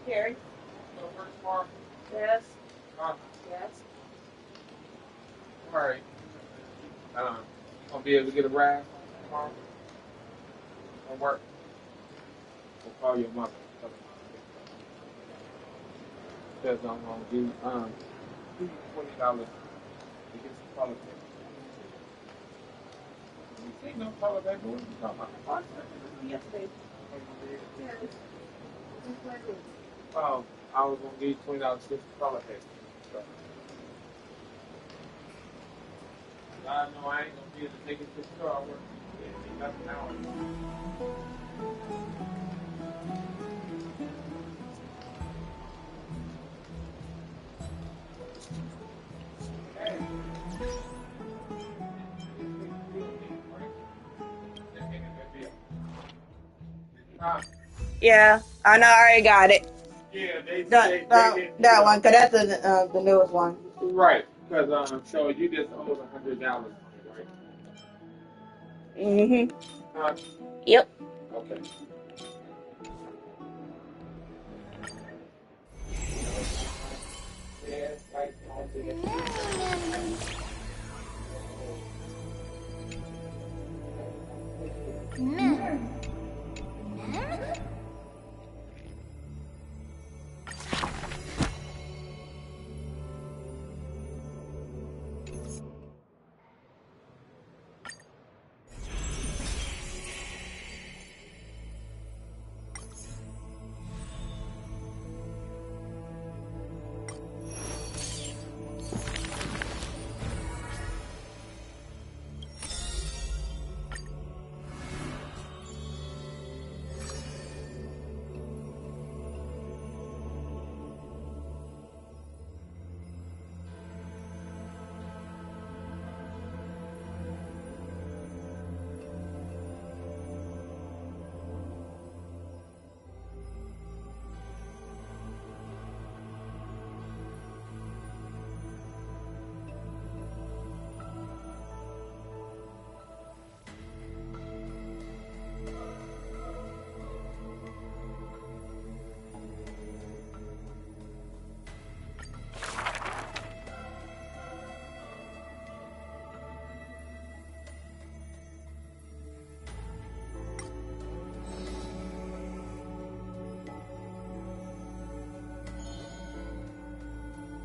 Carrie? Go work tomorrow? Yes. Yes. Alright. You gonna be able to get a ride tomorrow? From work? We'll call your mother. Because I'm gonna give you $20 to get some toilet paper. You see no toilet paper? What are you talking about? Yesterday. Oh, I was gonna give you $20 to get some toilet paper. So. I know I ain't gonna be able to take it to the store. I work. That's an hour. Yeah, I know. I already got it. Yeah, That one, cause that's the newest one. Right, because so you just owed $100 on it, right? Yep. Okay.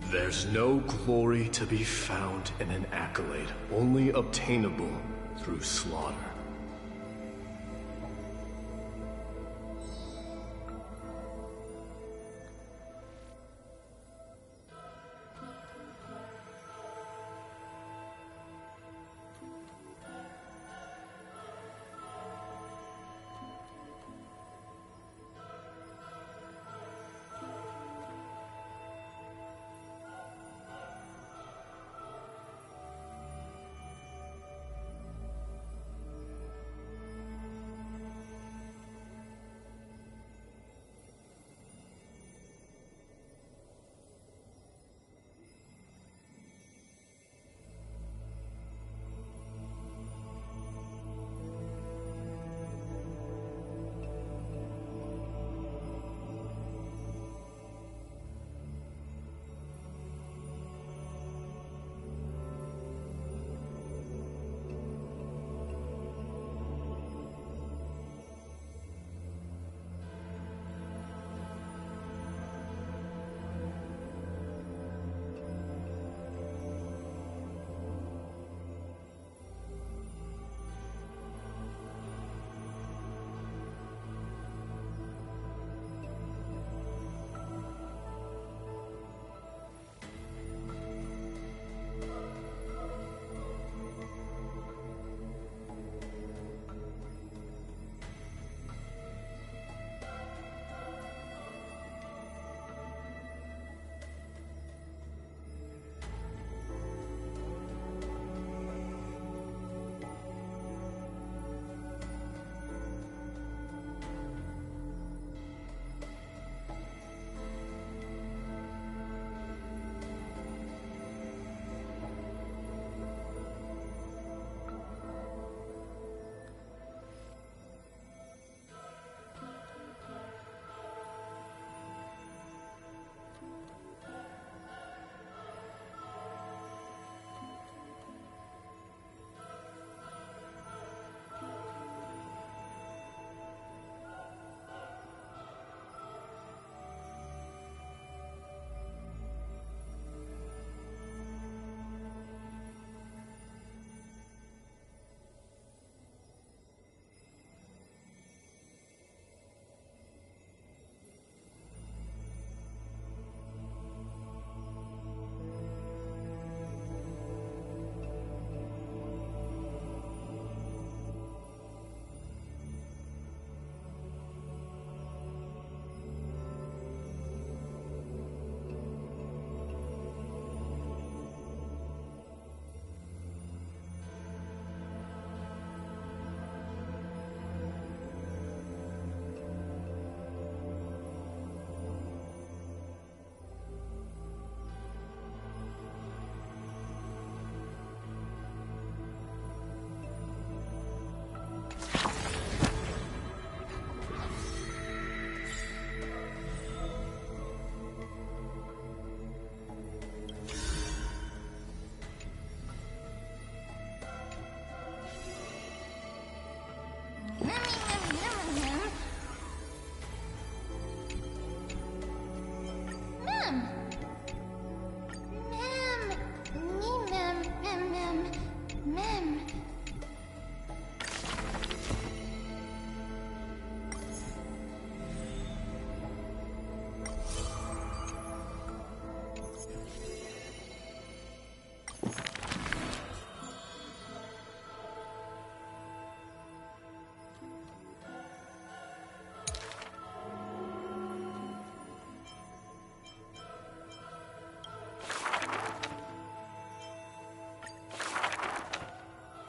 There's no glory to be found in an accolade, only obtainable through slaughter.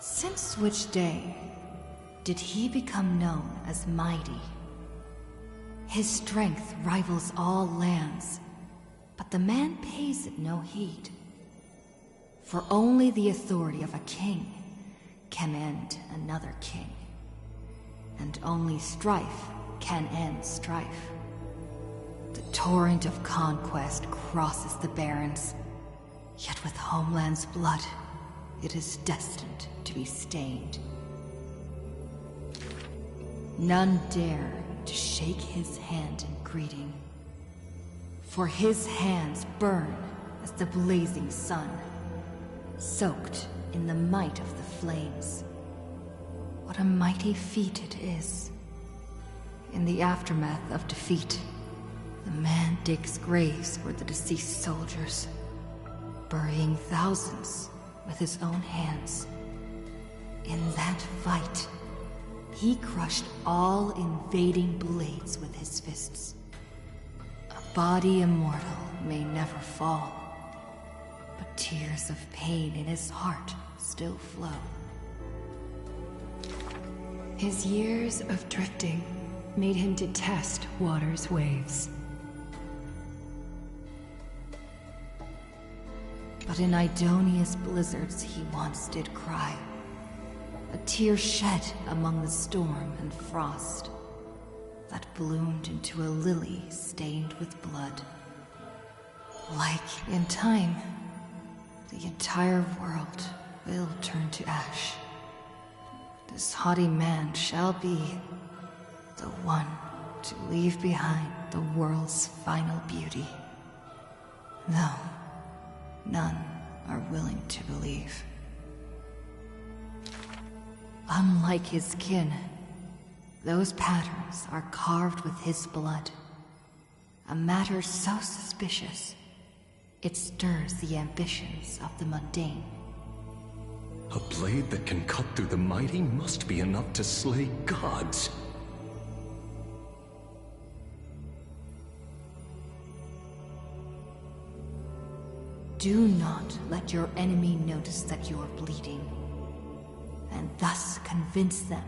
Since which day did he become known as mighty? His strength rivals all lands, but the man pays it no heed. For only the authority of a king can end another king, and only strife can end strife. The torrent of conquest crosses the barrens, yet with Homeland's blood, it is destined to be stained. None dare to shake his hand in greeting, for his hands burn as the blazing sun, soaked in the might of the flames. What a mighty feat it is. In the aftermath of defeat, the man digs graves for the deceased soldiers, burying thousands with his own hands. In that fight, he crushed all invading blades with his fists. A body immortal may never fall, but tears of pain in his heart still flow. His years of drifting made him detest water's waves. But in Idonia's blizzards he once did cry, a tear shed among the storm and frost that bloomed into a lily stained with blood. Like in time, the entire world will turn to ash. This haughty man shall be the one to leave behind the world's final beauty. Though none are willing to believe. Unlike his kin, those patterns are carved with his blood. A matter so suspicious, it stirs the ambitions of the mundane. A blade that can cut through the mighty must be enough to slay gods. Do not let your enemy notice that you are bleeding, and thus convince them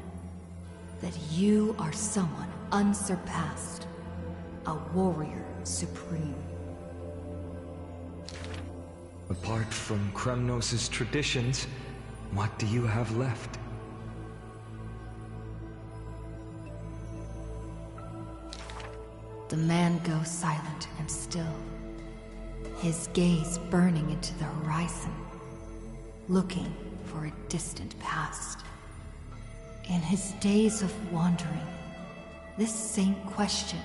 that you are someone unsurpassed, a warrior supreme. Apart from Kremnos' traditions, what do you have left? The man goes silent and still, his gaze burning into the horizon, looking for a distant past. In his days of wandering, this same question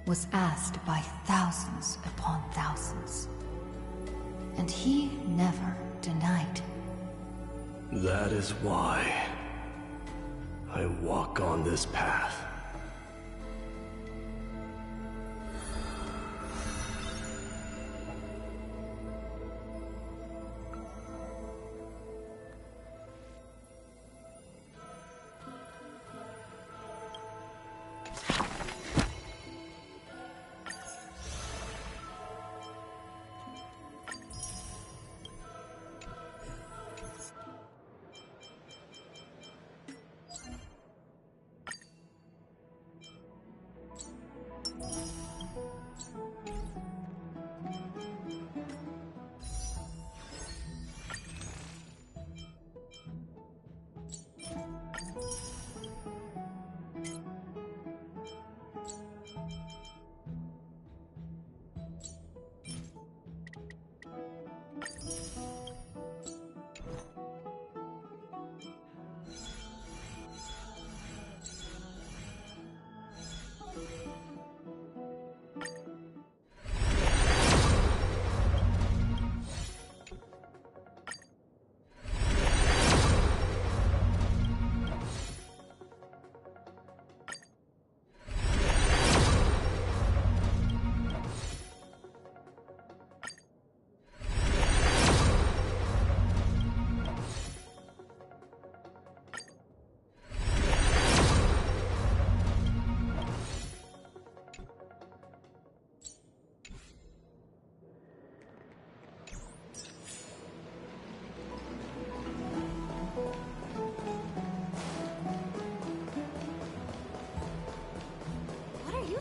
was asked by thousands upon thousands, and he never denied. That is why I walk on this path.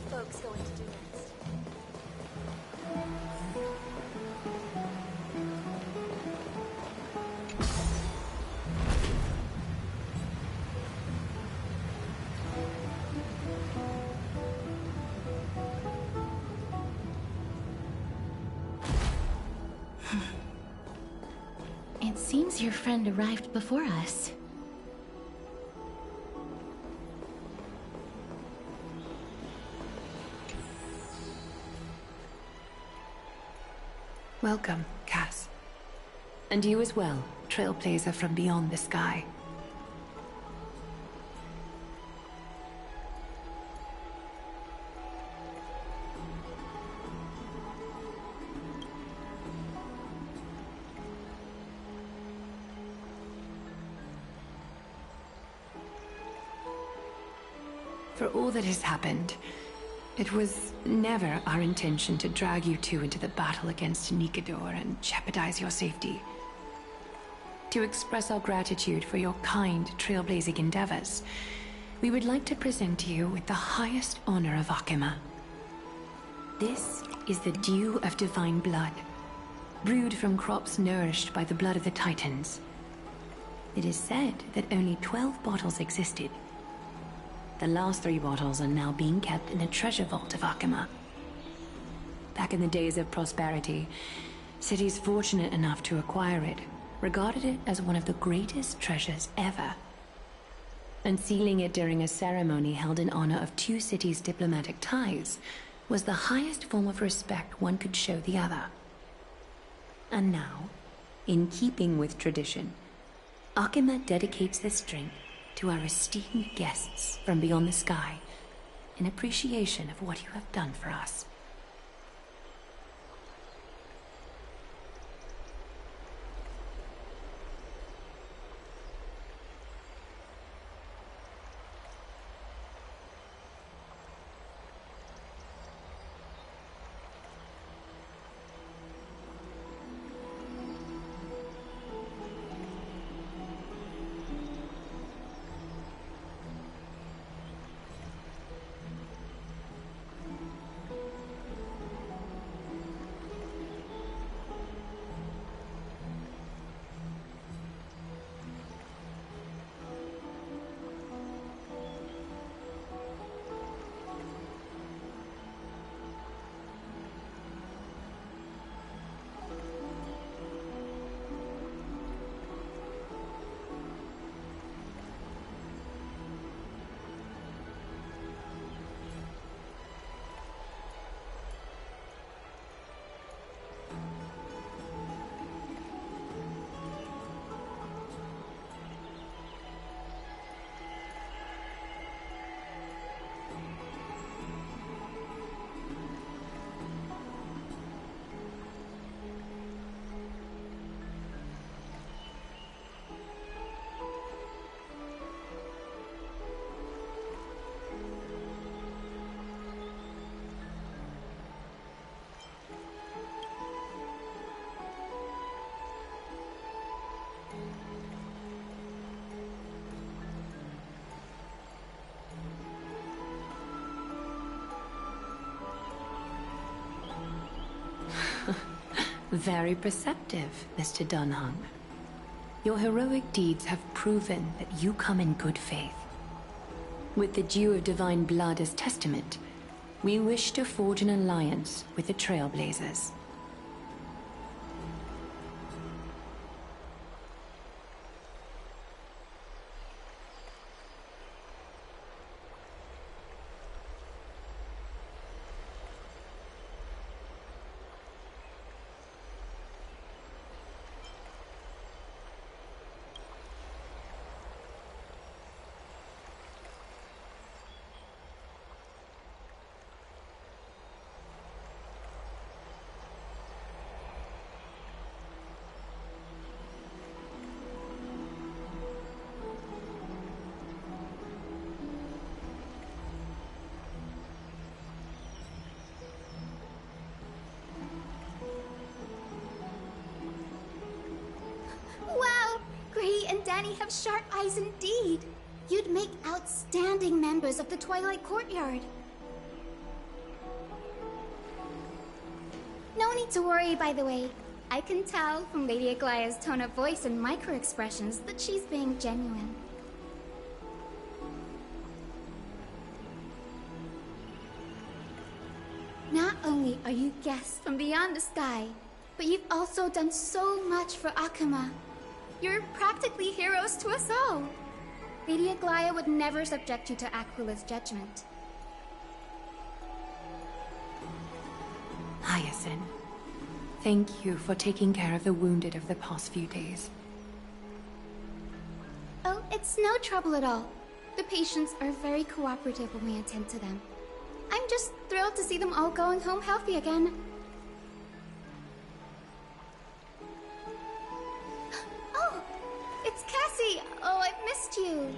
Folks going to do next? It seems your friend arrived before us. Welcome, Cass. And you as well, trailblazer from beyond the sky. For all that has happened, it was never our intention to drag you two into the battle against Nikador and jeopardize your safety. To express our gratitude for your kind, trailblazing endeavors, we would like to present you with the highest honor of Akima. This is the Dew of Divine Blood, brewed from crops nourished by the blood of the Titans. It is said that only 12 bottles existed. The last 3 bottles are now being kept in the treasure vault of Akima. Back in the days of prosperity, cities fortunate enough to acquire it regarded it as one of the greatest treasures ever. Unsealing it during a ceremony held in honor of 2 cities' diplomatic ties was the highest form of respect one could show the other. And now, in keeping with tradition, Akima dedicates this drink to our esteemed guests from beyond the sky, in appreciation of what you have done for us. Very perceptive, Mr. Dunhung. Your heroic deeds have proven that you come in good faith. With the Dew of Divine Blood as testament, we wish to forge an alliance with the Trailblazers. Danny have sharp eyes indeed. You'd make outstanding members of the Twilight Courtyard. No need to worry, by the way. I can tell from Lady Aglaya's tone of voice and micro-expressions that she's being genuine. Not only are you guests from beyond the sky, but you've also done so much for Akima. You're practically heroes to us all. Lady Aglaya would never subject you to Aquila's judgment. Hyacinth, Thank you for taking care of the wounded of the past few days. Oh, it's no trouble at all. The patients are very cooperative when we attend to them. I'm just thrilled to see them all going home healthy again. Oh, it's Cassie! Oh, I've missed you.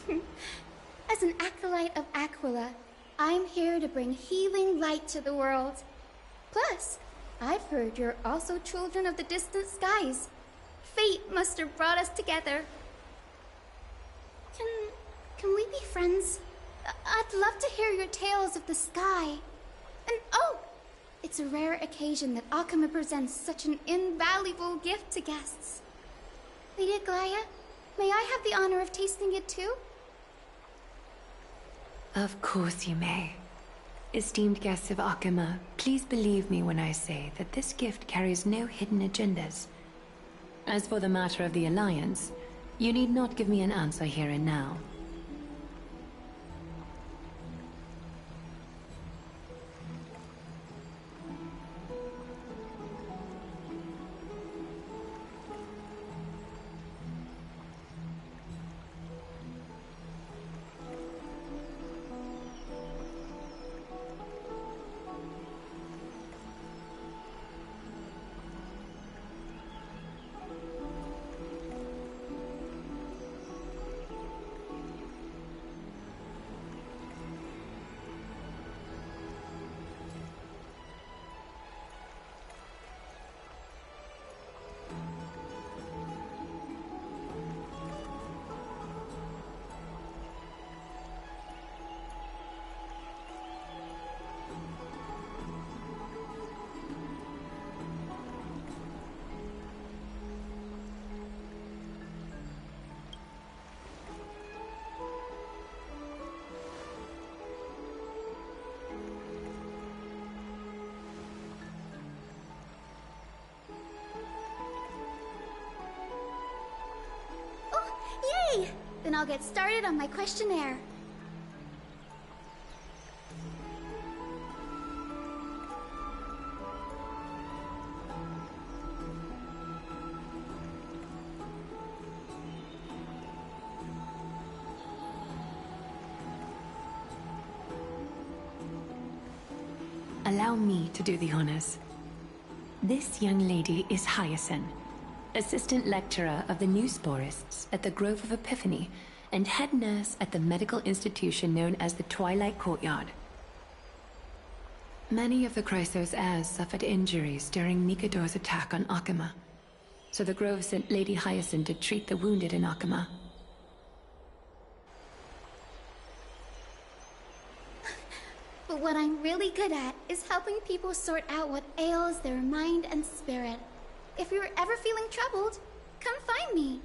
As an acolyte of Aquila, I'm here to bring healing light to the world. Plus, I've heard you're also children of the distant skies. Fate must have brought us together. Can we be friends? I'd love to hear your tales of the sky. And oh, it's a rare occasion that Akama presents such an invaluable gift to guests. Lady Aglaya, may I have the honor of tasting it too? Of course you may. Esteemed guests of Akama, please believe me when I say that this gift carries no hidden agendas. As for the matter of the Alliance, you need not give me an answer here and now. Yay! Then I'll get started on my questionnaire. Allow me to do the honors. This young lady is Hyacinth, assistant lecturer of the new sporists at the Grove of Epiphany and head nurse at the medical institution known as the Twilight Courtyard. Many of the Chrysos heirs suffered injuries during Nikador's attack on Akama, so the Grove sent Lady Hyacinth to treat the wounded in Akama. But what I'm really good at is helping people sort out what ails their mind and spirit. If you're ever feeling troubled, come find me.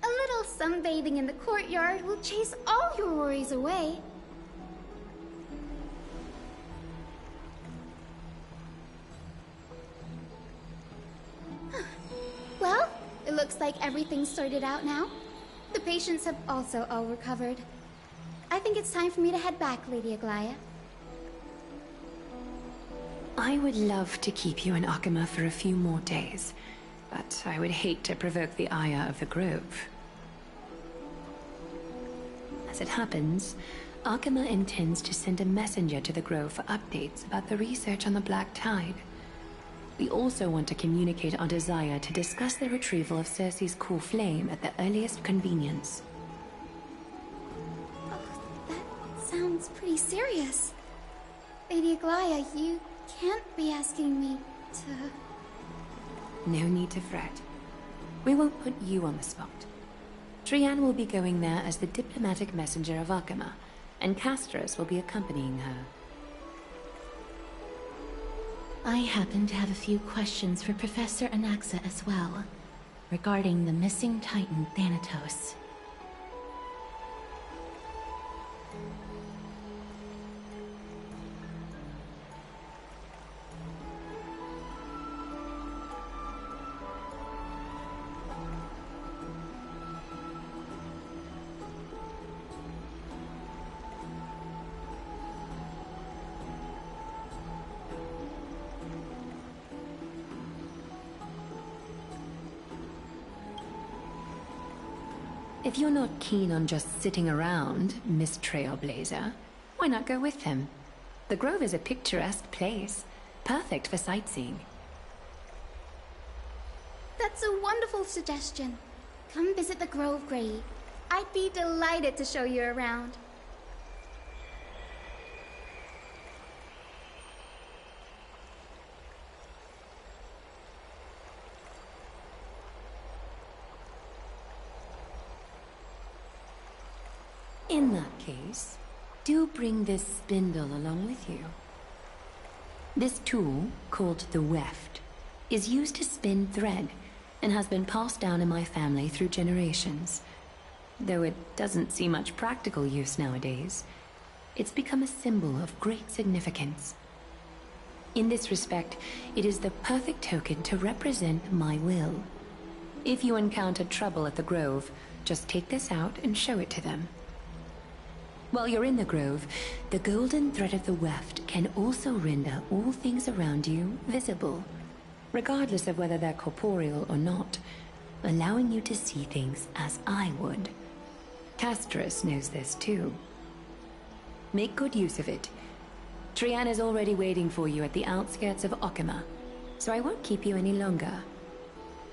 A little sunbathing in the courtyard will chase all your worries away. Well, it looks like everything's sorted out now. The patients have also all recovered. I think it's time for me to head back, Lady Aglaya. I would love to keep you in Akama for a few more days, but I would hate to provoke the ire of the Grove. As it happens, Akama intends to send a messenger to the Grove for updates about the research on the Black Tide. We also want to communicate our desire to discuss the retrieval of Circe's core flame at the earliest convenience. Oh, that sounds pretty serious. Lady Aglaya, you can't be asking me to... No need to fret. We won't put you on the spot. Trianne will be going there as the diplomatic messenger of Akama, and Castorus will be accompanying her. I happen to have a few questions for Professor Anaxa as well, regarding the missing Titan Thanatos. If you're not keen on just sitting around, Miss Trailblazer, why not go with him? The Grove is a picturesque place, perfect for sightseeing. That's a wonderful suggestion. Come visit the Grove, Grey. I'd be delighted to show you around. In that case, do bring this spindle along with you. This tool, called the weft, is used to spin thread and has been passed down in my family through generations. Though it doesn't see much practical use nowadays, it's become a symbol of great significance. In this respect, it is the perfect token to represent my will. If you encounter trouble at the Grove, just take this out and show it to them. While you're in the Grove, the golden thread of the weft can also render all things around you visible, regardless of whether they're corporeal or not, allowing you to see things as I would. Castorus knows this too. Make good use of it. Trian is already waiting for you at the outskirts of Okima, so I won't keep you any longer.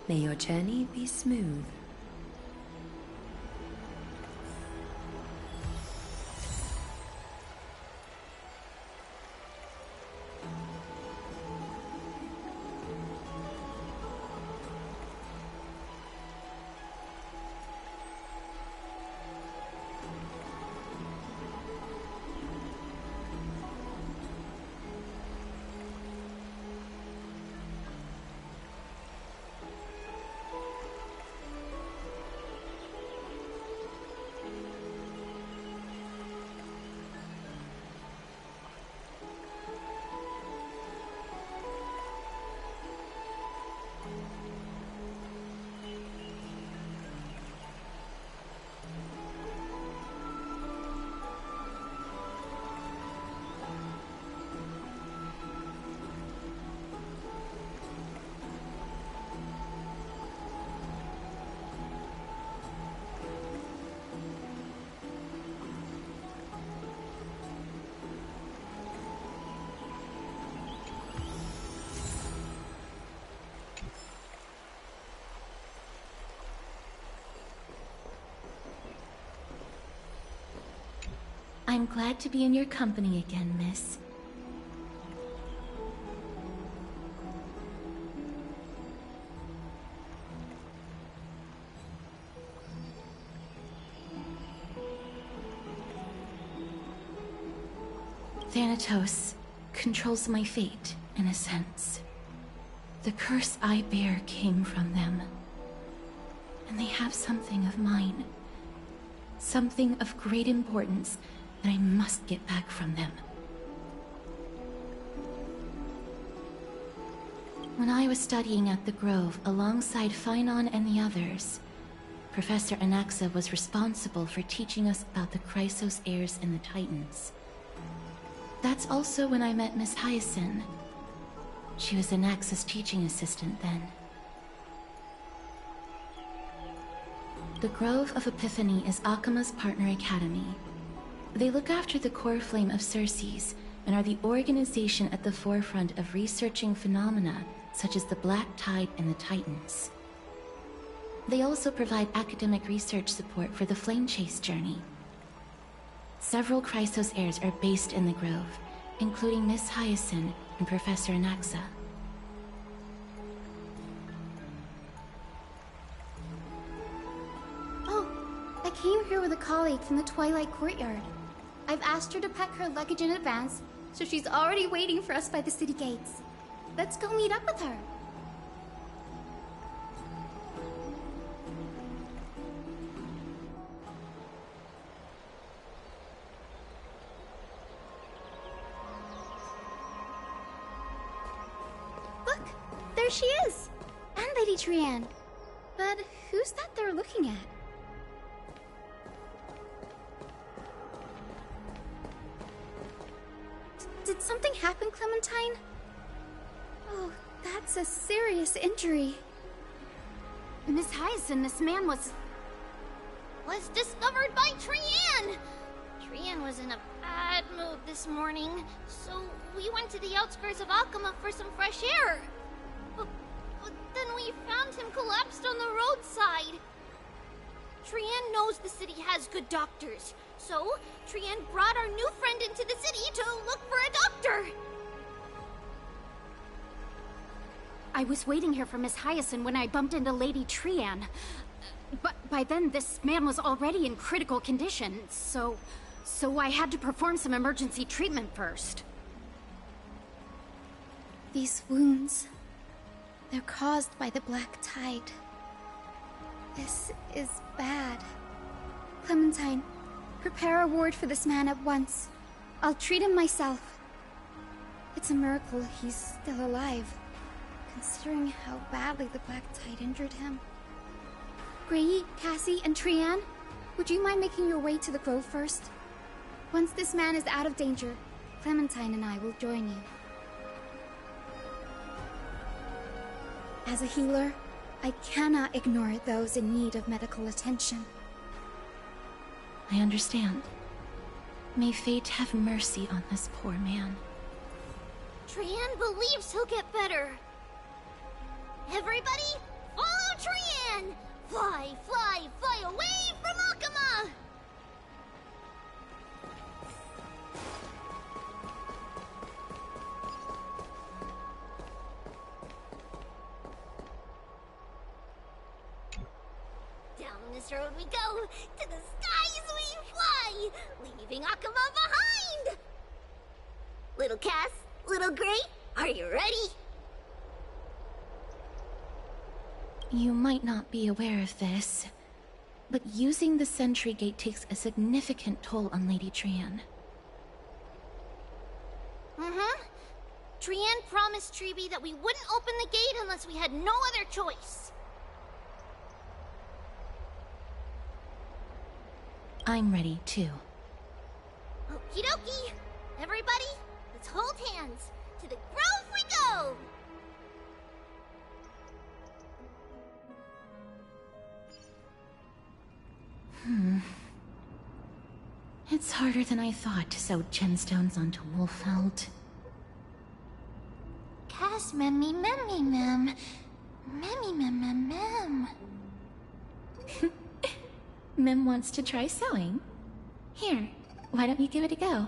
May your journey be smooth. I'm glad to be in your company again, miss. Thanatos controls my fate, in a sense. The curse I bear came from them. And they have something of mine. Something of great importance that I must get back from them. When I was studying at the Grove alongside Phainon and the others, Professor Anaxa was responsible for teaching us about the Chrysos heirs and the Titans. That's also when I met Miss Hyacinth. She was Anaxa's teaching assistant then. The Grove of Epiphany is Akima's partner academy. They look after the core flame of Circes and are the organization at the forefront of researching phenomena such as the Black Tide and the Titans. They also provide academic research support for the Flame Chase journey. Several Chrysos heirs are based in the Grove, including Miss Hyacinth and Professor Anaxa. Oh, I came here with a colleague from the Twilight Courtyard. I've asked her to pack her luggage in advance, so she's already waiting for us by the city gates. Let's go meet up with her. Look, there she is! And Lady Trian. But who's that they're looking at? Did something happen, Clementine? Oh, that's a serious injury. Miss Hyacinth, this man was discovered by Trian! Trian was in a bad mood this morning, so we went to the outskirts of Akama for some fresh air. But then we found him collapsed on the roadside. Trian knows the city has good doctors. So, Trian brought our new friend into the city to look for a doctor. I was waiting here for Miss Hyacinth when I bumped into Lady Trian. But by then, this man was already in critical condition, so I had to perform some emergency treatment first. These wounds, they're caused by the black tide. This is bad. Clementine, prepare a ward for this man at once. I'll treat him myself. It's a miracle he's still alive, considering how badly the black tide injured him. Gray, Cassie, and Trian, would you mind making your way to the grove first? Once this man is out of danger, Clementine and I will join you. As a healer, I cannot ignore those in need of medical attention. I understand. May fate have mercy on this poor man. Trian believes he'll get better. Everybody, follow Trian! Fly, fly, fly away from Akama! Down this road we go, to the skies we fly, leaving Akama behind! Little Cass, little Gray, are you ready? You might not be aware of this, but using the sentry gate takes a significant toll on Lady Trian. Trian promised Treeby that we wouldn't open the gate unless we had no other choice. I'm ready, too. Okie dokie! Everybody, let's hold hands. To the grove we go! It's harder than I thought to sew gemstones onto Wolfeld. Cass, memmy, memmy, mem. Memmy, mem, mem, mem. Mem wants to try sewing. Here, why don't you give it a go?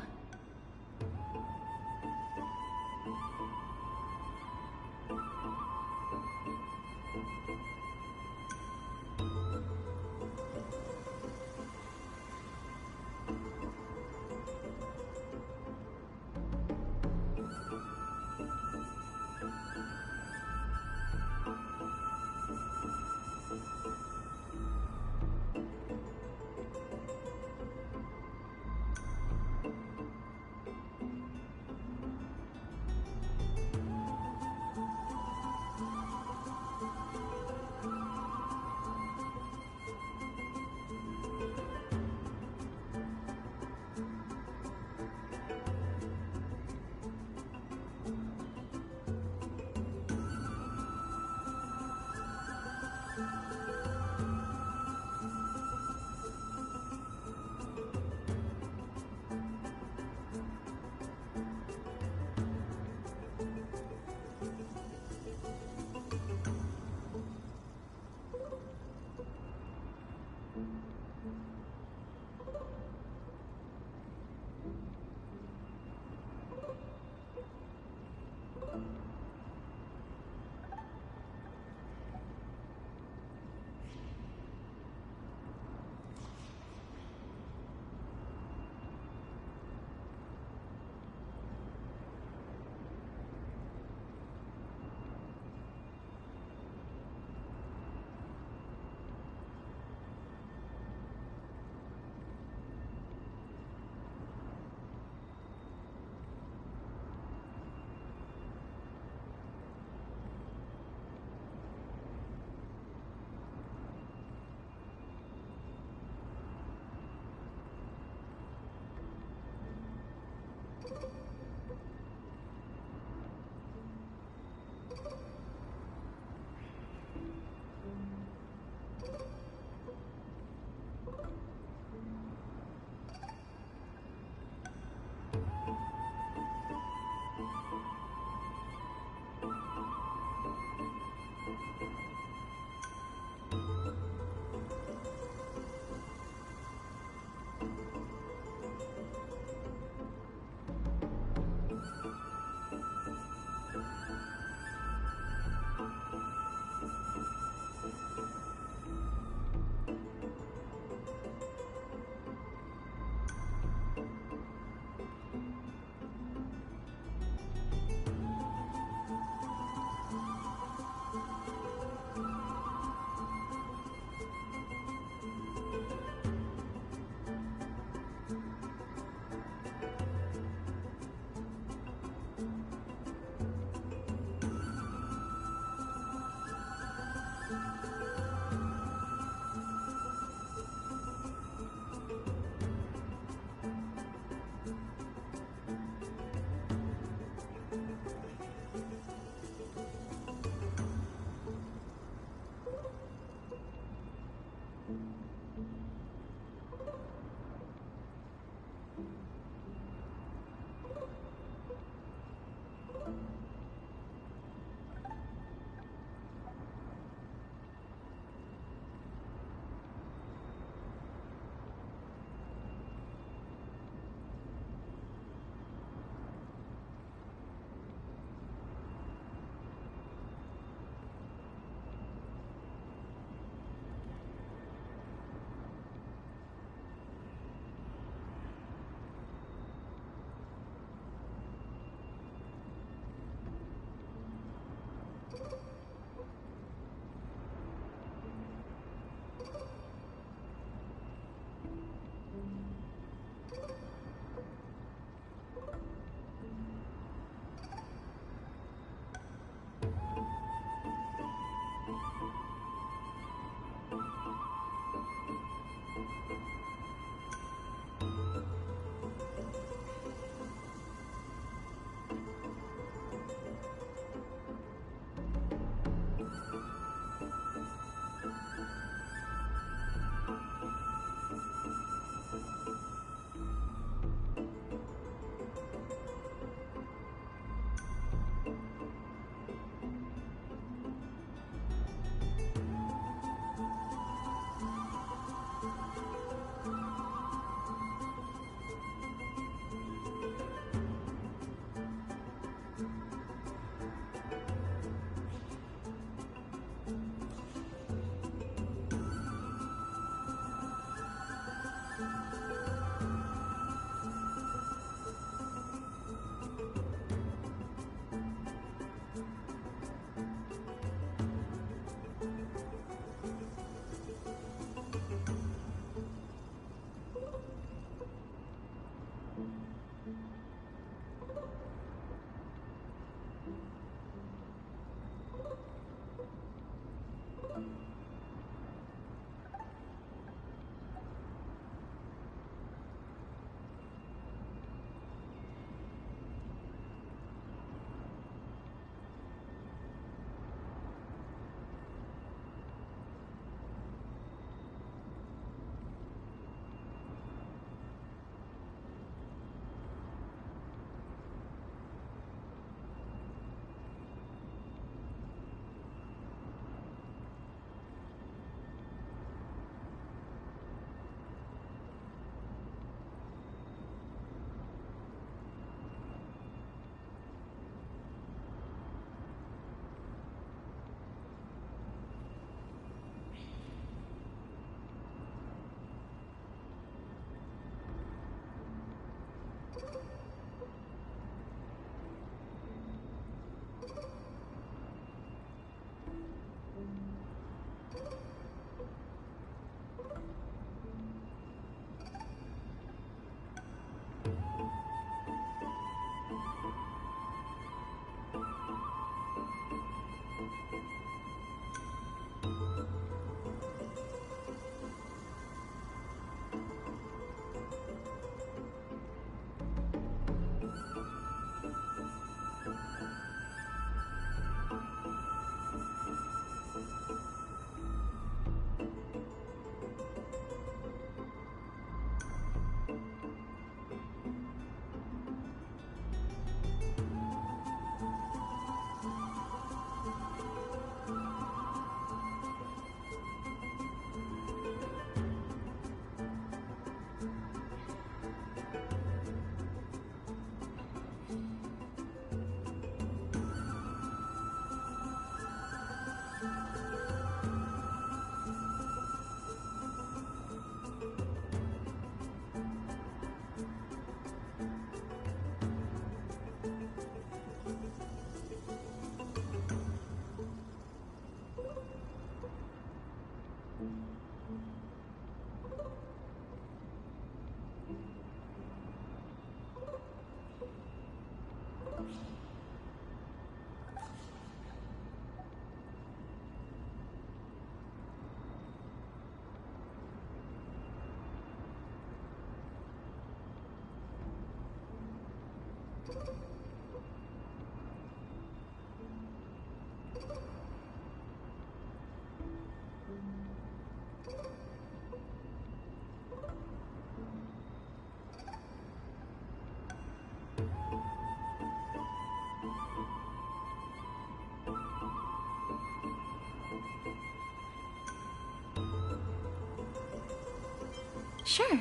Sure.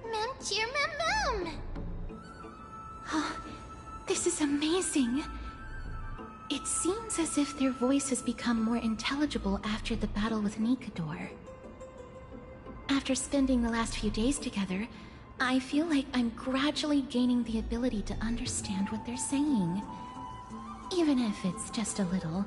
Mem, cheer, mem. Oh, this is amazing. It seems as if their voice has become more intelligible after the battle with Nikador. After spending the last few days together, I feel like I'm gradually gaining the ability to understand what they're saying. Even if it's just a little.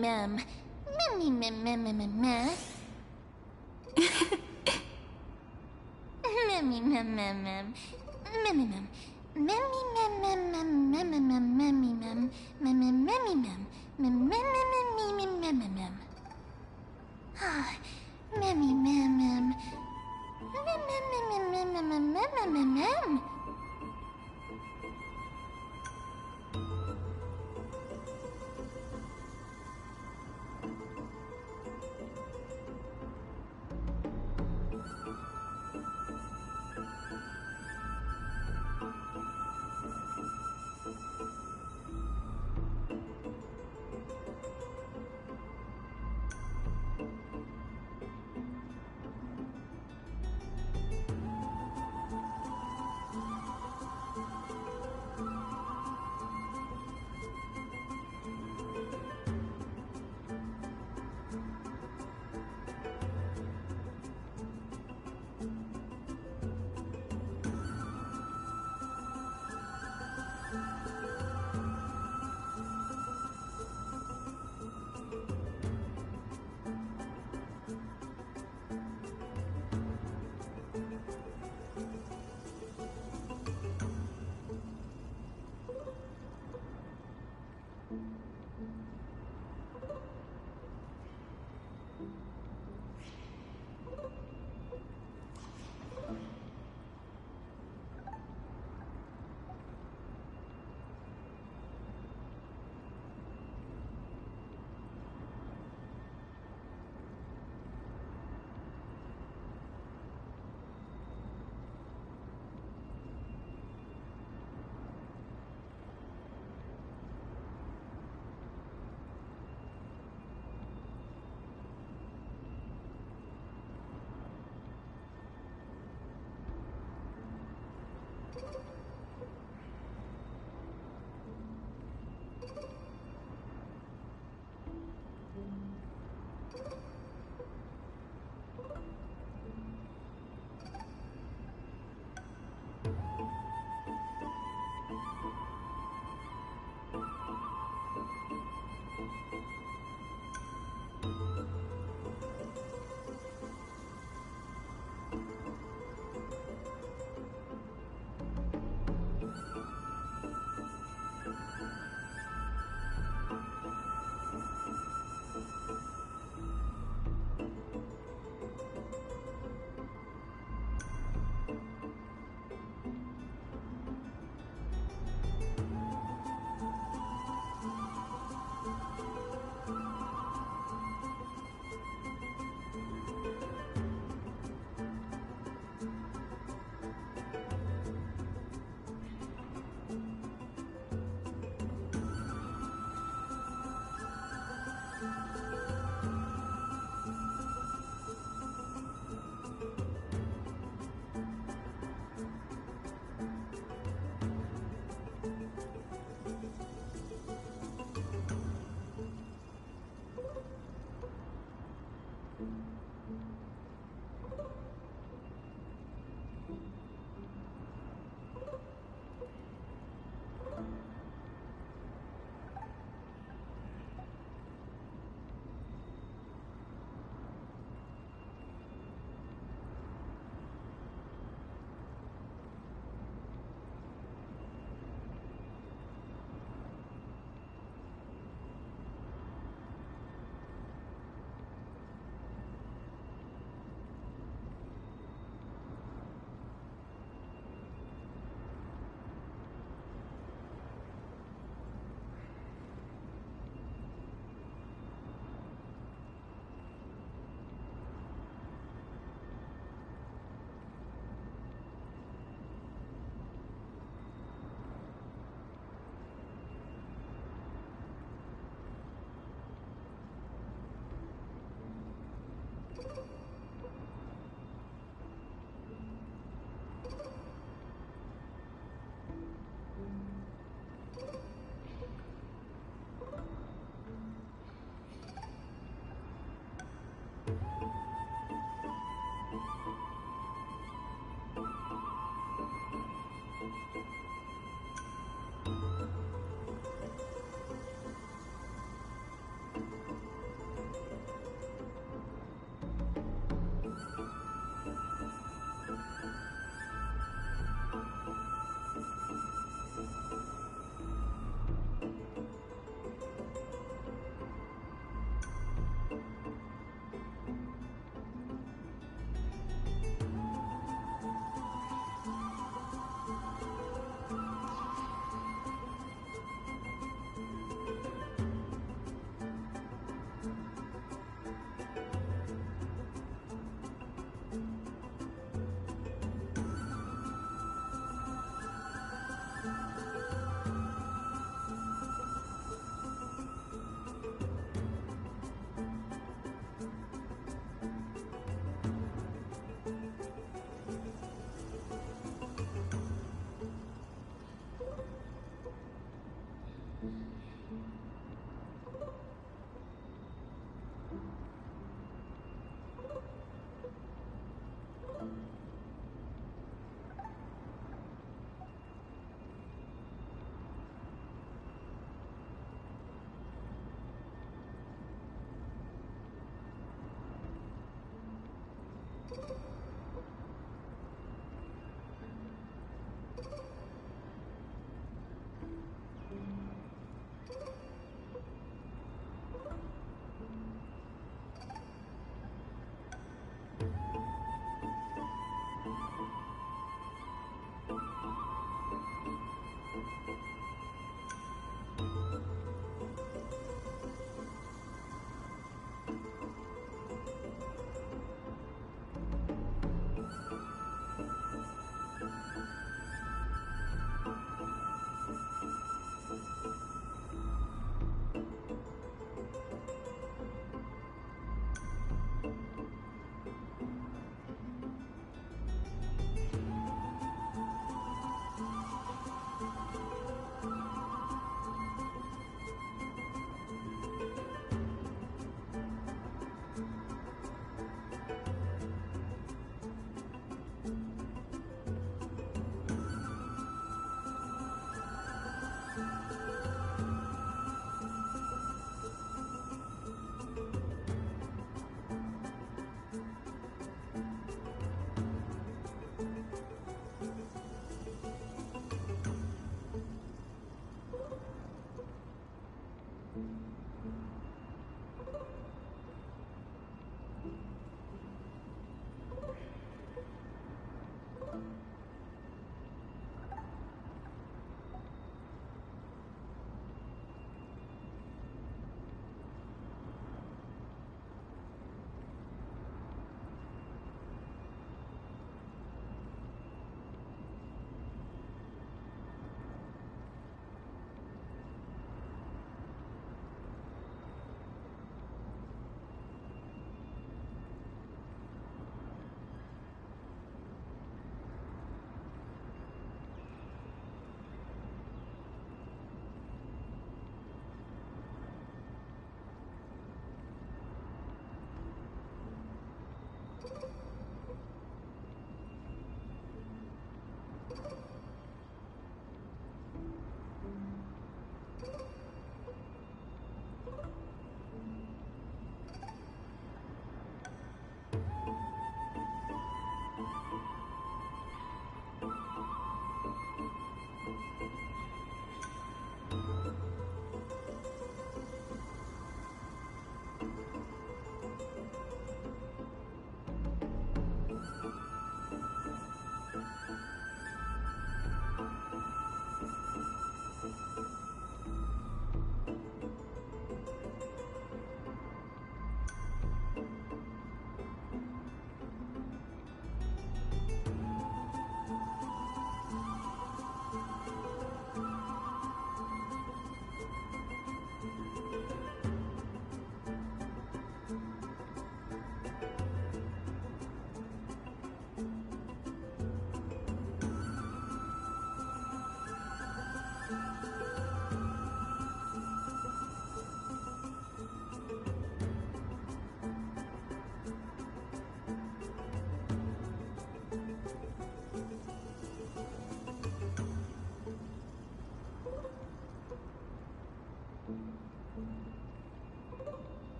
Mem.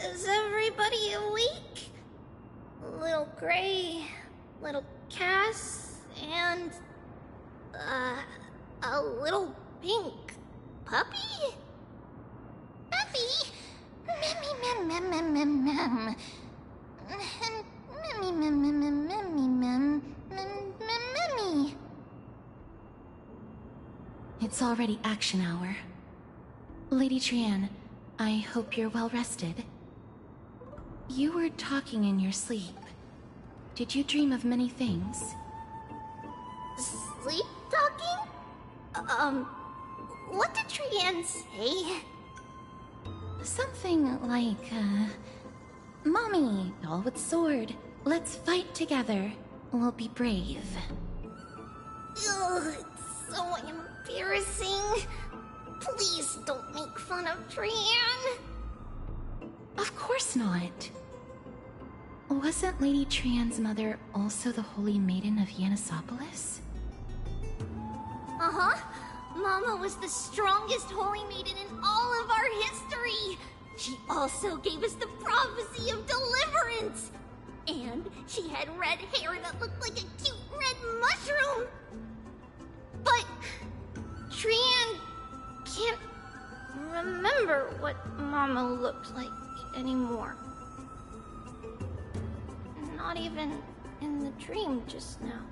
Is everybody awake? Little Gray, little Cass, and a little pink puppy? Puppy? Mem mem mem mem mem. Mem mem mem mem mem mem mem. It's already action hour. Lady Trianne, I hope you're well rested. You were talking in your sleep. Did you dream of many things? Sleep talking? What did Trianne say? Something like, Mommy, doll with sword, let's fight together. We'll be brave. Ugh, it's so embarrassing. Please don't make fun of Trianne. Of course not. Wasn't Lady Trian's mother also the Holy Maiden of Yanisopolis? Uh-huh. Mama was the strongest Holy Maiden in all of our history. She also gave us the prophecy of deliverance. And she had red hair that looked like a cute red mushroom. But Trian can't remember what Mama looked like anymore. Not even in the dream just now.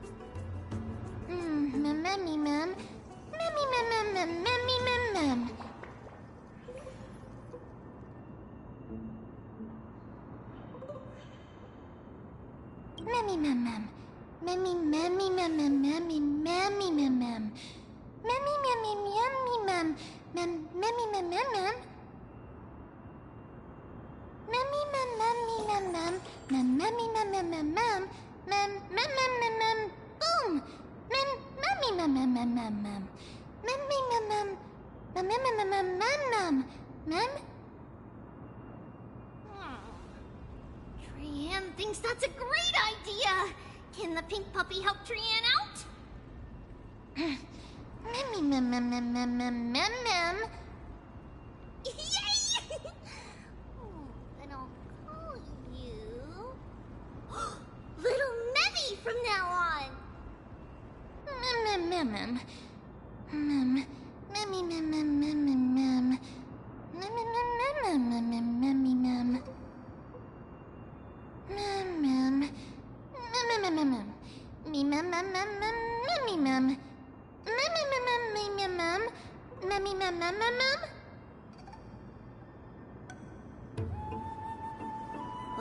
Mem. Trian thinks that's a great idea. Can the pink puppy help Trian out? Yay! Then I'll call you Little Memmy from now on.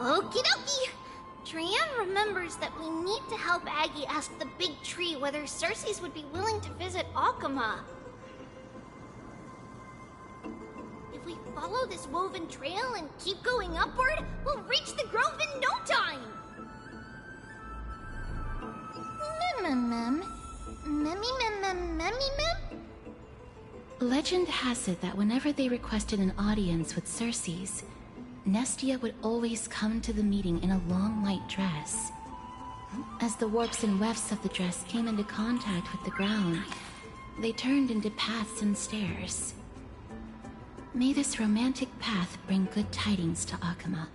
Okie dokie. Trian remembers that we need to help Aggie ask the big tree whether Cersei's would be willing to visit Akama. If we follow this woven trail and keep going upward, we'll reach the grove in no time. Legend has it that whenever they requested an audience with Cersei's, Nestia would always come to the meeting in a long white dress. As the warps and wefts of the dress came into contact with the ground, they turned into paths and stairs. May this romantic path bring good tidings to Akama.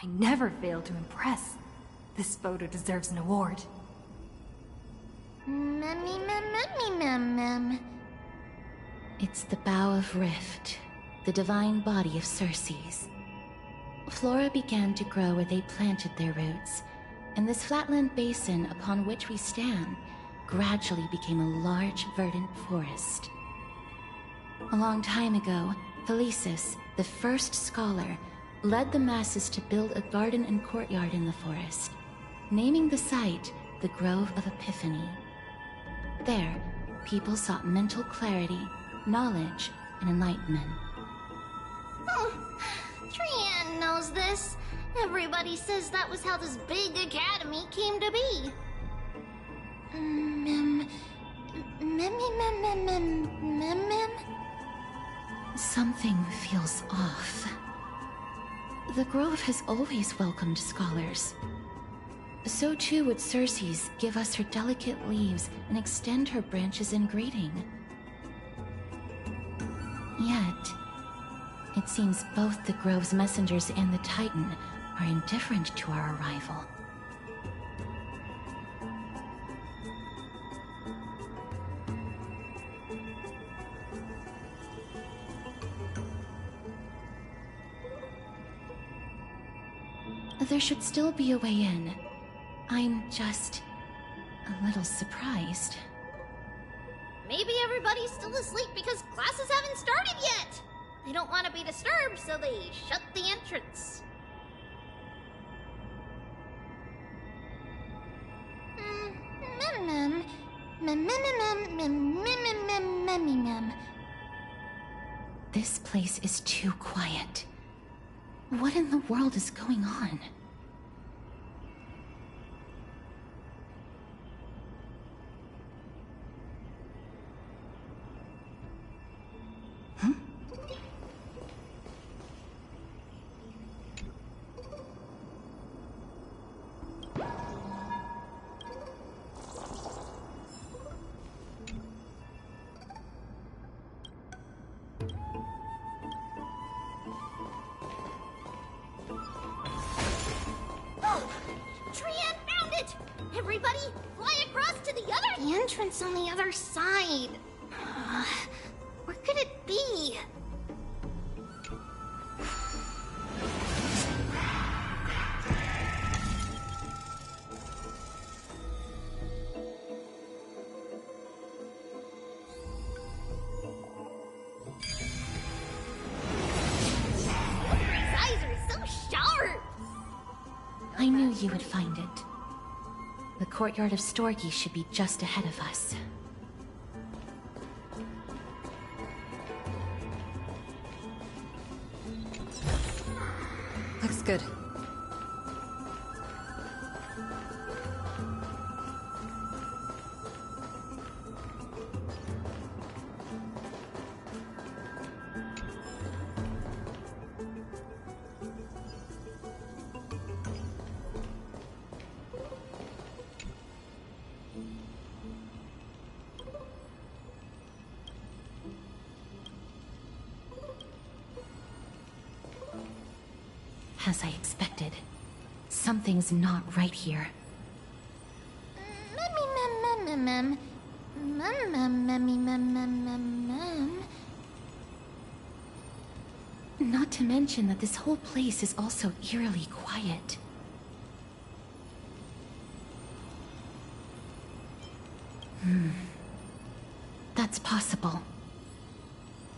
I never fail to impress. This photo deserves an award. It's the Bough of Rift, the divine body of Circe's. Flora began to grow where they planted their roots, and this flatland basin upon which we stand gradually became a large, verdant forest. A long time ago, Felicis, the first scholar, led the masses to build a garden and courtyard in the forest, naming the site the Grove of Epiphany. There, people sought mental clarity, knowledge, and enlightenment. Trian knows this. Everybody says that was how this big academy came to be. Something feels off. The Grove has always welcomed scholars. So too would Circe's give us her delicate leaves and extend her branches in greeting. Yet, it seems both the Grove's messengers and the Titan are indifferent to our arrival. There should still be a way in. I'm just a little surprised. Maybe everybody's still asleep because classes haven't started yet. They don't want to be disturbed, so they shut the entrance. This place is too quiet. What in the world is going on? Trian found it! Everybody, fly across to the other... The entrance on the other side. Where could it be? His eyes are so sharp! I knew you would find it. The courtyard of Storgi should be just ahead of us. Looks good. As I expected, something's not right here. Not to mention that this whole place is also eerily quiet. That's possible.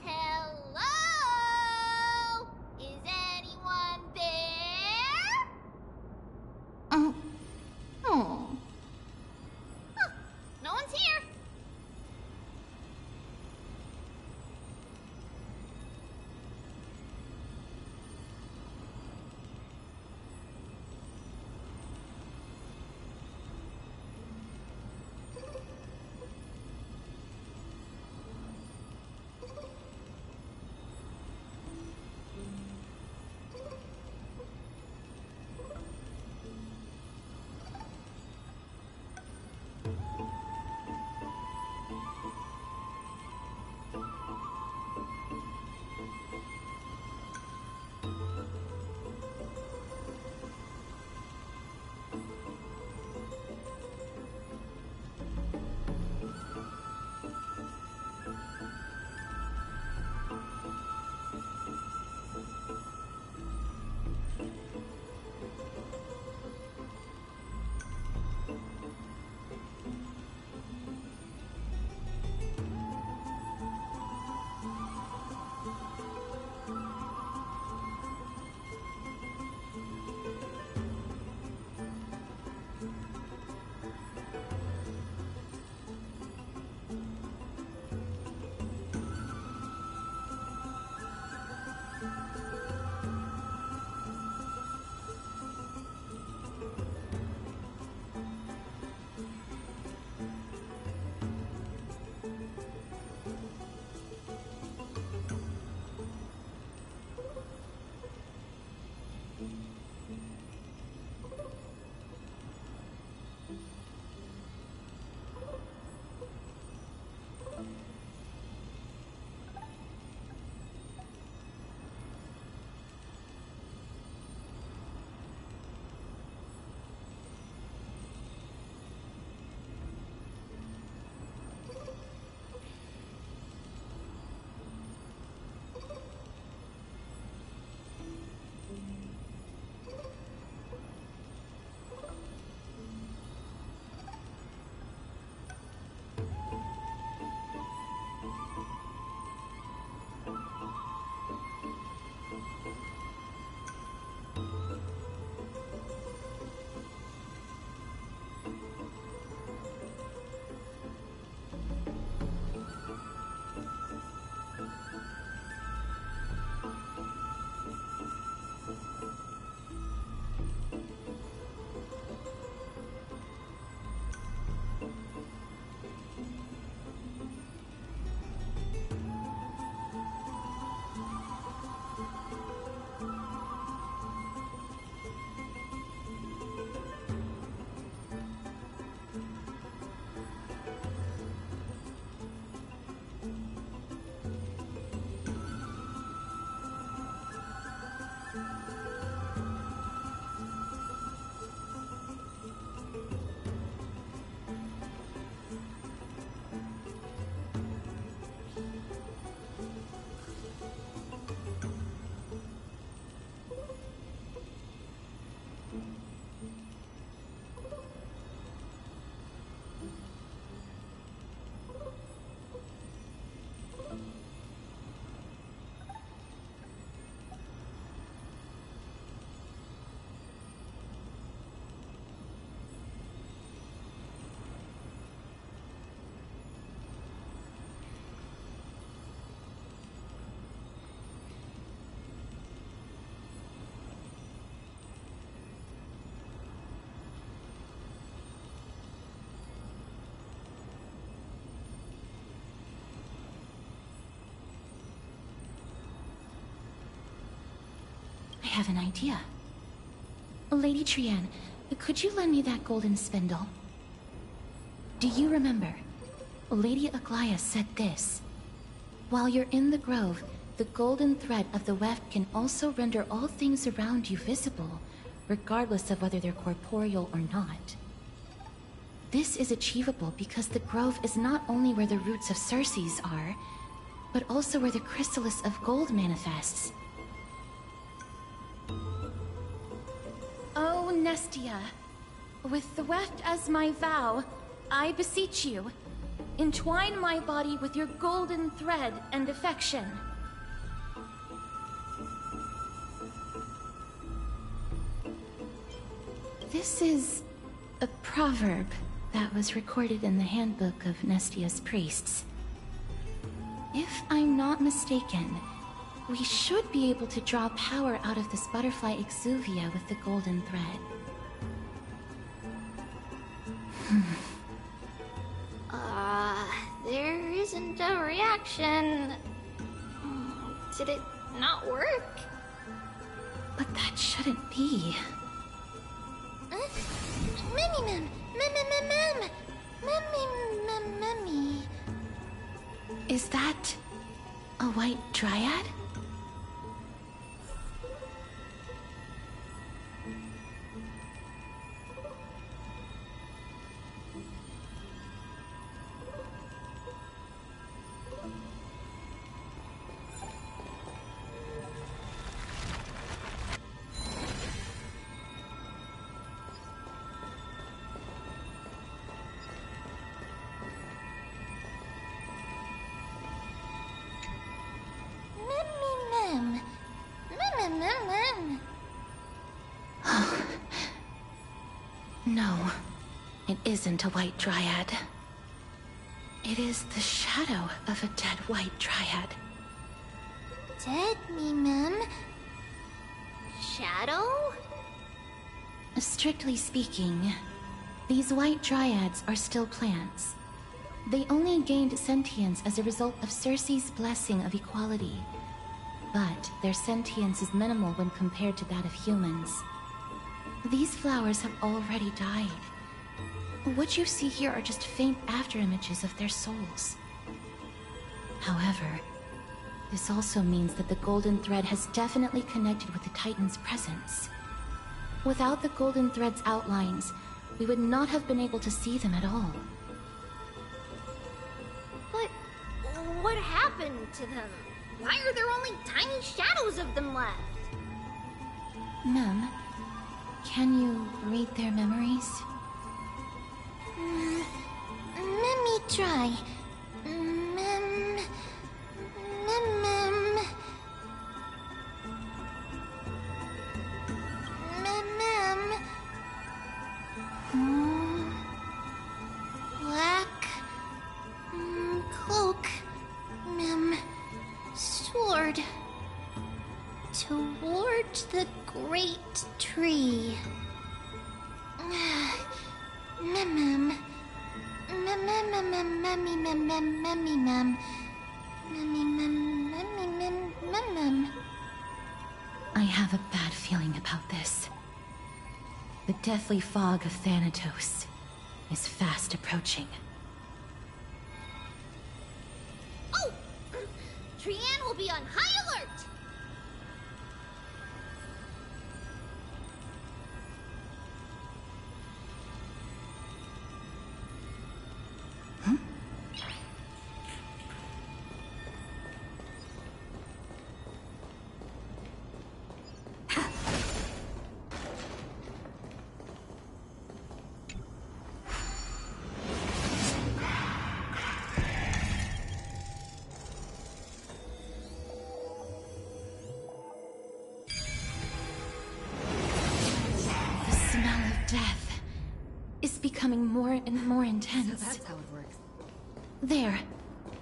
Hello? Is anyone there? Huh, no one's here. I have an idea. Lady Trienne, could you lend me that golden spindle? Do you remember? Lady Aglaia said this. While you're in the grove, the golden thread of the weft can also render all things around you visible, regardless of whether they're corporeal or not. This is achievable because the grove is not only where the roots of Circes are, but also where the chrysalis of gold manifests. Oh, Nestia, with the weft as my vow, I beseech you, entwine my body with your golden thread and affection. This is a proverb that was recorded in the handbook of Nestia's priests. If I'm not mistaken, we should be able to draw power out of this butterfly exuvia with the golden thread. There isn't a reaction. Did it not work? But that shouldn't be. Mem. Is that a white dryad? No, it isn't a white dryad. It is the shadow of a dead white dryad. Dead, Mem? Shadow? Strictly speaking, these white dryads are still plants. They only gained sentience as a result of Circe's blessing of equality. But their sentience is minimal when compared to that of humans. These flowers have already died. What you see here are just faint afterimages of their souls. However, this also means that the golden thread has definitely connected with the Titan's presence. Without the golden thread's outlines, we would not have been able to see them at all. But what happened to them? Why are there only tiny shadows of them left? Mem, can you read their memories? Let me try. Mem. Black cloak. Mem. Sword. Toward the great tree. Mem. I have a bad feeling about this. The deathly fog of Thanatos is fast approaching. Oh! Trianne will be on high alert! Death is becoming more and more intense. So that's how it works. There,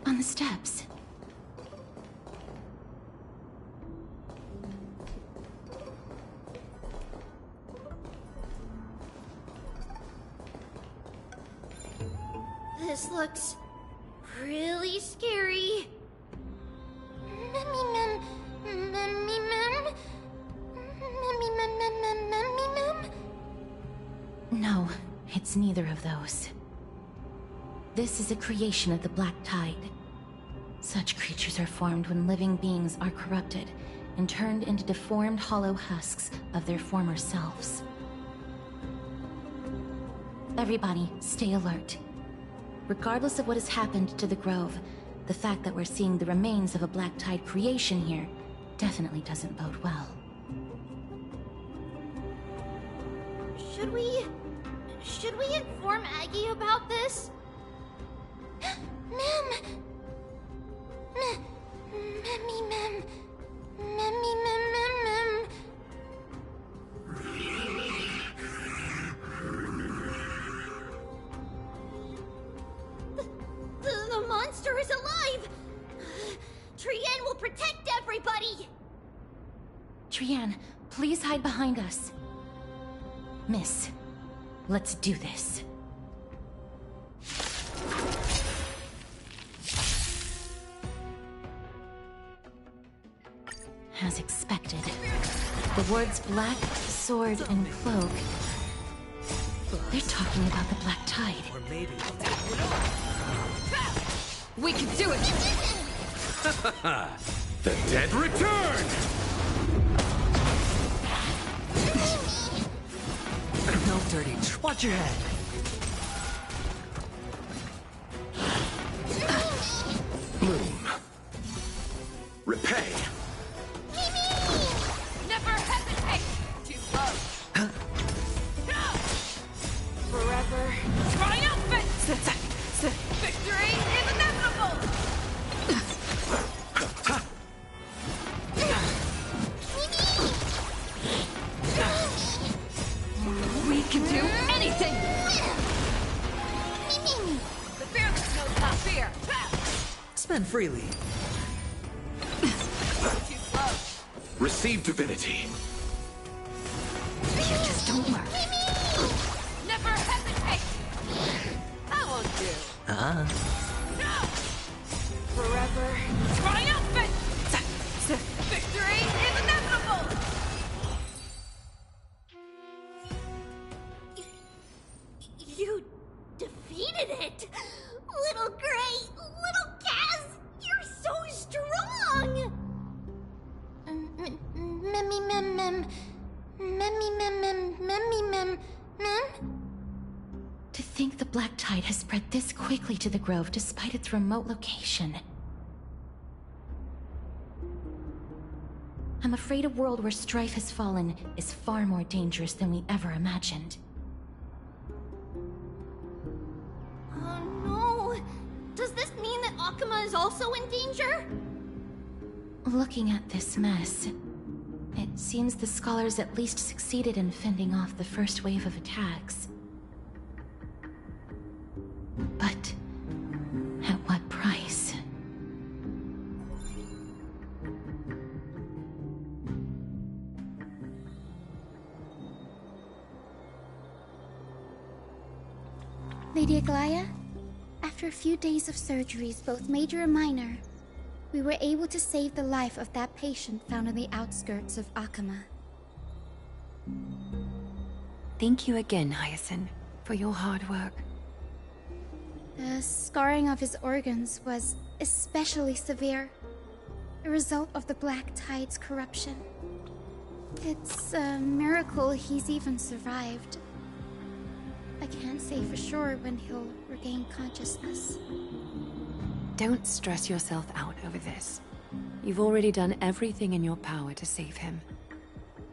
on the steps. This looks really scary. No, it's neither of those. This is a creation of the Black Tide. Such creatures are formed when living beings are corrupted and turned into deformed hollow husks of their former selves. Everybody, stay alert. Regardless of what has happened to the Grove, the fact that we're seeing the remains of a Black Tide creation here definitely doesn't bode well. Should we inform Aggie about this? The monster is alive! Trianne will protect everybody! Trianne, please hide behind us. Miss, let's do this. As expected, the words black, sword, and cloak. They're talking about the Black Tide. Or maybe We can do it! The dead return! no dirty. Watch your head. Bloom. Repay. Never hesitate! Too close. Forever triumphant! Victory is inevitable! We can do anything! The fearless knows not fear! Spend freely. Too close! Receive divinity. You just don't learn. Never hesitate! That won't do. Forever triumphant! Victory is inevitable! You defeated it! Little Gray, little Cass, you're so strong! To think the Black Tide has spread this quickly to the Grove despite its remote location. I'm afraid a world where strife has fallen is far more dangerous than we ever imagined. Oh no! Does this mean that Akuma is also in danger? Looking at this mess, it seems the scholars at least succeeded in fending off the first wave of attacks. But at what price? Lady Aglaya? After a few days of surgeries, both major and minor, we were able to save the life of that patient found on the outskirts of Akama. Thank you again, Hyacinth, for your hard work. The scarring of his organs was especially severe, a result of the Black Tide's corruption. It's a miracle he's even survived. I can't say for sure when he'll regain consciousness. Don't stress yourself out over this. You've already done everything in your power to save him.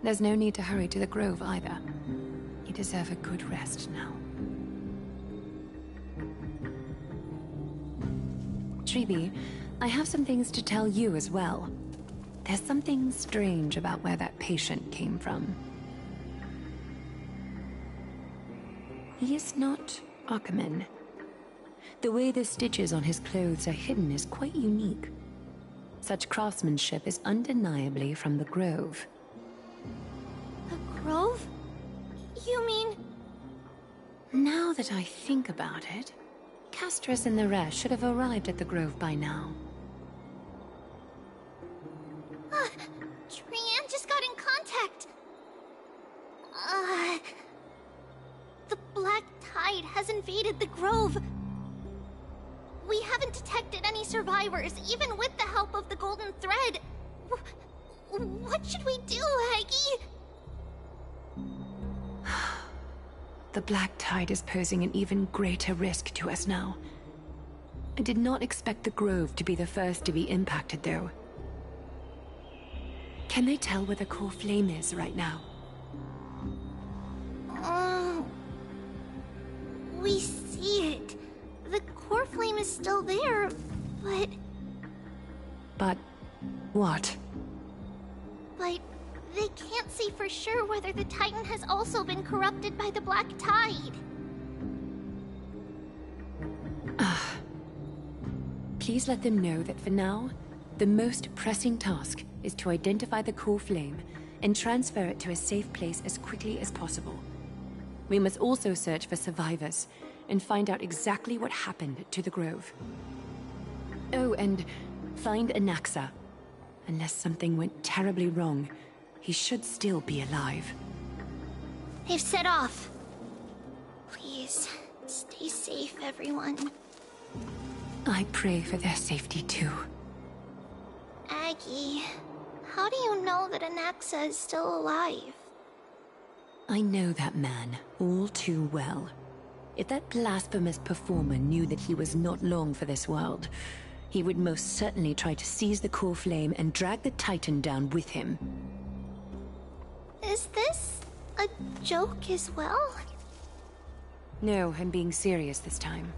There's no need to hurry to the Grove either. You deserve a good rest now. Tribi, I have some things to tell you as well. There's something strange about where that patient came from. He is not Akaman. The way the stitches on his clothes are hidden is quite unique. Such craftsmanship is undeniably from the Grove. The Grove? You mean... Now that I think about it, Castorus and the rest should have arrived at the Grove by now. Trian just got in contact. The Black Tide has invaded the Grove. We haven't detected any survivors, even with the help of the Golden Thread. What should we do, Haggy? The Black Tide is posing an even greater risk to us now. I did not expect the Grove to be the first to be impacted, though. Can they tell where the core flame is right now? We see it. The core flame is still there, but... But... what? But they can't say for sure whether the Titan has also been corrupted by the Black Tide. Please let them know that for now, the most pressing task is to identify the core flame and transfer it to a safe place as quickly as possible. We must also search for survivors and find out exactly what happened to the Grove. Oh, and find Anaxa. Unless something went terribly wrong, he should still be alive. They've set off. Please, stay safe, everyone. I pray for their safety too. Aggie, how do you know that Anaxa is still alive? I know that man all too well. If that blasphemous performer knew that he was not long for this world, he would most certainly try to seize the core flame and drag the Titan down with him. Is this a joke as well? No, I'm being serious this time.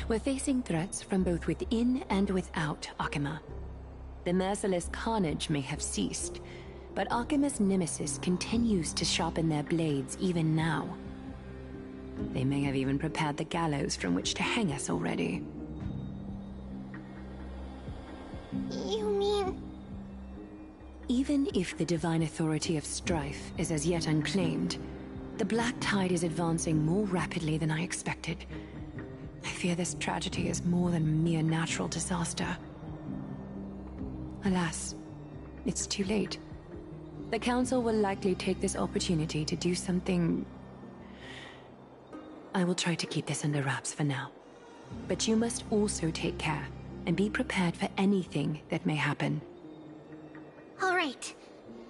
We're facing threats from both within and without Akama. The merciless carnage may have ceased, but Akima's nemesis continues to sharpen their blades even now. They may have even prepared the gallows from which to hang us already. You mean... Even if the divine authority of strife is as yet unclaimed, the Black Tide is advancing more rapidly than I expected. I fear this tragedy is more than a mere natural disaster. Alas, it's too late. The Council will likely take this opportunity to do something... I will try to keep this under wraps for now. But you must also take care and be prepared for anything that may happen. All right.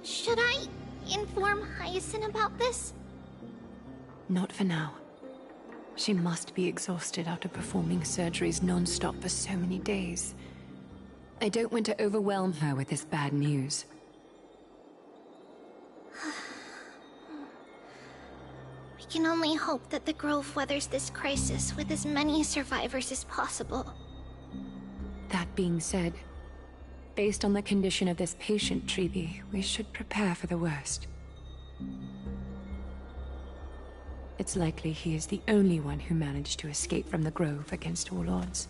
Should I inform Hyacinth about this? Not for now. She must be exhausted after performing surgeries non-stop for so many days. I don't want to overwhelm her with this bad news. We can only hope that the Grove weathers this crisis with as many survivors as possible. That being said, based on the condition of this patient, Tribi, we should prepare for the worst. It's likely he is the only one who managed to escape from the Grove against all odds.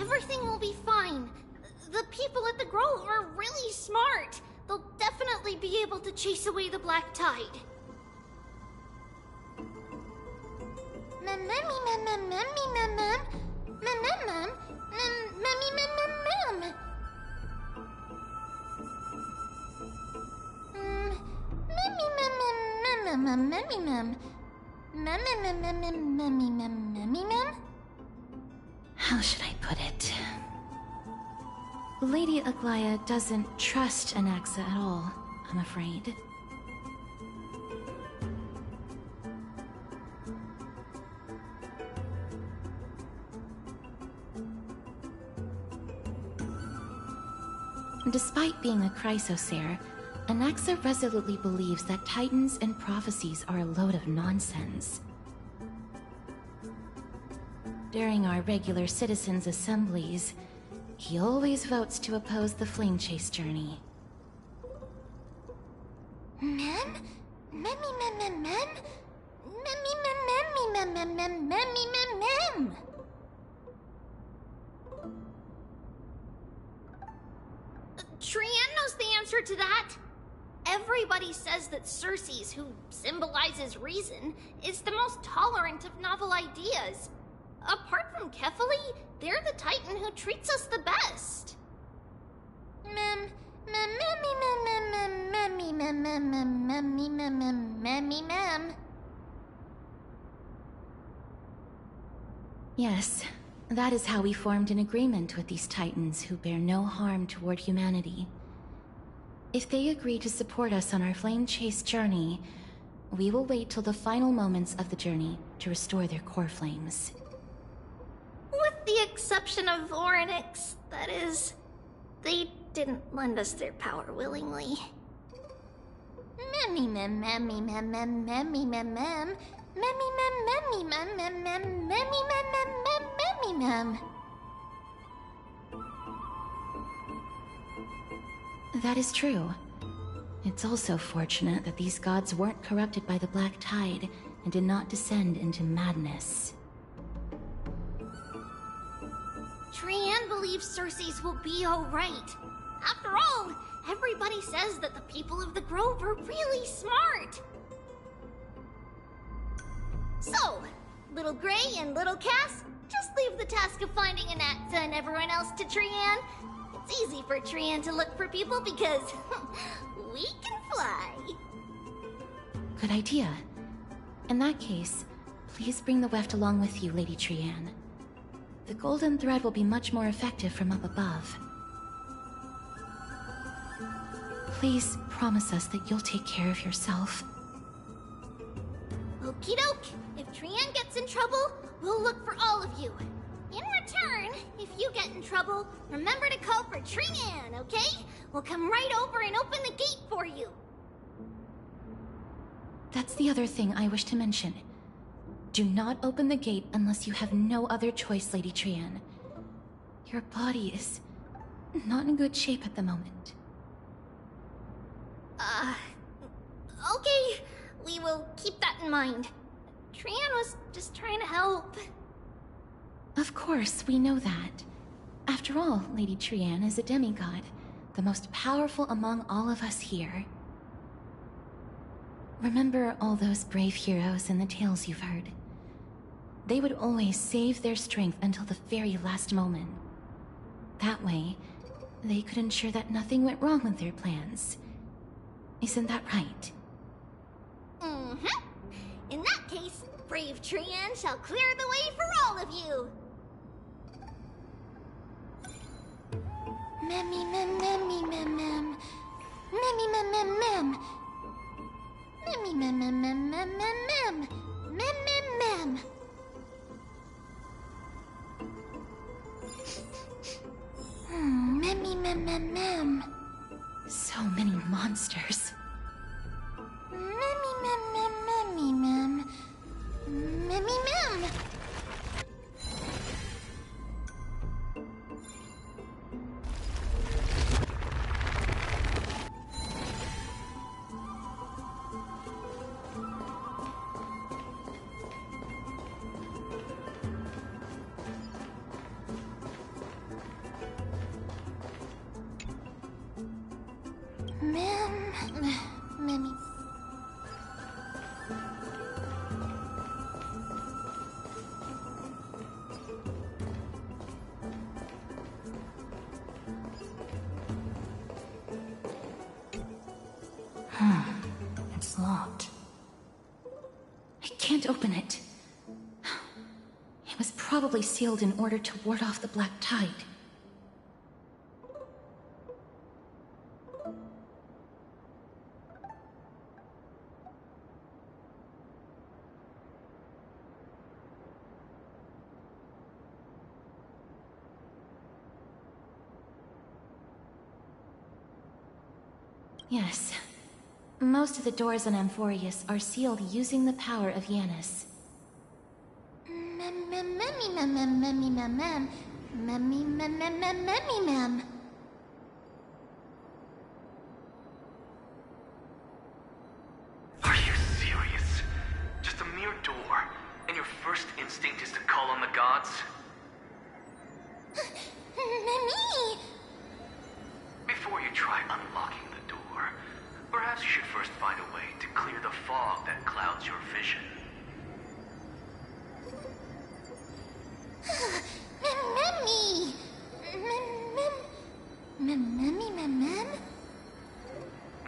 Everything will be fine. The people at the Grove are really smart. They'll definitely be able to chase away the black tide. How should I put it? Lady Aglaya doesn't trust Anaxa at all, I'm afraid. Despite being a Chrysosaur, Anaxa resolutely believes that Titans and prophecies are a load of nonsense. During our regular citizens' assemblies, he always votes to oppose the Flame Chase journey. Mem? Memmy mem mem mem? Memmy mem memmy mem mem mem memmy mem mem! Trian knows the answer to that. Everybody says that Circes, who symbolizes reason, is the most tolerant of novel ideas. Apart from Kefali, they're the Titan who treats us the best. Mem, mem, memmy, mem, mem, mem, memmy, mem, mem, mem, memmy, mem, mem, memmy, mem. Yes, that is how we formed an agreement with these Titans who bear no harm toward humanity. If they agree to support us on our Flame Chase journey, we will wait till the final moments of the journey to restore their core flames. With the exception of Orynyx, that is, they didn't lend us their power willingly. Memmy mem memmy mem mem memmy mem mem memmy mem memmy mem mem mem memmy mem mem mem memmy mem. That is true. It's also fortunate that these gods weren't corrupted by the Black Tide and did not descend into madness. Trian believes Circes will be alright. After all, everybody says that the people of the Grove are really smart. So, Little Gray and Little Cass, just leave the task of finding Anaxa and everyone else to Trian. It's easy for Trian to look for people because we can fly. Good idea. In that case, please bring the weft along with you, Lady Trian. The golden thread will be much more effective from up above. Please promise us that you'll take care of yourself. Okie doke. If Trian gets in trouble, we'll look for all of you. In return, if you get in trouble, remember to call for Trian, okay? We'll come right over and open the gate for you. That's the other thing I wish to mention. Do not open the gate unless you have no other choice, Lady Trian. Your body is not in good shape at the moment. Okay. We will keep that in mind. Trian was just trying to help. Of course, we know that. After all, Lady Trian is a demigod, the most powerful among all of us here. Remember all those brave heroes and the tales you've heard. They would always save their strength until the very last moment. That way, they could ensure that nothing went wrong with their plans. Isn't that right? Mm-hmm. In that case, brave Trian shall clear the way for all of you. Memmy mem memmy mem mem. Memmy mem mem mem. Memmy mem mem mem mem mem mem. Mem mem mem. Memmy mem mem mem. So many monsters. Memmy mem mem memmy mem. Memmy mem. Mem. Mimi. It's locked. I can't open it. It was probably sealed in order to ward off the black tide. Yes. Most of the doors on Amphorius are sealed using the power of Yanis. Are you serious? Just a mere door, and your first instinct is to call on the gods? Mimi! Before you try unlocking the door, perhaps you should first find a way to clear the fog that clouds your vision. Mimi! Mem?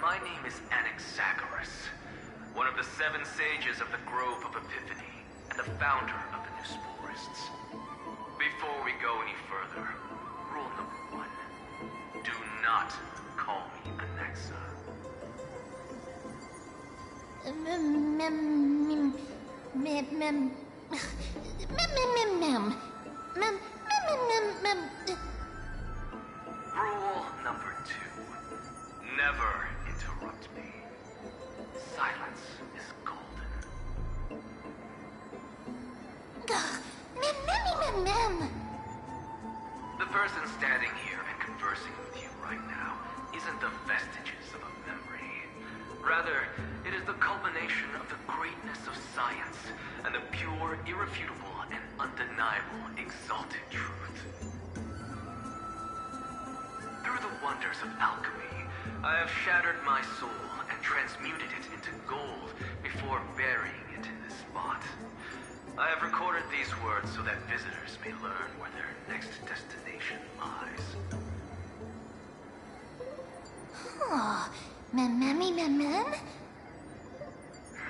My name is Anaxagoras, one of the 7 sages of the Grove of Epiphany, and the founder of the New Sporists. Before we go any further, rule number 1. Do not call me Anaxa. Rule number 2. Never interrupt me. Silence is golden. The person standing here and conversing with you right now isn't the vestiges of a memory. Rather, it is the culmination of the greatness of science and the pure, irrefutable, and undeniable exalted truth. Through the wonders of alchemy, I have shattered my soul and transmuted it into gold before burying it in this spot. I have recorded these words so that visitors may learn where their next destination lies. Oh, mem?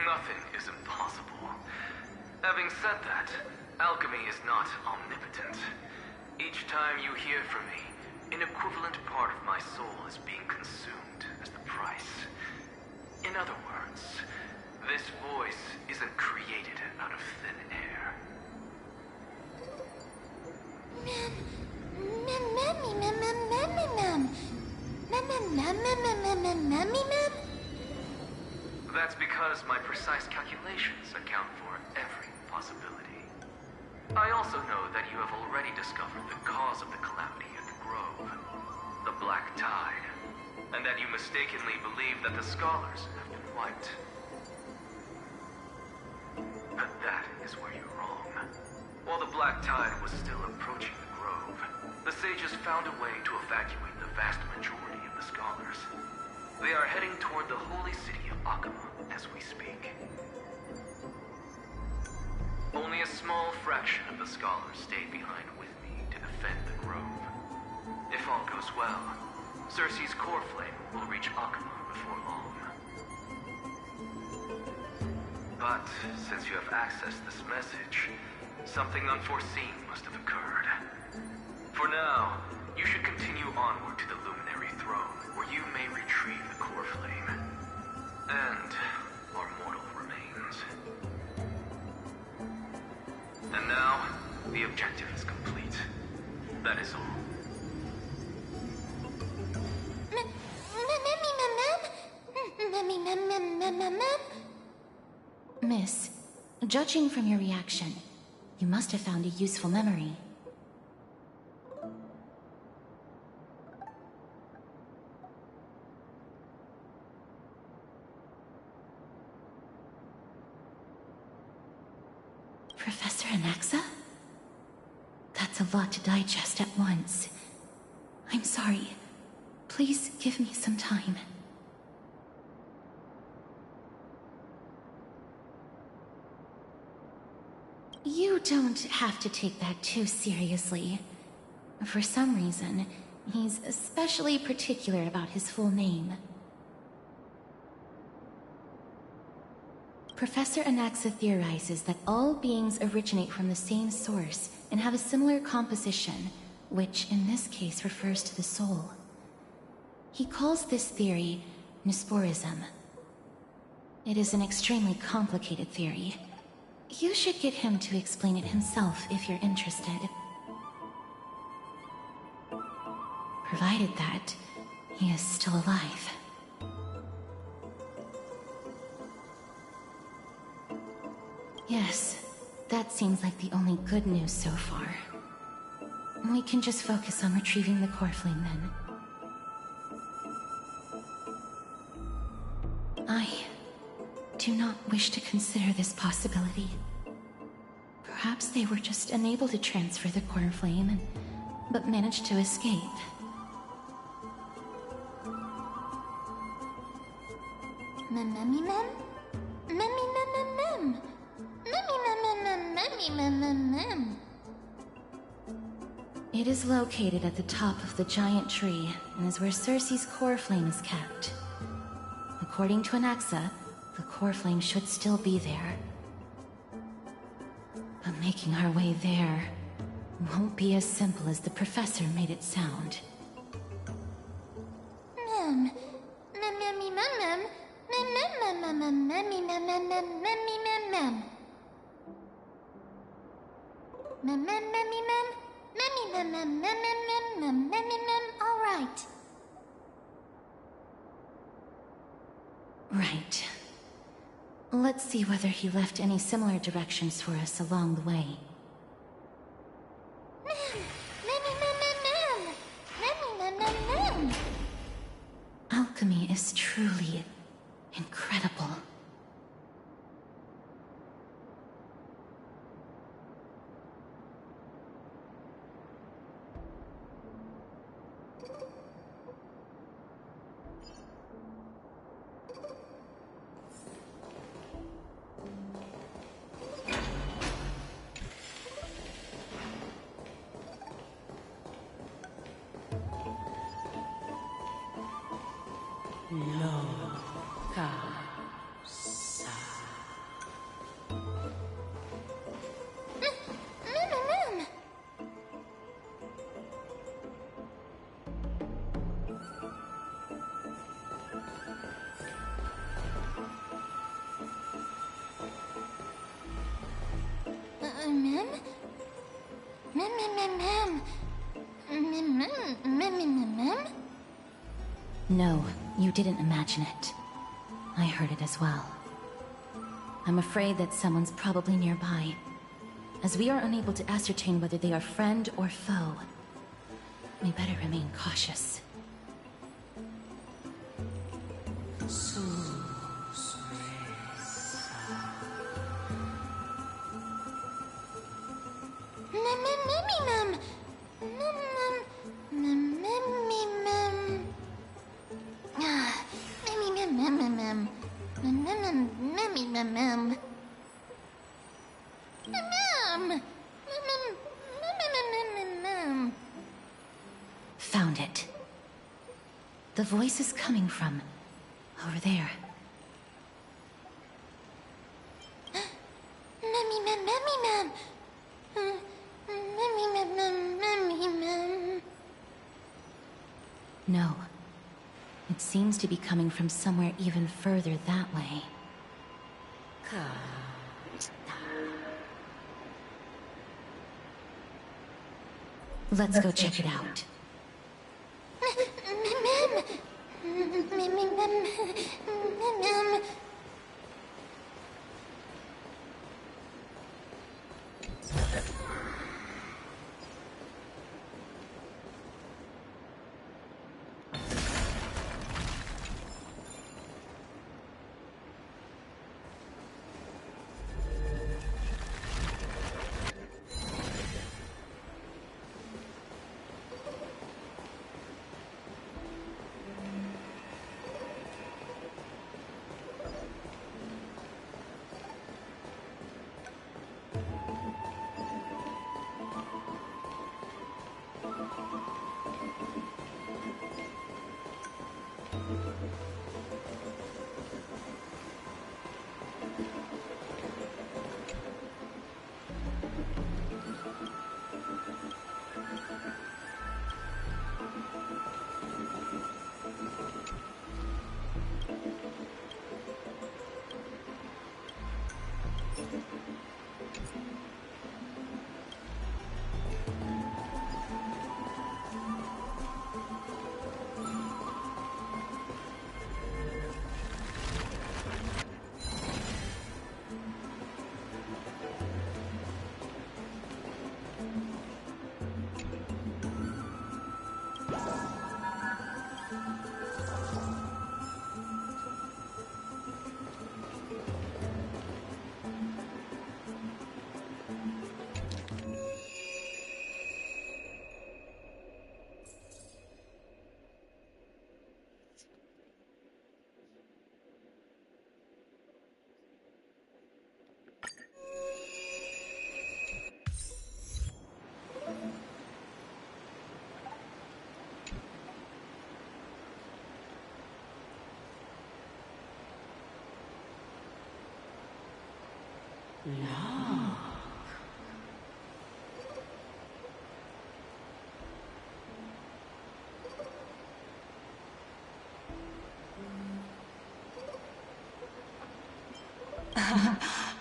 Nothing is impossible. Having said that, alchemy is not omnipotent. Each time you hear from me, an equivalent part of my soul is being consumed as the price. In other words, this voice isn't created out of thin air. That's because my precise calculations account for every possibility. I also know that you have already discovered the cause of the calamity at the Grove, the Black Tide, and that you mistakenly believe that the scholars have been wiped. But that is where you're wrong. While the Black Tide was still approaching the Grove, the sages found a way to evacuate the vast majority of the scholars. They are heading toward the holy city of Akama as we speak. Only a small fraction of the scholars stayed behind with me to defend the Grove. If all goes well, Circe's core flame will reach Akama before long. But since you have accessed this message, something unforeseen must have occurred. For now, you should continue onward to the Luminary Throne, where you may retrieve the core flame. And our mortal remains. And now, the objective is complete. That is all. Miss, judging from your reaction, you must have found a useful memory. Professor Anaxa? That's a lot to digest at once. I'm sorry. Please give me some time. You don't have to take that too seriously. For some reason, he's especially particular about his full name. Professor Anaxa theorizes that all beings originate from the same source and have a similar composition, which in this case refers to the soul. He calls this theory Nesporism. It is an extremely complicated theory. You should get him to explain it himself if you're interested. Provided that he is still alive. Yes, that seems like the only good news so far. We can just focus on retrieving the core flame then. I do not wish to consider this possibility. Perhaps they were just unable to transfer the core flame, but managed to escape. It is located at the top of the giant tree, and is where Circe's core flame is kept. According to Anaxa, the core flame should still be there. But making our way there won't be as simple as the professor made it sound. All right. Right. Let's see whether he left any similar directions for us along the way. Alchemy is truly incredible. No, you didn't imagine it. I heard it as well. I'm afraid that someone's probably nearby, as we are unable to ascertain whether they are friend or foe. We better remain cautious. Found it. The voice is coming from over there. No. It seems to be coming from somewhere even further that way. Let's go check it out.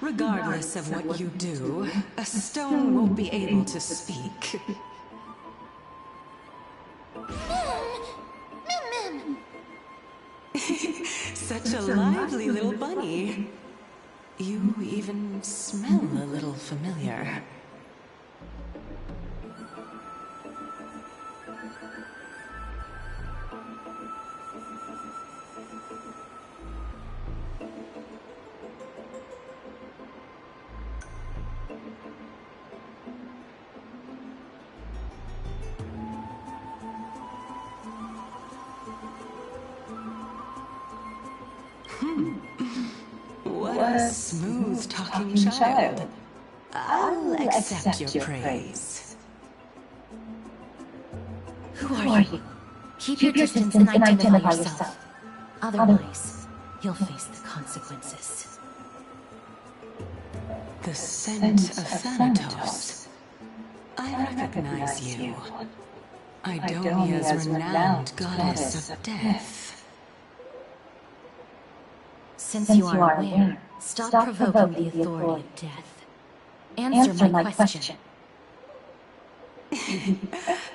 Regardless of what you do, a stone won't be able to speak. Such a lively little bunny. You even smell a little familiar. What a smooth-talking child. I'll accept your praise. Who are you? Keep your distance and identify yourself. Otherwise, you'll face the consequences. The scent of Thanatos. I recognize you. Idonia's renowned goddess of death. Since you are aware, stop provoking the authority of death. Answer my question.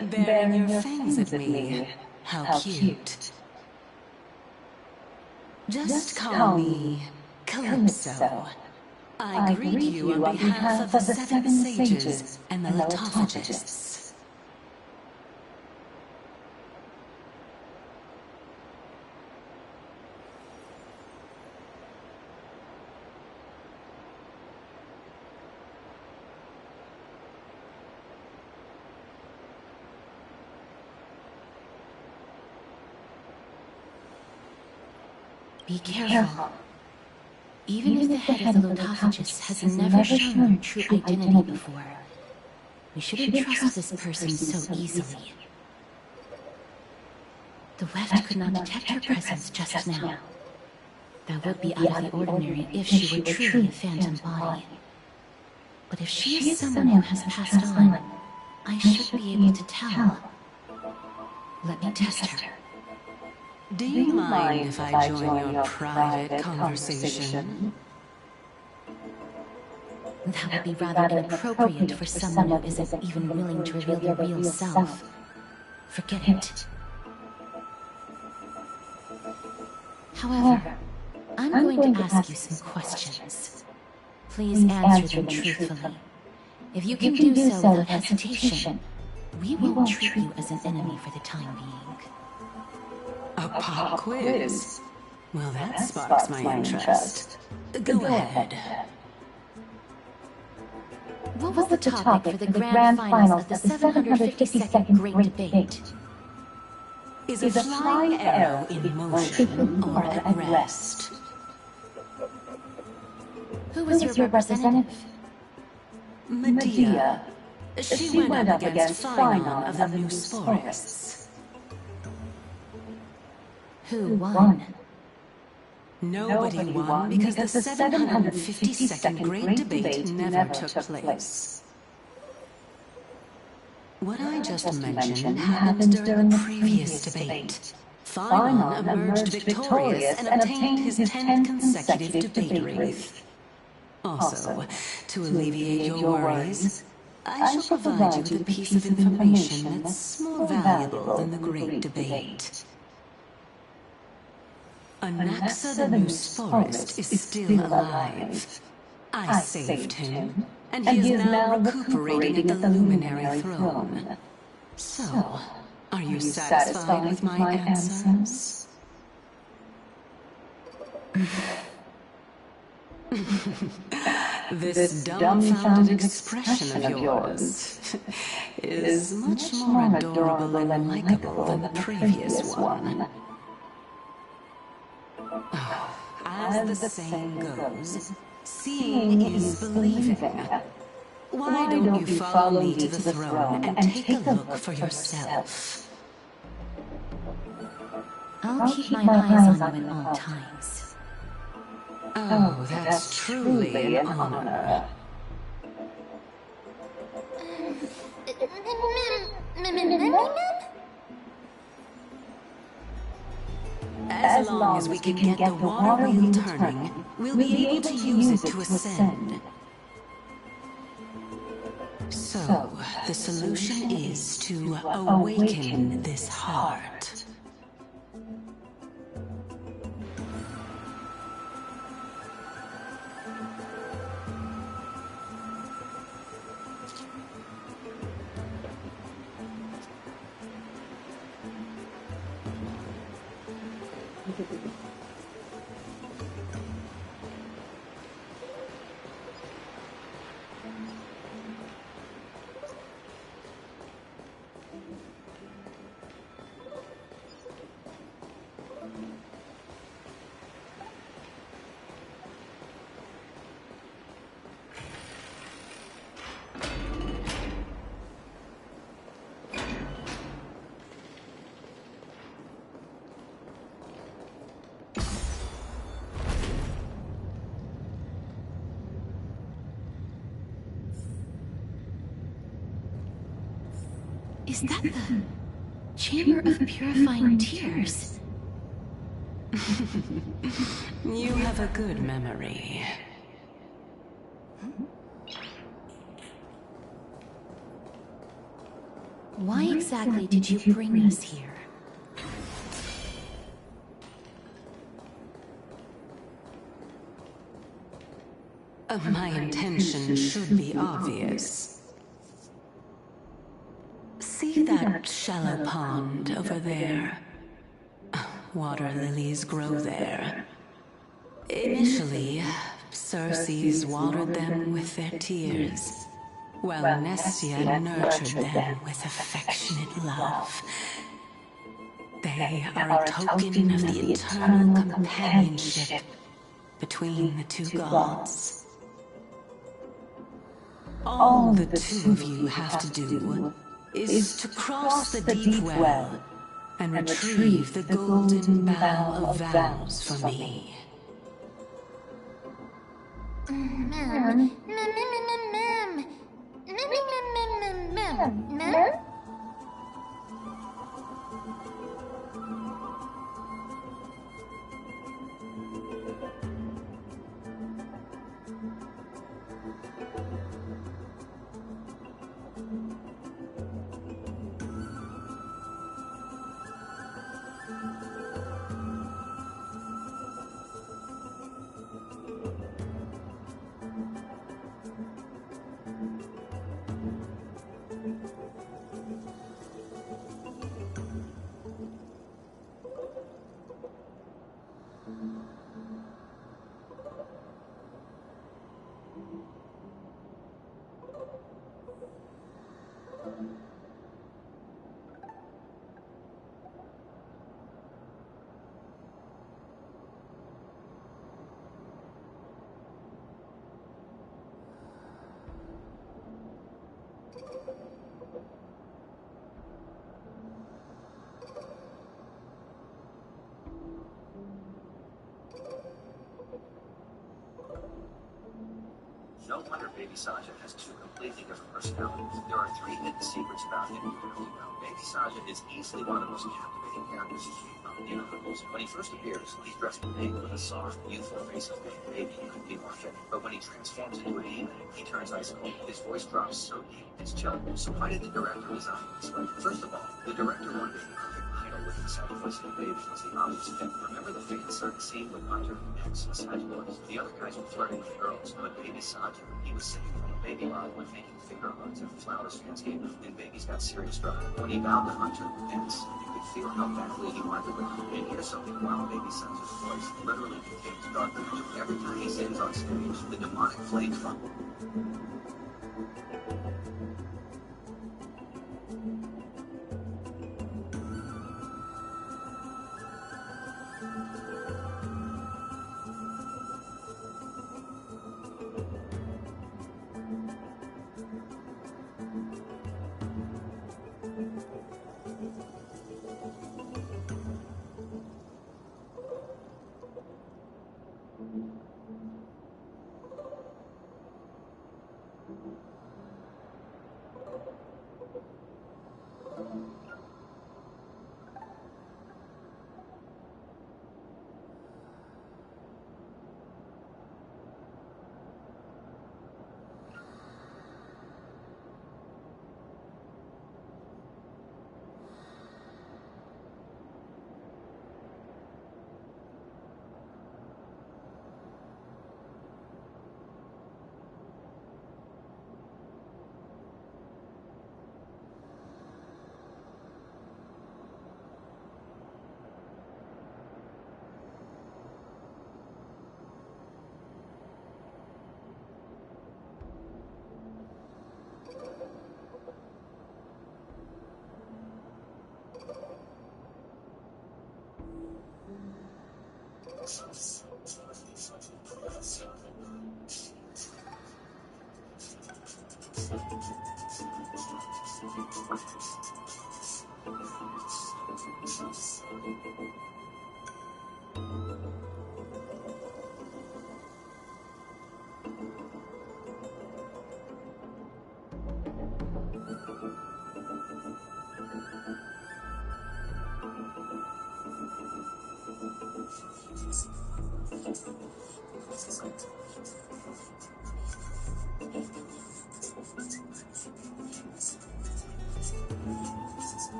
Baring your fangs at me. How cute. Just call me Calypso. I greet you on behalf of the 7 sages and the litophagists. Be careful. Even if the head of the Lotophagus has never shown your true identity before, we shouldn't trust this person so easily. The Weft could not detect her presence just now. That would be out of the ordinary if she were truly a phantom body. But if she is someone who has passed on, I should be able to tell. Let me test her. Do you mind if I join your private conversation? That would be rather inappropriate for someone who isn't even willing to reveal their real self. Forget it. However, I'm going to ask you some questions. Please answer them truthfully. If you can do so without hesitation, we won't treat you as an enemy for the time being. A pop quiz? Well, that sparks my interest. Go ahead. What was the topic for the grand finals of the 752nd Great Debate? Is a flying arrow in motion or at rest? Who was your representative? Medea. She went up against Phainon of the New Forests. Who won? Nobody won because the 752nd Great Debate never took place. What I just mentioned happened during the previous debate. Phainon emerged victorious and obtained his 10th consecutive debate wreath. Also, to alleviate your worries, I shall provide you with a piece of information that's more valuable than the Great Debate. Anaxa the Noose Forest is still alive. I saved him, and he is now recuperating at the Luminary Throne. So, are you satisfied with my answers? This dumbfounded expression of yours is much more adorable and likable than the previous one. As the saying goes, seeing is believing. Why don't you follow me to the throne and take a look for yourself? I'll keep my eyes on you at all times. Oh, that's truly an honor. As long as we can get the water wheel turning, we'll be able to use it to ascend. So, the solution is to awaken this heart. Is that the Chamber of Purifying Tears? You have a good memory. Why exactly did you bring us here? My intention should be obvious. See that shallow pond over there? Water lilies grow there. Initially, Circes watered them with their tears, while Nestia nurtured them with affectionate love. They are a token of the eternal companionship between the two gods. All the two of you have to do is to cross the deep well and retrieve the golden bough of vows for me. No wonder Baby Saja has two completely different personalities. There are three hidden secrets about him you have to know. Baby Saja is easily one of the most captivating characters in the novels. When he first appears, he's dressed in pink with a soft, youthful face of pink baby. He couldn't be more fit. But when he transforms into a demon, he turns ice cold. His voice drops so deep, it's chilling. So why did the director design him this way? First of all, the director wanted a perfect idol with inside the voice of the baby was the obvious fit. Remember the fan sun scene with Hunter, Max, and Side Boys? The other guys were flirting with girls, but Baby Saja, he was singing from a baby bottle and making finger hugs and flowers fans gave him. And Baby's got serious trouble. When he vowed to Hunter and Max, you could feel how badly he wanted to win. And here's something wild. Baby Saja's voice literally contains dark magic. Every time he sings on stage, the demonic flames from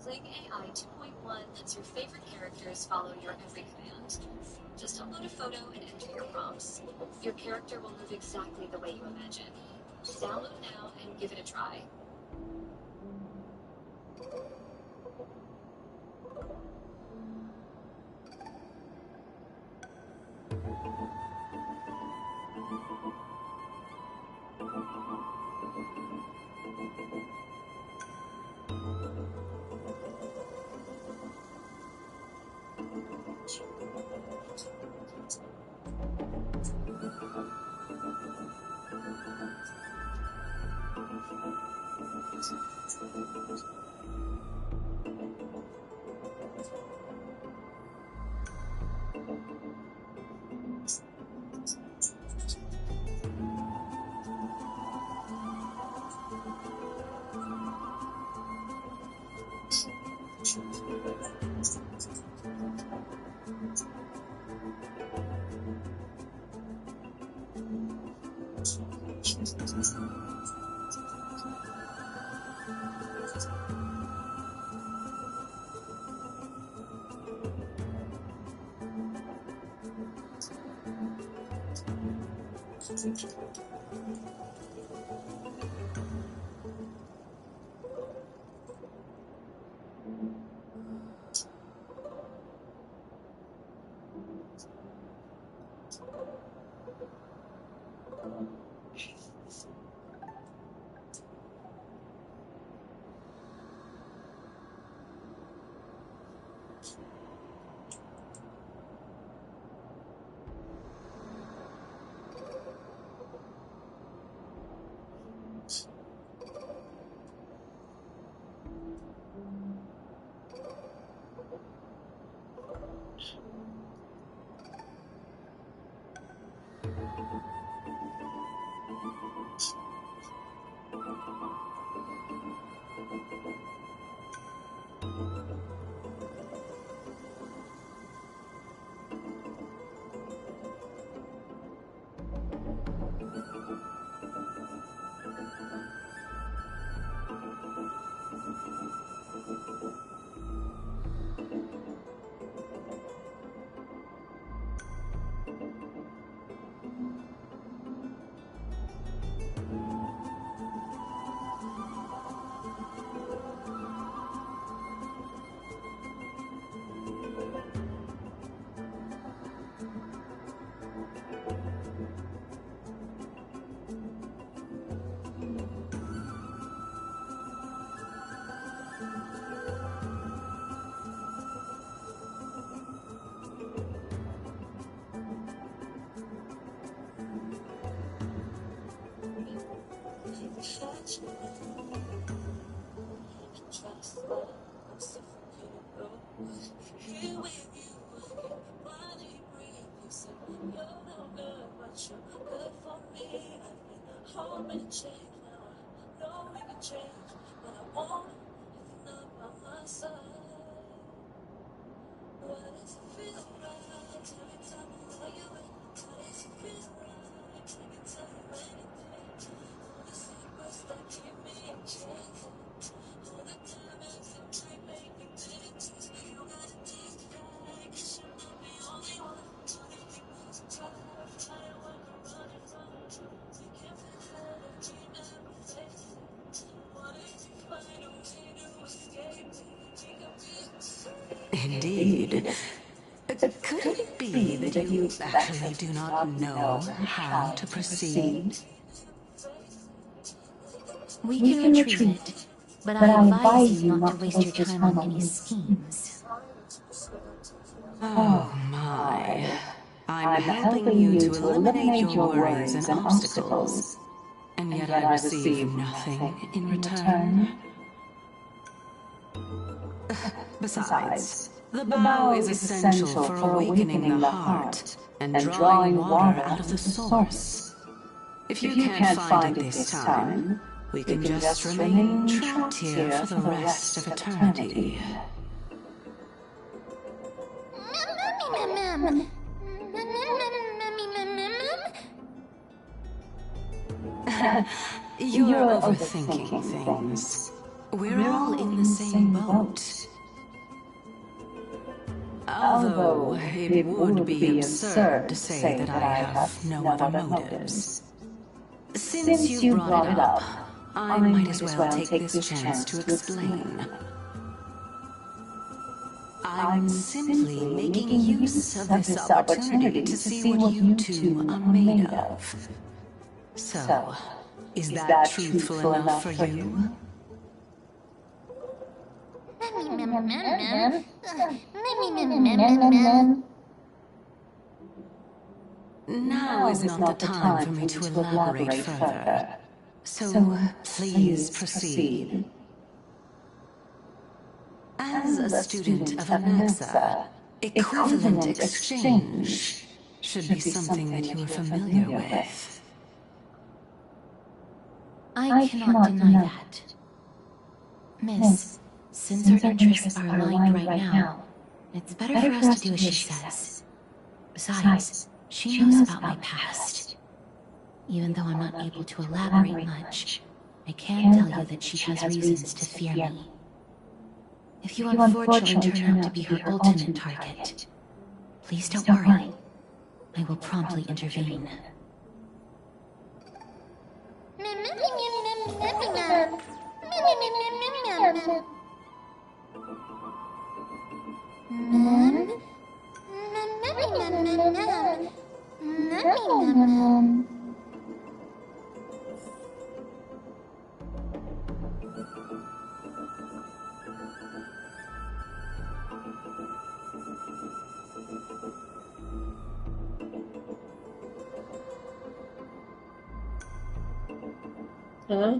Fling AI 2.1 lets your favorite characters follow your every command. Just upload a photo and enter your prompts. Your character will move exactly the way you imagine. Download now and give it a try. Indeed. Could it be that you actually do not know how to proceed? We can retreat, but I advise you not to waste your time on any schemes. Oh my. I'm helping you to eliminate your worries and obstacles, and yet I receive nothing in return. Besides, the bow is essential for awakening the heart and drawing water out of the source. If you can't find it this time, we can just remain trapped here for the rest of eternity. You're overthinking things. We're all in the same boat. Although it would be absurd to say that I have no other motives. Since you brought it up, I might as well take this chance to explain. I'm simply making use of this opportunity to see what you two are made of. So, is that truthful enough for you? Now is not the time for me to elaborate further. So, please proceed. As a student of Anaxa, equivalent exchange should be something that you are familiar with. I cannot deny that. Miss, since our interests are aligned right now, it's better for us to do as she says. Besides, she knows about my past. Even though I'm not able to elaborate much, I can tell you that she has reasons to fear me. If you unfortunately turn out to be her ultimate target, please don't worry. I will promptly intervene. Huh?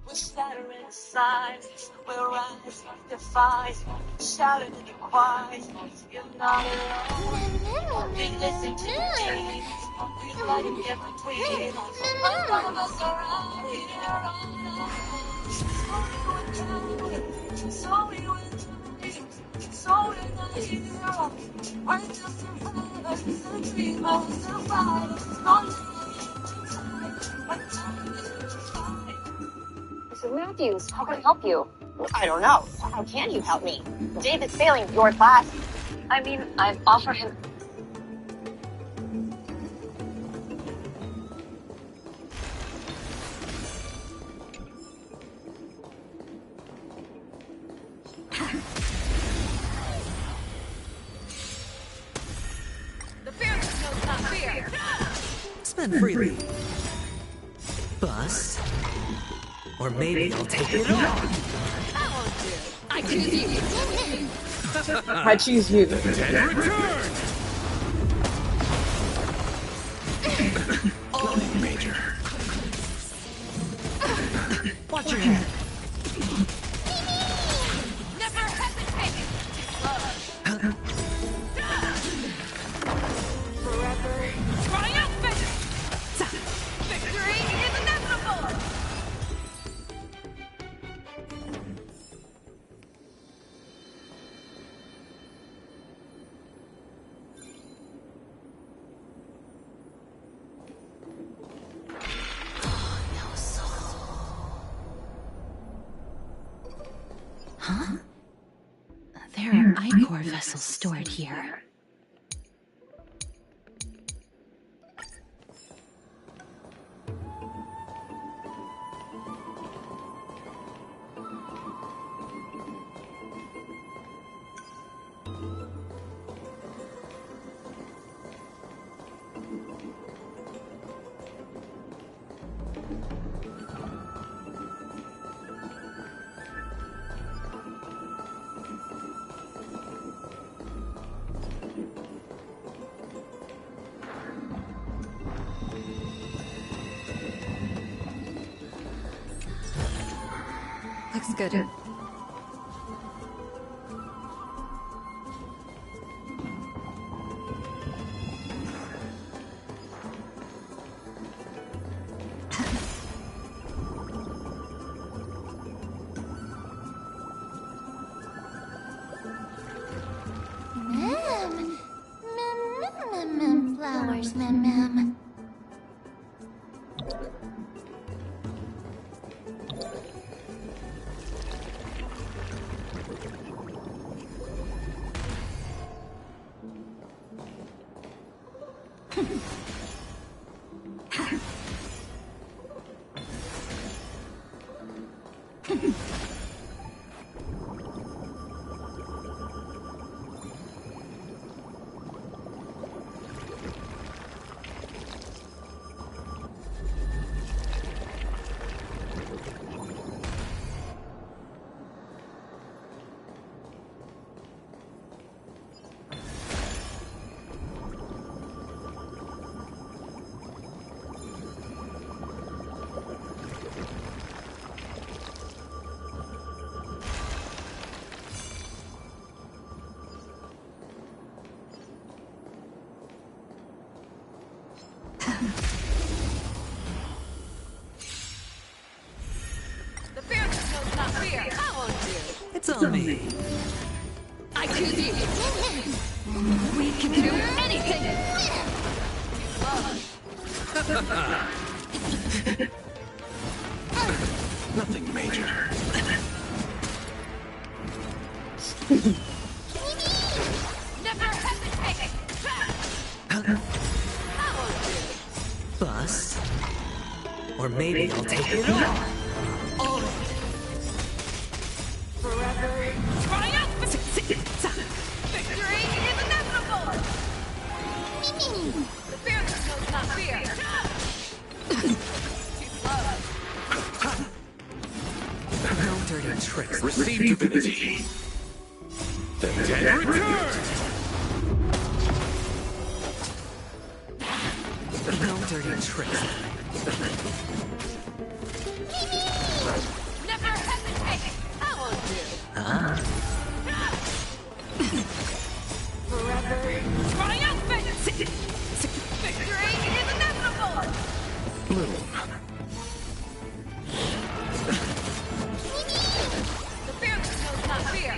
We're shattering signs, we're rise, defy, shouting in the quiet. You're not alone. They listen to me. We light in between. None of us are out here. So we went so we're not here. We're just survivors, the dreamers, the fighters. Mr. Matthews, how can I help you? I don't know. How can you help me? David's failing your class. I mean, I've offered him... Spend freely. Bust. Or maybe I'll take it all. I choose you. I choose you. Return! Nothing major. Watch your head. Never hesitate. Forever triumphant. Victory is inevitable. Huh? There are Ichor vessels stored here. Looks good. Flowers, ma'am. The fearless knows not fear. I won't do. It's on me. I choose you. We can do anything. Nothing major. Never hesitate. Bust. Or maybe I'll take it all. Forever triumphant. Victory is inevitable. The fearless knows not fear. Too slow. No dirty tricks. Receive divinity. The dead return! No dirty tricks. Never hesitate. I won't do. Forever triumphant. Victory is inevitable. Little. The fearless knows not fear.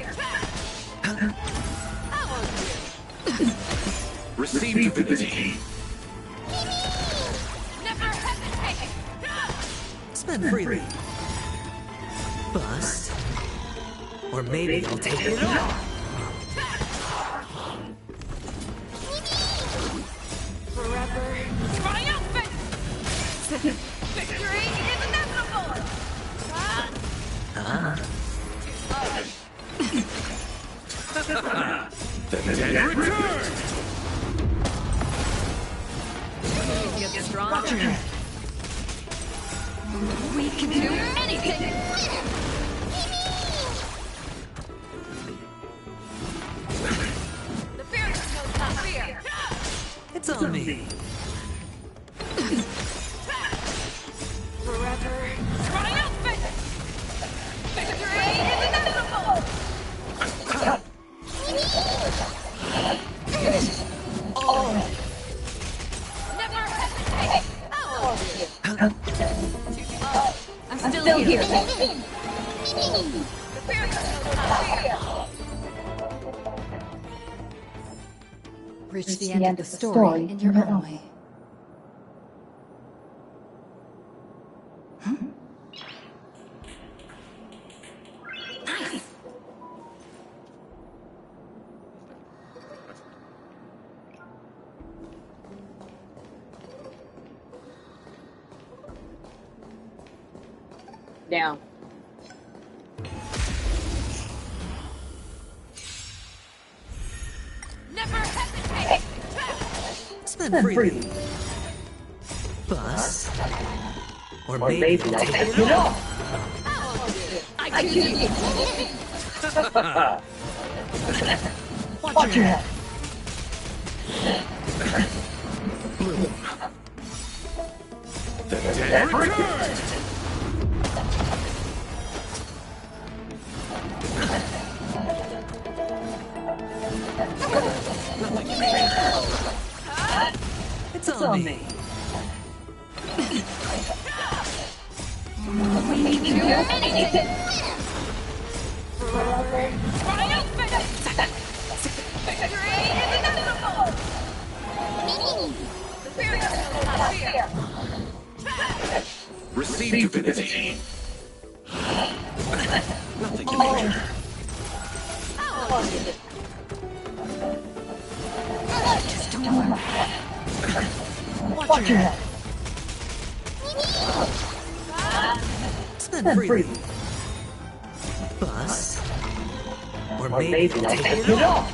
I won't do. Receive divinity. Never hesitate. Spend freely. Bust. Or maybe I'll take it all. Forever triumphant. Victory is inevitable. The dead return! Get stronger. We can do anything! The fierce knows not fear. It's on me. Forever triumphant! Victory is inevitable! Never hesitate! I'm still here. The fierce knows not fear. Reach the end of the story in your own way. Down. Never hesitate! Spin freely. Bus. Or maybe I'll take it all. I can Watch your head. The dead return! It's on me. We can do anything! Triumphant! Victory is inevitable! The fierce knows not fear! Receive divinity. Nothing to major. Just don't worry. Watch your head. Spin freely. Bus. Or maybe I'll take it all.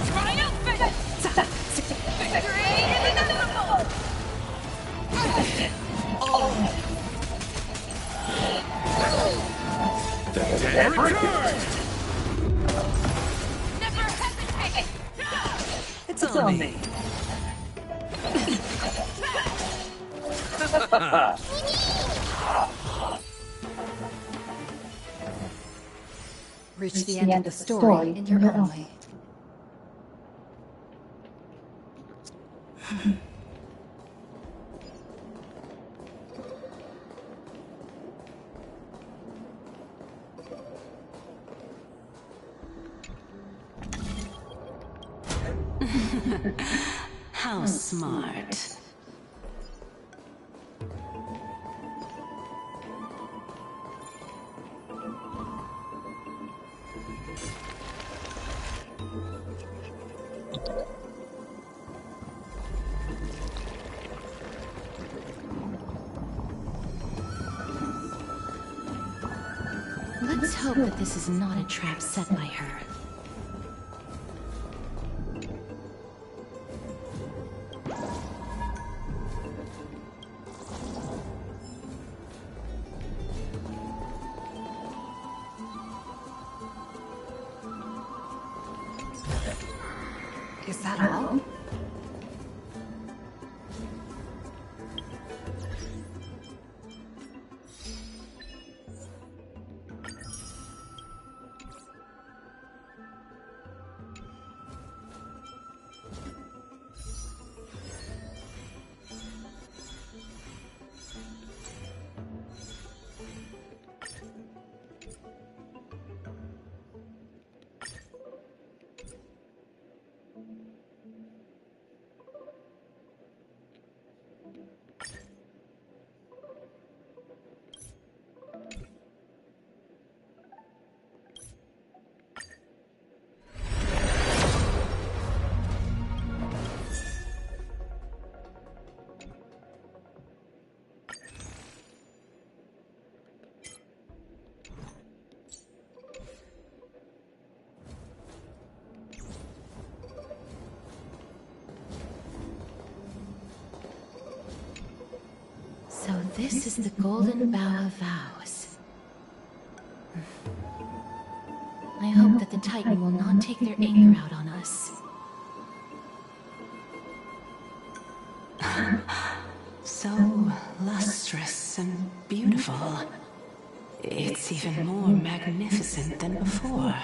Triumphant! Victory is inevitable! The dead return! Never hesitate! It's on me. Reach the end of the story in your own way. How smart. Let's hope that this is not a trap set by her. Is that all? this is the Golden Bough of Vows. I hope that the Titan will not take their anger out on us. So lustrous and beautiful. It's even more magnificent than before.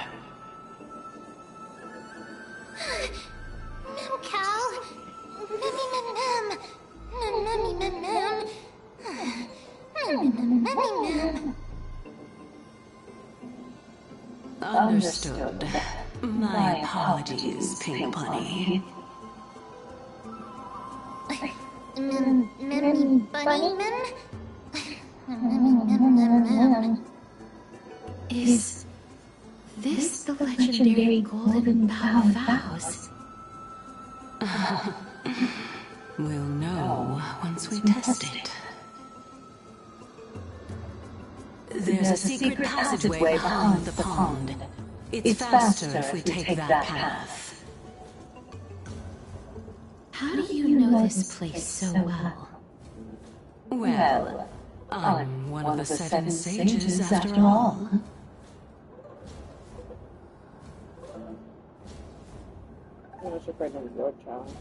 Cal. Understood. My apologies, Pink Bunny. Is this the legendary Golden Bough of Vows? We'll know once we test it. There's a secret passageway behind the pond. It's faster if we take that path. How do you know this place so well? Well, I'm one of the 7 sages after all. What's your friend of your child?